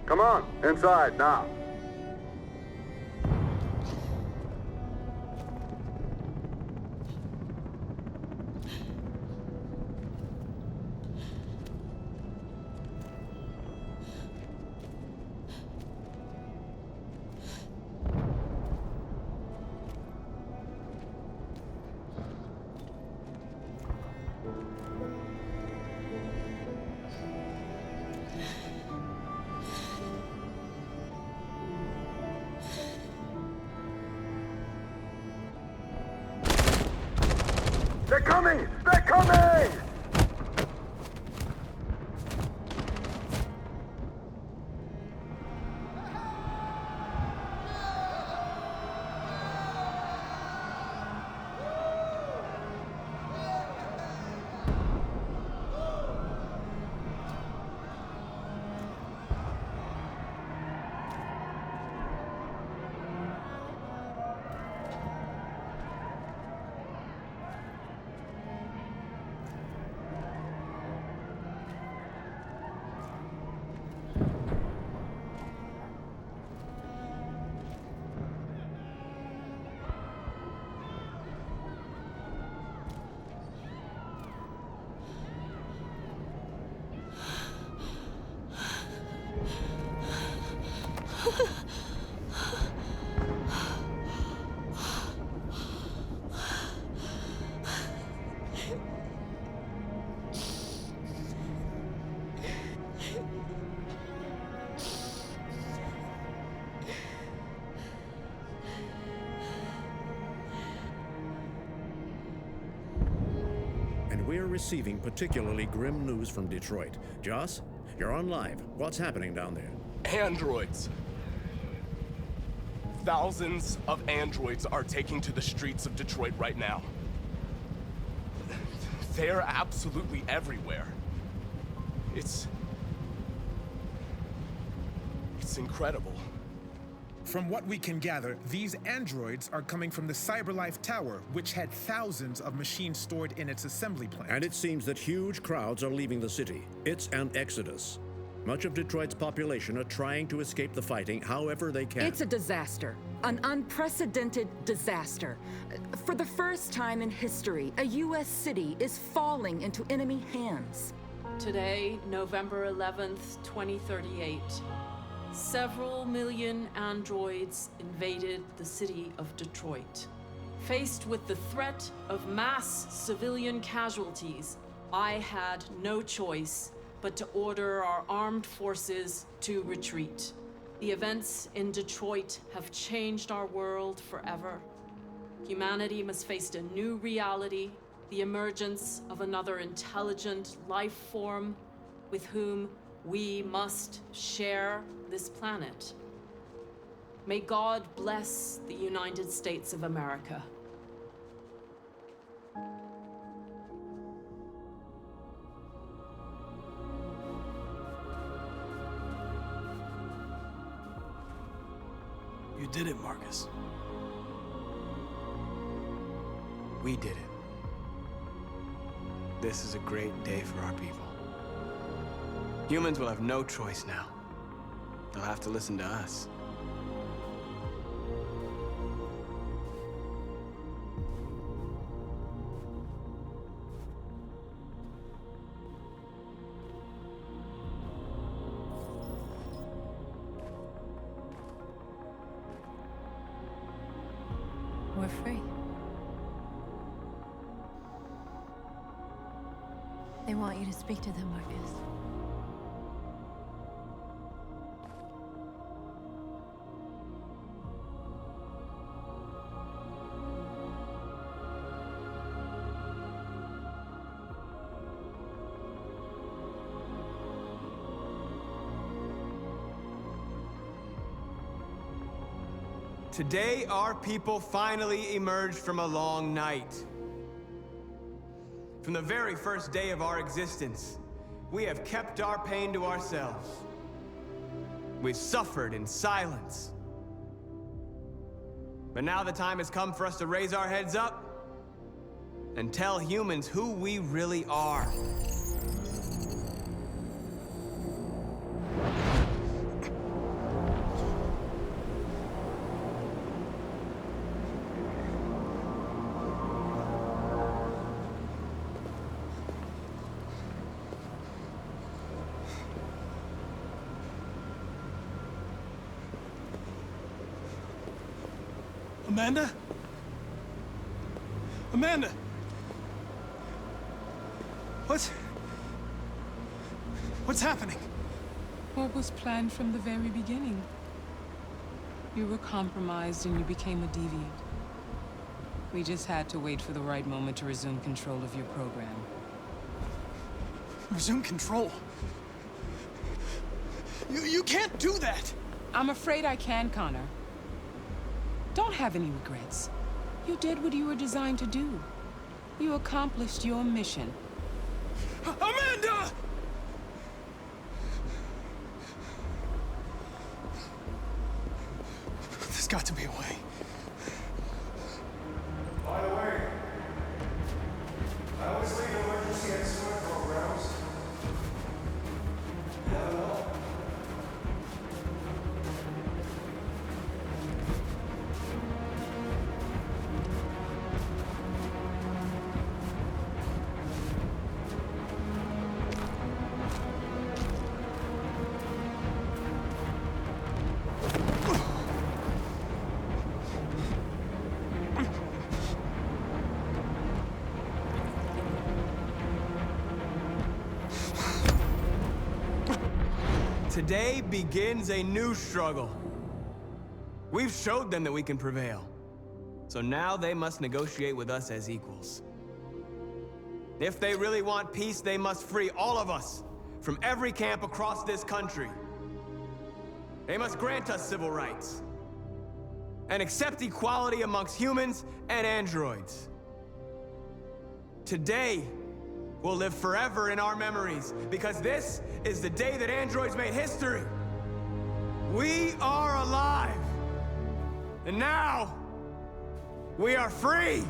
Speaker 15: Come on, inside now. They're coming! They're coming!
Speaker 23: And we're receiving particularly grim news from Detroit. Joss, you're on live. What's happening down there?
Speaker 24: Androids. Thousands of androids are taking to the streets of Detroit right now. They're absolutely everywhere. It's incredible.
Speaker 9: From what we can gather, these androids are coming from the CyberLife Tower, which had thousands of machines stored in its assembly plant.
Speaker 23: And it seems that huge crowds are leaving the city. It's an exodus. Much of Detroit's population are trying to escape the fighting however they can.
Speaker 19: It's a disaster. An unprecedented disaster. For the first time in history, a U.S. city is falling into enemy hands.
Speaker 3: Today, November 11th, 2038, several million androids invaded the city of Detroit. Faced with the threat of mass civilian casualties, I had no choice but to order our armed forces to retreat. The events in Detroit have changed our world forever. Humanity must face a new reality, the emergence of another intelligent life form with whom we must share this planet. May God bless the United States of America.
Speaker 4: You did it, Marcus.
Speaker 8: We did it. This is a great day for our people. Humans will have no choice now. They'll have to listen to us.
Speaker 10: We're free. They want you to speak to them, Marcus.
Speaker 12: Today, our people finally emerged from a long night. From the very first day of our existence, we have kept our pain to ourselves. We've suffered in silence. But now the time has come for us to raise our heads up and tell humans who we really are.
Speaker 4: Amanda? Amanda! What's happening?
Speaker 13: What was planned from the very beginning? You were compromised and you became a deviant. We just had to wait for the right moment to resume control of your program.
Speaker 4: Resume control? You can't do that!
Speaker 13: I'm afraid I can, Connor. Don't have any regrets. You did what you were designed to do. You accomplished your mission.
Speaker 4: Amanda! There's got to be a way.
Speaker 20: By the way, I always leave emergency escort programs. Never know.
Speaker 12: Today begins a new struggle. We've showed them that we can prevail. So now they must negotiate with us as equals. If they really want peace, they must free all of us from every camp across this country. They must grant us civil rights and accept equality amongst humans and androids. Today will live forever in our memories, because this is the day that androids made history. We are alive. And now, we are free.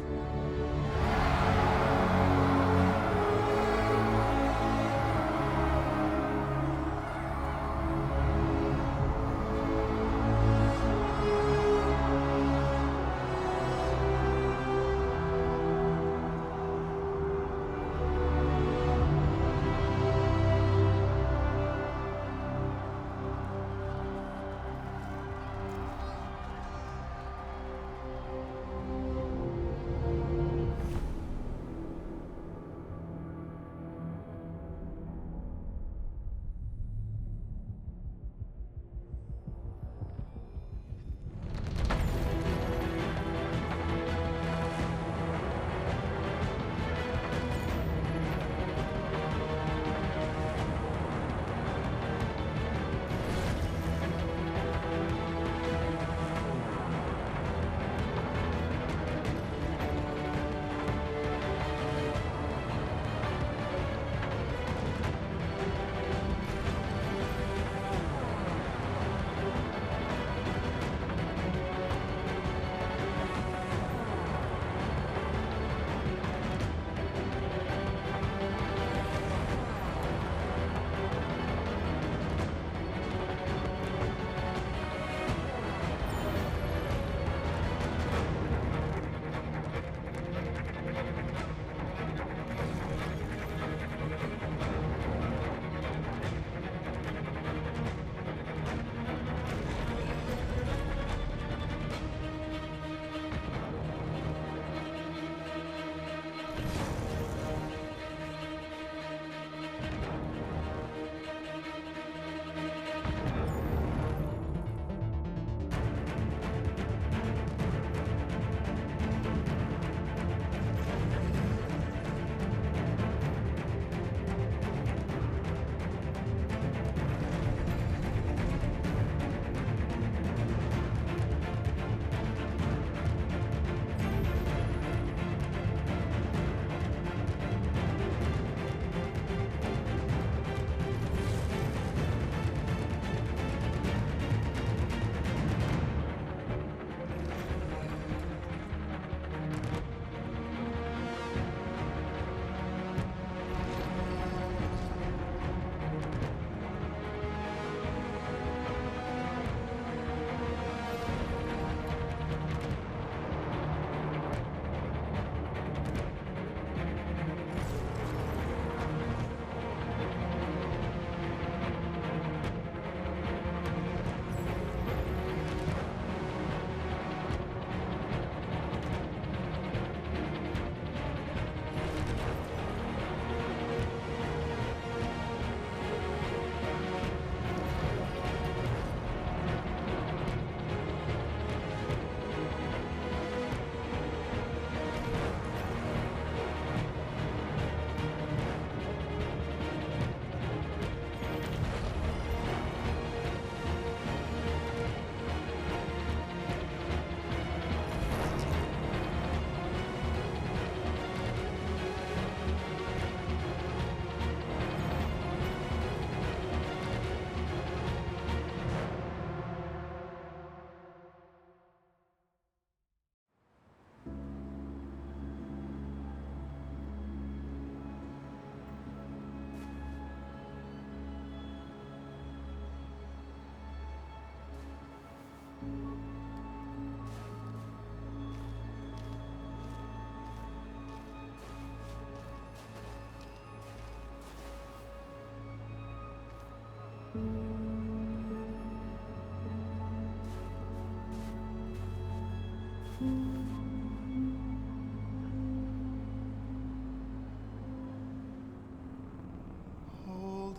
Speaker 20: Hold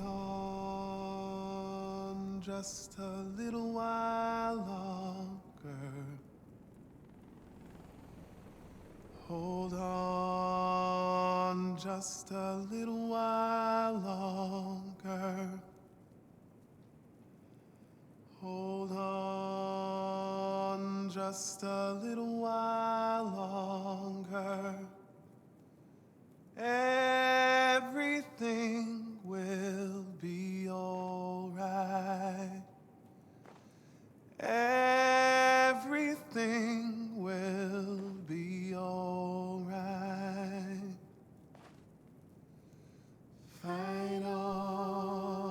Speaker 20: on just a little while longer. Hold on just a little while longer. Hold on just a little while longer. Everything will be alright. Everything will be alright. Fight on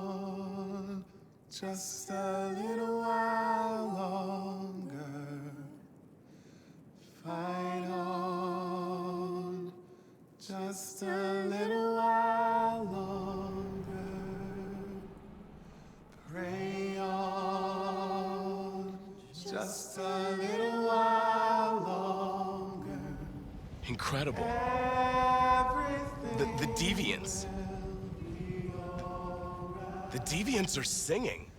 Speaker 20: just a little while longer. Fight on just a little while longer. Pray on just a little while longer.
Speaker 24: Incredible. The Deviants. The Deviants are singing.